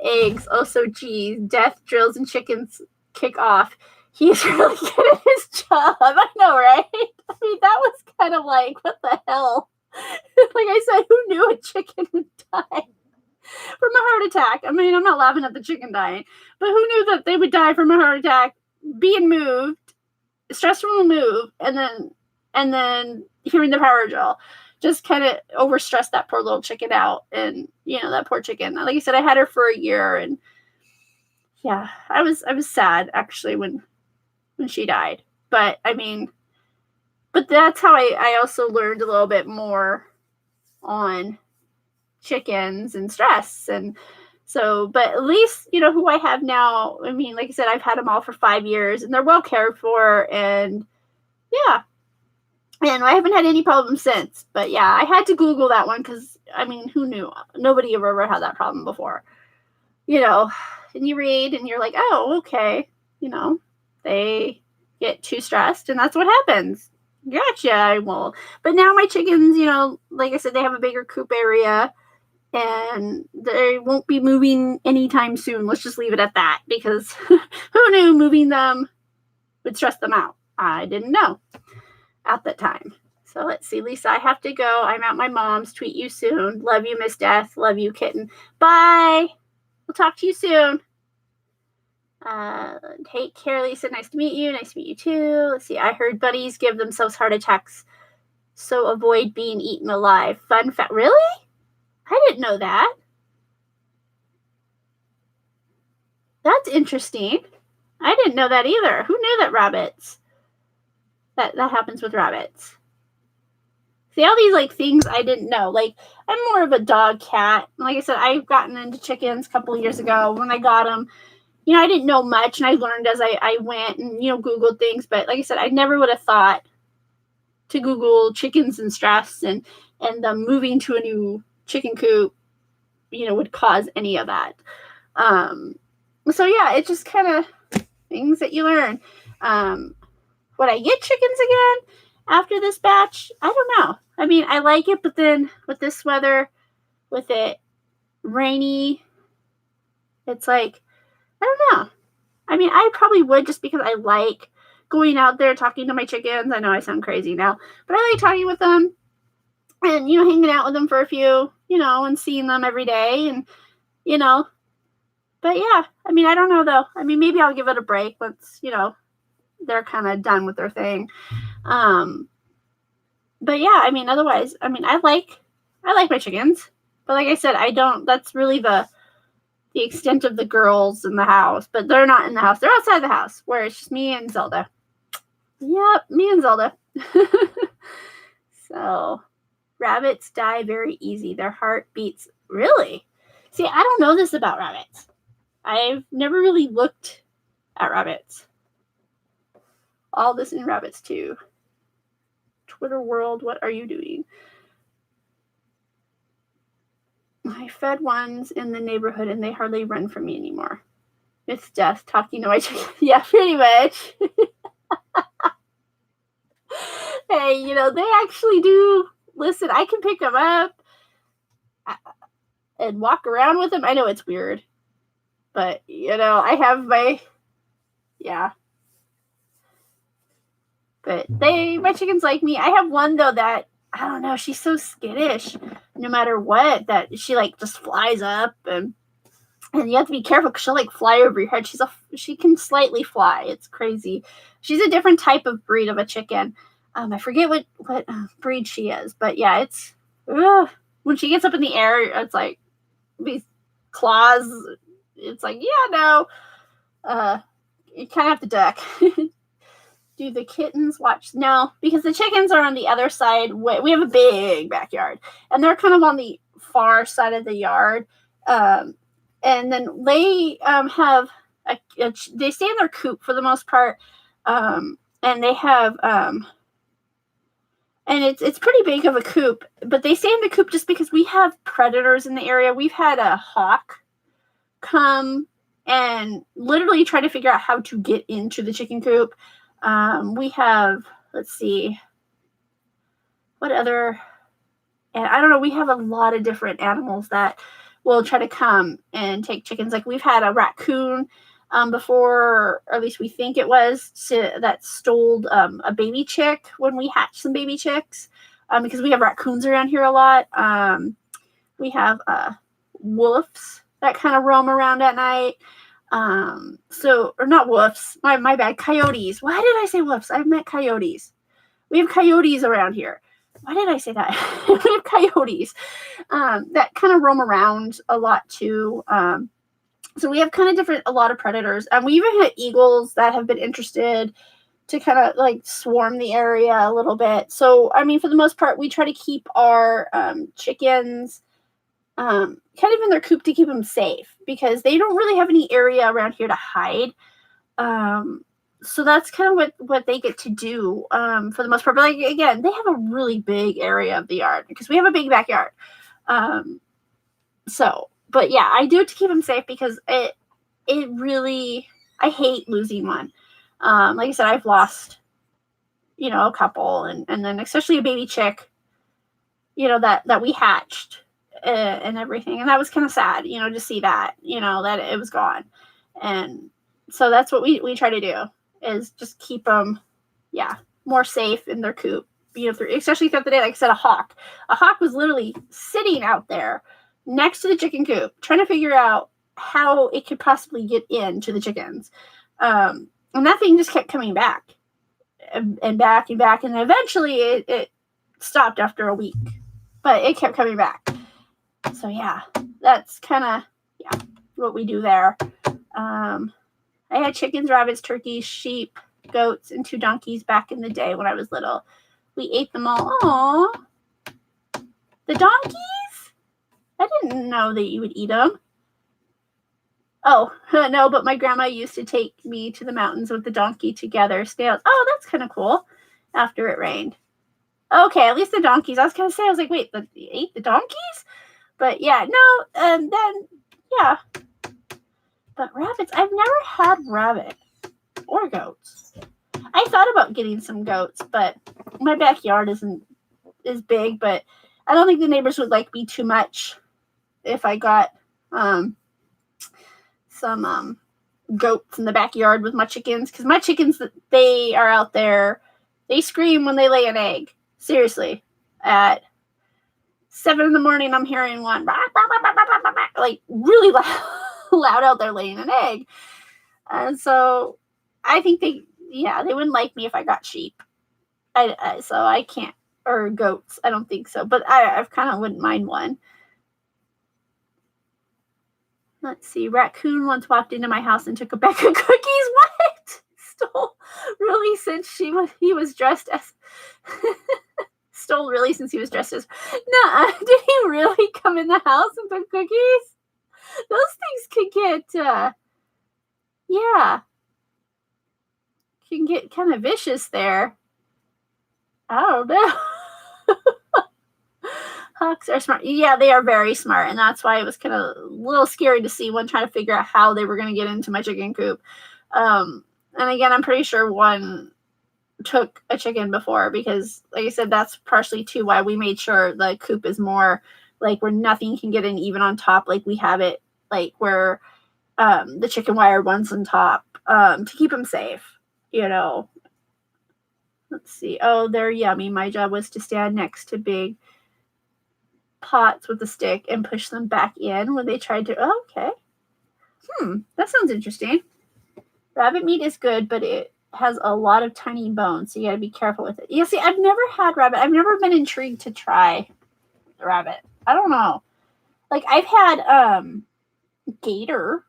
Eggs. Also, geez. Death, drills, and chickens kick off. He's really good at his job. I know, right? I mean, that was kind of like, what the hell? Like I said, who knew a chicken would die from a heart attack? I mean, I'm not laughing at the chicken dying, but who knew that they would die from a heart attack, being moved, stressed from a move, and then hearing the power drill? Just kind of overstressed that poor little chicken out. And, that poor chicken. Like I said, I had her for a year, and yeah, I was sad actually when she died. But I mean, that's how I also learned a little bit more on chickens and stress. And so, but at least, who I have now, I mean, like I said, I've had them all for 5 years and they're well cared for. And yeah, and I haven't had any problems since. But yeah, I had to Google that one because, I mean, who knew? Nobody ever had that problem before. And you read and you're like, oh, okay. They get too stressed and that's what happens. Gotcha. Well, but now my chickens, like I said, they have a bigger coop area and they won't be moving anytime soon. Let's just leave it at that because who knew moving them would stress them out? I didn't know at that time. So let's see, Lisa, I have to go. I'm at my mom's. Tweet you soon. Love you, Miss Death. Love you, kitten. Bye. We'll talk to you soon. Take care, Lisa. Nice to meet you. Nice to meet you too. Let's see. I heard buddies give themselves heart attacks, so avoid being eaten alive. Fun fact. Really? I didn't know that. That's interesting. I didn't know that either. Who knew that rabbits? That happens with rabbits. See, all these like things I didn't know. Like, I'm more of a dog cat. Like I said, I've gotten into chickens a couple of years ago when I got them. I didn't know much, and I learned as I went and, Googled things. But like I said, I never would have thought to Google chickens and stress and moving to a new chicken coop, would cause any of that. So yeah, it's just kind of things that you learn. Would I get chickens again after this batch? I don't know. I mean, I like it, but then with this weather, with it rainy, it's like, I don't know. I mean, I probably would just because I like going out there talking to my chickens. I know I sound crazy now, but I like talking with them and, hanging out with them for a few, and seeing them every day and, but yeah, I mean, I don't know though. I mean, maybe I'll give it a break once, they're kind of done with their thing. But yeah, I mean, otherwise, I mean, I like my chickens, but like I said, that's really the extent of the girls in the house, but they're not in the house. They're outside the house where it's just me and Zelda. Yep, me and Zelda. So rabbits die very easy. Their heart beats. Really? See, I don't know this about rabbits. I've never really looked at rabbits. All this in rabbits too. Twitter world, what are you doing? I fed ones in the neighborhood and they hardly run from me anymore. It's Death talking to my chicken. Yeah, pretty much. Hey, they actually do listen. I can pick them up and walk around with them. I know it's weird, but I have yeah. But my chickens like me. I have one though that, I don't know, she's so skittish no matter what, that she like just flies up and you have to be careful because she'll like fly over your head. She can slightly fly. It's crazy. She's a different type of breed of a chicken. I forget what breed she is, but yeah, it's when she gets up in the air, it's like these claws. It's like, yeah, no, you kind of have to duck. Do the kittens watch? No, because the chickens are on the other side. We have a big backyard, and they're kind of on the far side of the yard. And then they have they stay in their coop for the most part, and they have and it's pretty big of a coop, but they stay in the coop just because we have predators in the area. We've had a hawk come and literally try to figure out how to get into the chicken coop. We have, let's see, what other, and I don't know, we have a lot of different animals that will try to come and take chickens. Like we've had a raccoon before, or at least we think it was, that stole a baby chick when we hatched some baby chicks, because we have raccoons around here a lot. We have wolves that kind of roam around at night. Or not wolves, my bad, coyotes. Why did I say wolves? I meant coyotes. We have coyotes around here. Why did I say that? We have coyotes that kind of roam around a lot too. So we have kind of a lot of predators. We even had eagles that have been interested to kind of like swarm the area a little bit. So, I mean, for the most part, we try to keep our chickens kind of in their coop to keep them safe, because they don't really have any area around here to hide. So that's kind of what they get to do for the most part. But like, again, they have a really big area of the yard because we have a big backyard. But yeah, I do it to keep them safe because it really, I hate losing one. Like I said, I've lost, a couple, and then especially a baby chick, that we hatched and everything. And that was kind of sad, to see that, that it was gone. And so that's what we try to do, is just keep them, more safe in their coop, especially throughout the day. Like I said, a hawk was literally sitting out there next to the chicken coop, trying to figure out how it could possibly get into the chickens. And that thing just kept coming back and back and back. And eventually it stopped after a week, but it kept coming back. So yeah, that's kind of, what we do there. I had chickens, rabbits, turkeys, sheep, goats, and 2 donkeys back in the day when I was little. We ate them all. Aww. The donkeys? I didn't know that you would eat them. Oh, no, but my grandma used to take me to the mountains with the donkey together. Oh, that's kind of cool. After it rained. Okay, at least the donkeys. I was going to say, I was like, wait, you ate the donkeys? But yeah, no, and then, yeah. But rabbits, I've never had rabbit or goats. I thought about getting some goats, but my backyard is big, but I don't think the neighbors would like me too much if I got some goats in the backyard with my chickens, because my chickens, they are out there, they scream when they lay an egg. Seriously, at 7 in the morning, I'm hearing one like really loud out there laying an egg. And so I think they wouldn't like me if I got sheep. So I can't, or goats. I don't think so, but I kind of wouldn't mind one. Let's see. Raccoon once walked into my house and took a bag of cookies. What? Stole really since he was dressed as. Stole really since he was dressed as. Nah, did he really come in the house and took cookies? Those things could get, can get kind of vicious there. I don't know. Hawks are smart. Yeah, they are very smart, and that's why it was kind of a little scary to see one trying to figure out how they were going to get into my chicken coop. And again, I'm pretty sure one took a chicken before, because, like I said, that's partially too why we made sure the coop is more like where nothing can get in, even on top. Like we have it like where the chicken wire one's on top to keep them safe. Let's see. Oh, they're yummy. My job was to stand next to big pots with a stick and push them back in when they tried to. Oh, okay. That sounds interesting. Rabbit meat is good, but it has a lot of tiny bones, so you gotta be careful with it. Yeah, see, I've never had rabbit. I've never been intrigued to try rabbit. I don't know. Like, I've had gator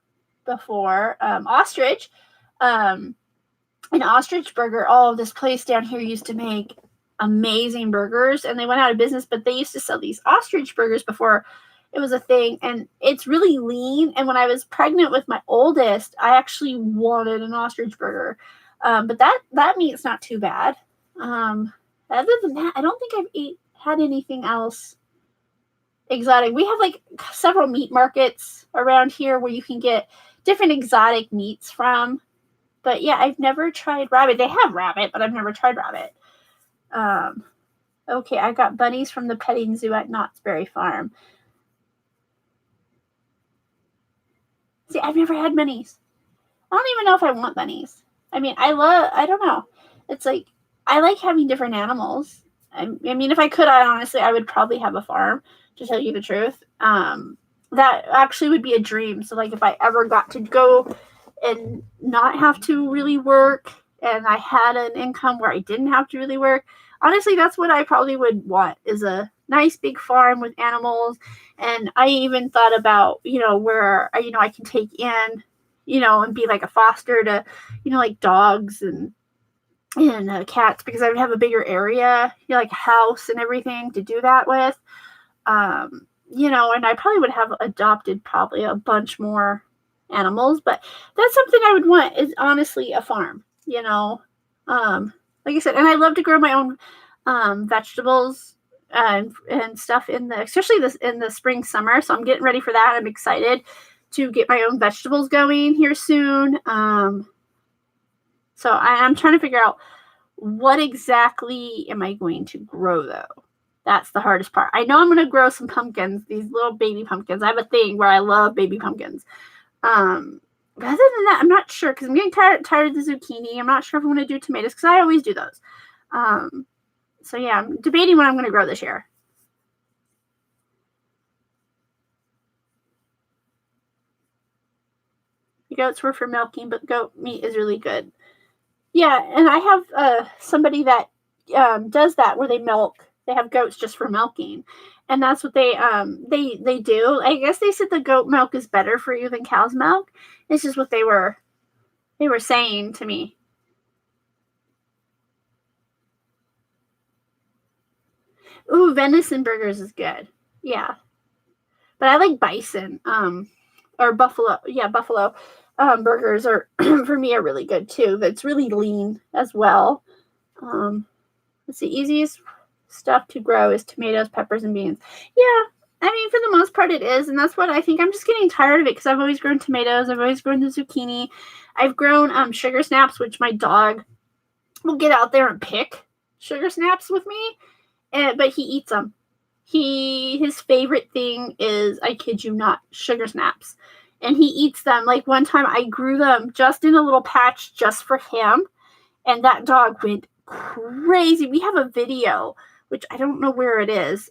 before, ostrich, an ostrich burger. Oh, this place down here used to make amazing burgers, and they went out of business, but they used to sell these ostrich burgers before, It was a thing, and it's really lean. And when I was pregnant with my oldest, I actually wanted an ostrich burger. But that meat's not too bad. Other than that, I don't think I've had anything else exotic. We have like several meat markets around here where you can get different exotic meats from. But yeah, I've never tried rabbit. They have rabbit, but I've never tried rabbit. Okay, I got bunnies from the petting zoo at Knott's Berry Farm. See, I've never had bunnies. I don't even know if I want bunnies. I mean, I don't know. It's like, I like having different animals. I mean, if I could, I would probably have a farm, to tell you the truth. That actually would be a dream. So, like, if I ever got to go and not have to really work, and I had an income where I didn't have to really work, honestly, that's what I probably would want, is a nice big farm with animals. And I even thought about, where, I can take in, and be like a foster to, like dogs and cats, because I would have a bigger area, like a house and everything to do that with. And I probably would have adopted probably a bunch more animals, but that's something I would want, is honestly a farm, like I said. And I love to grow my own vegetables and stuff especially in the spring, summer. So I'm getting ready for that. I'm excited to get my own vegetables going here soon. So I'm trying to figure out, what exactly am I going to grow, though? That's the hardest part. I know I'm going to grow some pumpkins, these little baby pumpkins. I have a thing where I love baby pumpkins. But other than that, I'm not sure, because I'm getting tired of the zucchini. I'm not sure if I'm going to do tomatoes, because I always do those. So yeah, I'm debating what I'm going to grow this year. The goats were for milking, but goat meat is really good. Yeah, and I have somebody that does that, where they milk. They have goats just for milking, and that's what they do. I guess they said the goat milk is better for you than cow's milk. It's just what they were saying to me. Ooh, venison burgers is good. Yeah, but I like bison. Or buffalo. Yeah, buffalo. Burgers are for me are really good too. That's really lean as well. It's the easiest stuff to grow is tomatoes, peppers, and beans. Yeah, I mean, for the most part it is, and that's what I think. I'm just getting tired of it, because I've always grown tomatoes. I've always grown the zucchini. I've grown sugar snaps, which my dog will get out there and pick sugar snaps with me, but he eats them. His favorite thing is, I kid you not, sugar snaps. And he eats them. Like, one time I grew them just in a little patch just for him, and that dog went crazy. We have a video, which I don't know where it is,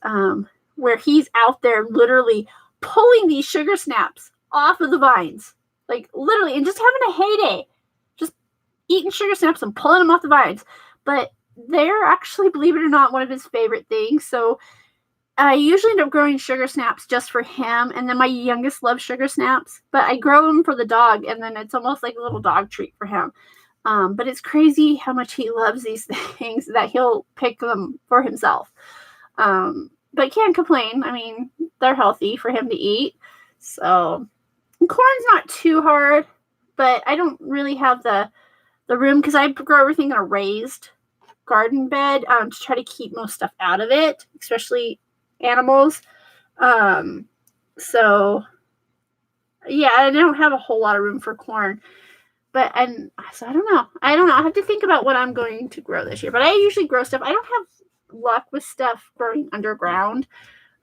where he's out there literally pulling these sugar snaps off of the vines. Like, literally, and just having a heyday. Just eating sugar snaps and pulling them off the vines. But they're actually, believe it or not, one of his favorite things. So I usually end up growing sugar snaps just for him, and then my youngest loves sugar snaps, but I grow them for the dog, and then it's almost like a little dog treat for him. But it's crazy how much he loves these things that he'll pick them for himself. But can't complain. I mean, they're healthy for him to eat. So corn's not too hard, but I don't really have the room, because I grow everything in a raised garden bed to try to keep most stuff out of it, especially animals. So yeah, I don't have a whole lot of room for corn. But so I don't know. I have to think about what I'm going to grow this year. But I usually grow stuff. I don't have luck with stuff growing underground,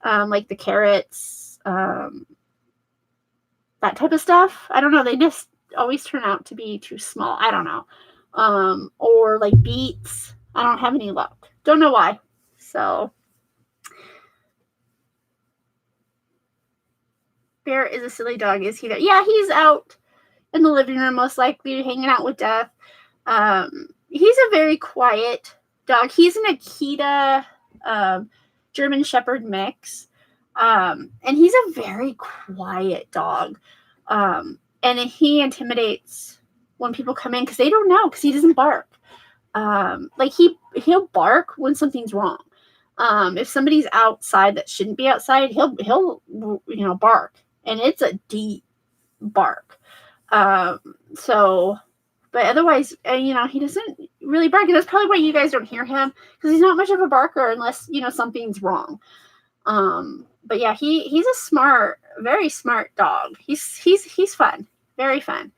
like the carrots, that type of stuff. I don't know. They just always turn out to be too small. I don't know. Or like beets. I don't have any luck. Don't know why. So Bear is a silly dog. Is he there? Yeah, he's out in the living room, most likely hanging out with Death. He's a very quiet dog. He's an Akita German Shepherd mix. And he's a very quiet dog. And he intimidates when people come in, because they don't know, because he doesn't bark. Like he'll bark when something's wrong. If somebody's outside that shouldn't be outside, he'll bark, and it's a deep bark. So, but otherwise, he doesn't really bark, and that's probably why you guys don't hear him, because he's not much of a barker unless something's wrong. But yeah, he's a very smart dog. He's fun, very fun.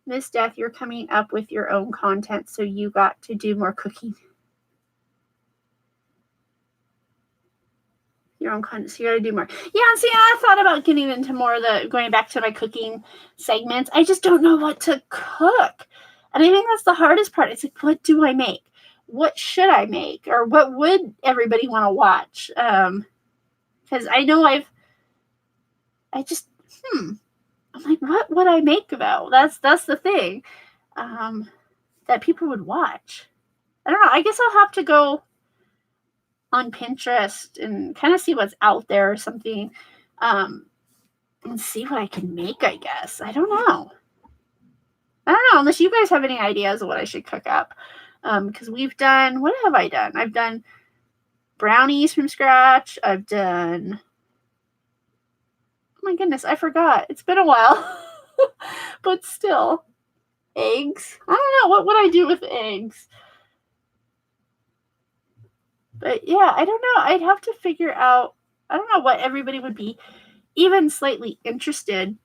Miss Death, you're coming up with your own content, so you got to do more cooking. Your own content, so you got to do more. Yeah, see, I thought about getting into more of going back to my cooking segments. I just don't know what to cook. And I think that's the hardest part. It's like, what do I make? What should I make? Or what would everybody want to watch? Because I know I'm like, what would I make though? That's the thing. That people would watch. I don't know. I guess I'll have to go on Pinterest and kind of see what's out there or something, and see what I can make, I guess. I don't know, unless you guys have any ideas of what I should cook up, because what have I done? I've done brownies from scratch. I've done, oh my goodness, I forgot. It's been a while. But still, eggs. I don't know, what would I do with eggs? But yeah, I don't know. I'd have to figure out, I don't know what everybody would be even slightly interested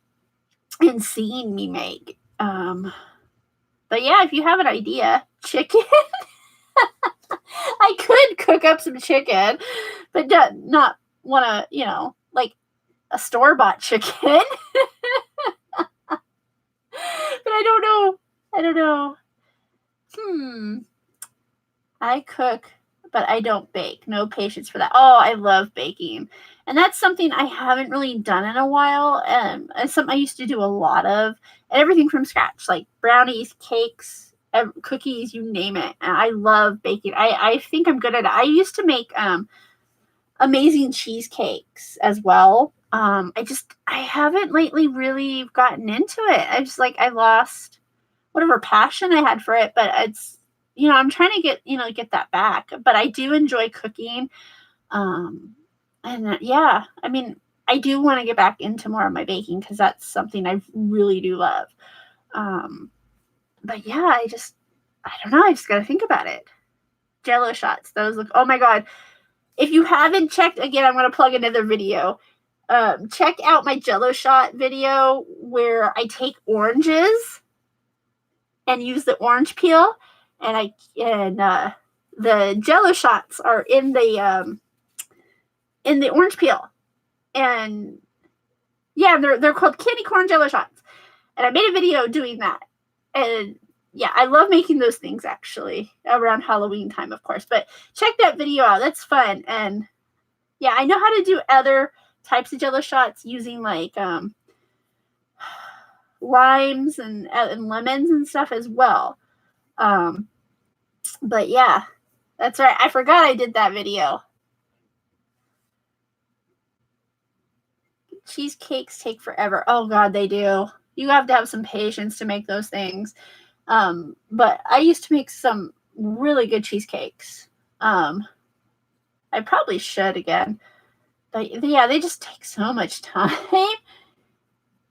in seeing me make. But yeah, if you have an idea, chicken. I could cook up some chicken, but not want to, like a store-bought chicken. But I don't know. I cook, but I don't bake. No patience for that. Oh, I love baking. And that's something I haven't really done in a while. It's something I used to do a lot of. Everything from scratch, like brownies, cakes, cookies, you name it. And I love baking. I think I'm good at it. I used to make amazing cheesecakes as well. I haven't lately really gotten into it. I lost whatever passion I had for it, but it's, I'm trying to get that back. But I do enjoy cooking. And yeah, I mean, I do want to get back into more of my baking, because that's something I really do love. But yeah, I don't know. I just got to think about it. Jello shots. Those look, oh my God. If you haven't checked, again, I'm going to plug another video. Check out my Jello shot video where I take oranges and use the orange peel, and the Jello shots are in the orange peel, and yeah, they're called candy corn Jello shots, and I made a video doing that. And yeah, I love making those things, actually, around Halloween time, of course. But check that video out. That's fun. And yeah, I know how to do other types of Jello shots using like limes and lemons and stuff as well. But yeah, that's right. I forgot I did that video. Cheesecakes take forever. Oh God, they do. You have to have some patience to make those things. But I used to make some really good cheesecakes. I probably should again. But yeah, they just take so much time.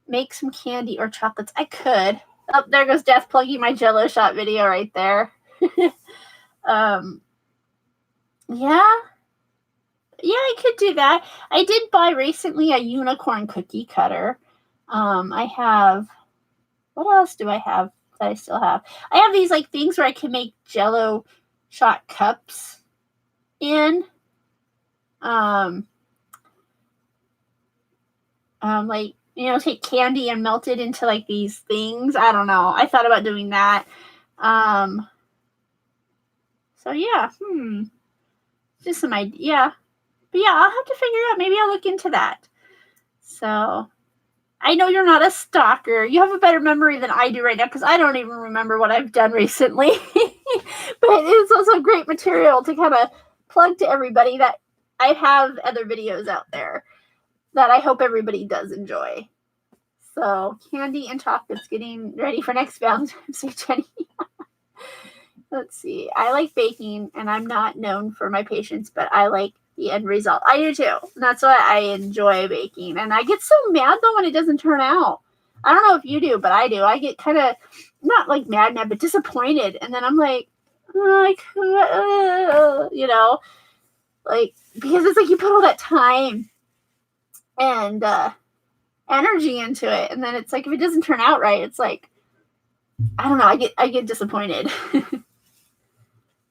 Make some candy or chocolates. I could. Oh, there goes Death plugging my Jello shot video right there. Yeah. Yeah, I could do that. I did buy recently a unicorn cookie cutter. I have, what else do I have that I still have? I have these like things where I can make Jello shot cups in. Like, take candy and melt it into like these things. I don't know. I thought about doing that. So yeah, just some idea. Yeah. But yeah, I'll have to figure out. Maybe I'll look into that. So I know you're not a stalker. You have a better memory than I do right now, because I don't even remember what I've done recently. But it's also great material to kind of plug to everybody that I have other videos out there that I hope everybody does enjoy. So candy and chocolates, getting ready for next Valentine's Day, Jenny. Let's see. I like baking, and I'm not known for my patience, but I like the end result. I do too. And that's why I enjoy baking. And I get so mad though when it doesn't turn out. I don't know if you do, but I do. I get kind of not like mad, but disappointed. And then I'm like, you know, like, because it's like you put all that time and energy into it, and then it's like if it doesn't turn out right, it's like, I don't know, I get disappointed.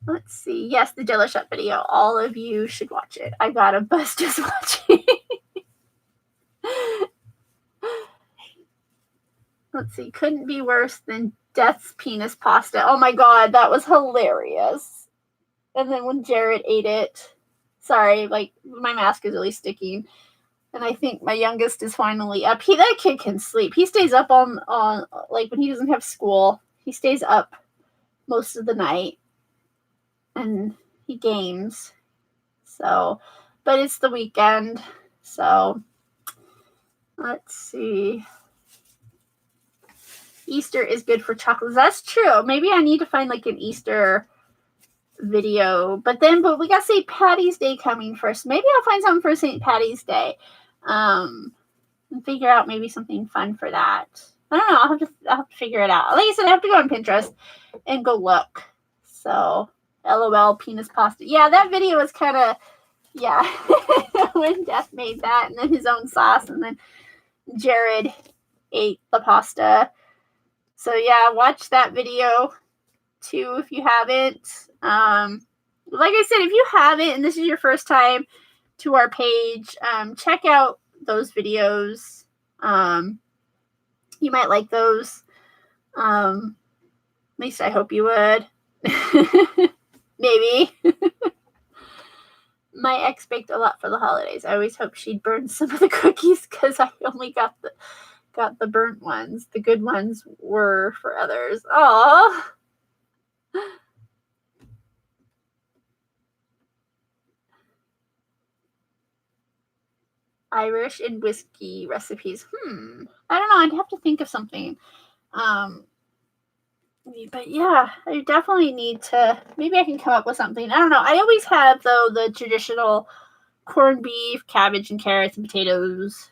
Let's see. Yes, the Jello Shot video. All of you should watch it. I got a buzz just watching. Let's see. Couldn't be worse than Death's penis pasta. Oh my god, that was hilarious. And then when Jared ate it, sorry, like my mask is really sticking. And I think my youngest is finally up. That kid can sleep. He stays up on like when he doesn't have school. He stays up most of the night. And he games. So, but it's the weekend. So, let's see. Easter is good for chocolates. That's true. Maybe I need to find like an Easter video. But we got St. Patty's Day coming first. Maybe I'll find something for St. Patty's Day. And figure out maybe something fun for that. I don't know. I'll have to figure it out. Like I said, I have to go on Pinterest and go look. So, LOL penis pasta. Yeah, that video was kind of, yeah, when Death made that, and then his own sauce, and then Jared ate the pasta. So yeah, watch that video too if you haven't. Like I said, if you haven't and this is your first time to our page, check out those videos. You might like those. At least I hope you would. Maybe. My ex baked a lot for the holidays. I always hoped she'd burn some of the cookies because I only got the burnt ones. The good ones were for others. Aww. Irish and whiskey recipes. I don't know. I'd have to think of something. But yeah, I definitely need to, maybe I can come up with something. I don't know. I always have, though, the traditional corned beef, cabbage, and carrots and potatoes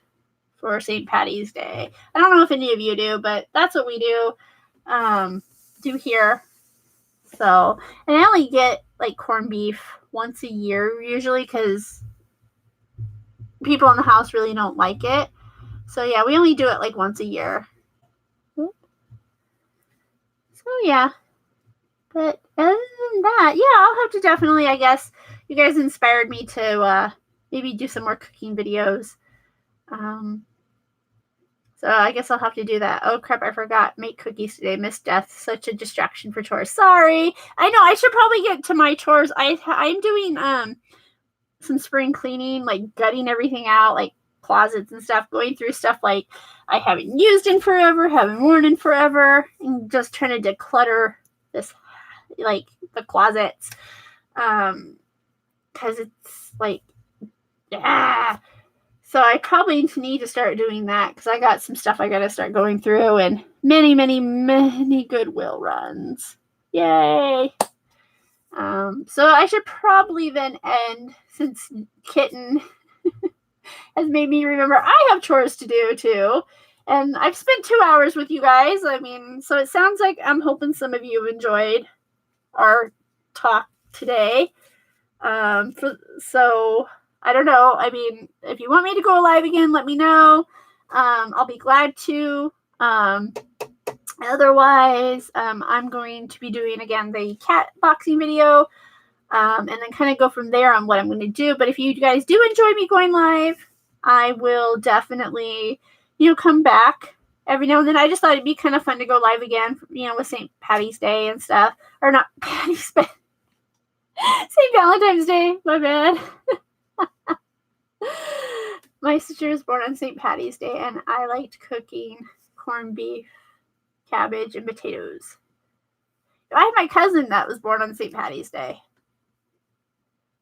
for St. Patty's Day. I don't know if any of you do, but that's what we do here. So, and I only get, like, corned beef once a year, usually, because people in the house really don't like it. So, yeah, we only do it, like, once a year. So, yeah. But other than that, yeah, I'll have to definitely, I guess, you guys inspired me to maybe do some more cooking videos. So I guess I'll have to do that. Oh, crap, I forgot. Make cookies today. Miss Death. Such a distraction for chores. Sorry. I know, I should probably get to my chores. I'm doing some spring cleaning, like gutting everything out, like closets and stuff, going through stuff like I haven't used in forever, haven't worn in forever, and just trying to declutter this, like, the closets, because it's like, yeah. So I probably need to start doing that because I got some stuff I got to start going through, and many, many, many Goodwill runs. Yay! So I should probably then end, since Kitten has made me remember I have chores to do too. And I've spent 2 hours with you guys. I mean, so it sounds like I'm hoping some of you have enjoyed our talk today. So I don't know. I mean, if you want me to go live again, let me know. I'll be glad to. Otherwise, I'm going to be doing, again, the cat boxing video, and then kind of go from there on what I'm going to do. But if you guys do enjoy me going live, I will definitely, come back every now and then. I just thought it'd be kind of fun to go live again, with St. Patty's Day and stuff. Or not Patty's, but St. Valentine's Day. My bad. My sister was born on St. Patty's Day, and I liked cooking corned beef, cabbage, and potatoes. I had my cousin that was born on St. Patty's Day.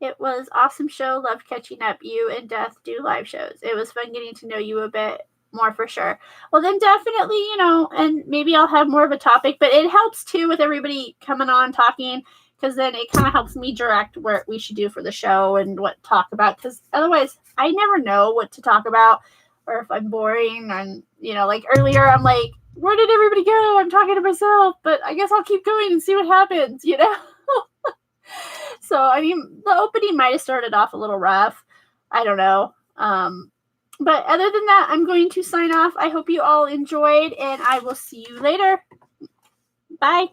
It was awesome show. Loved catching up. You and Death do live shows. It was fun getting to know you a bit more for sure. Well, then definitely, and maybe I'll have more of a topic, but it helps too with everybody coming on talking. because then it kind of helps me direct what we should do for the show and what to talk about, because otherwise I never know what to talk about, or if I'm boring. And like earlier I'm like, where did everybody go? I'm talking to myself, but I guess I'll keep going and see what happens. So I mean, the opening might have started off a little rough, I don't know. But other than that, I'm going to sign off. I hope you all enjoyed, and I will see you later. Bye.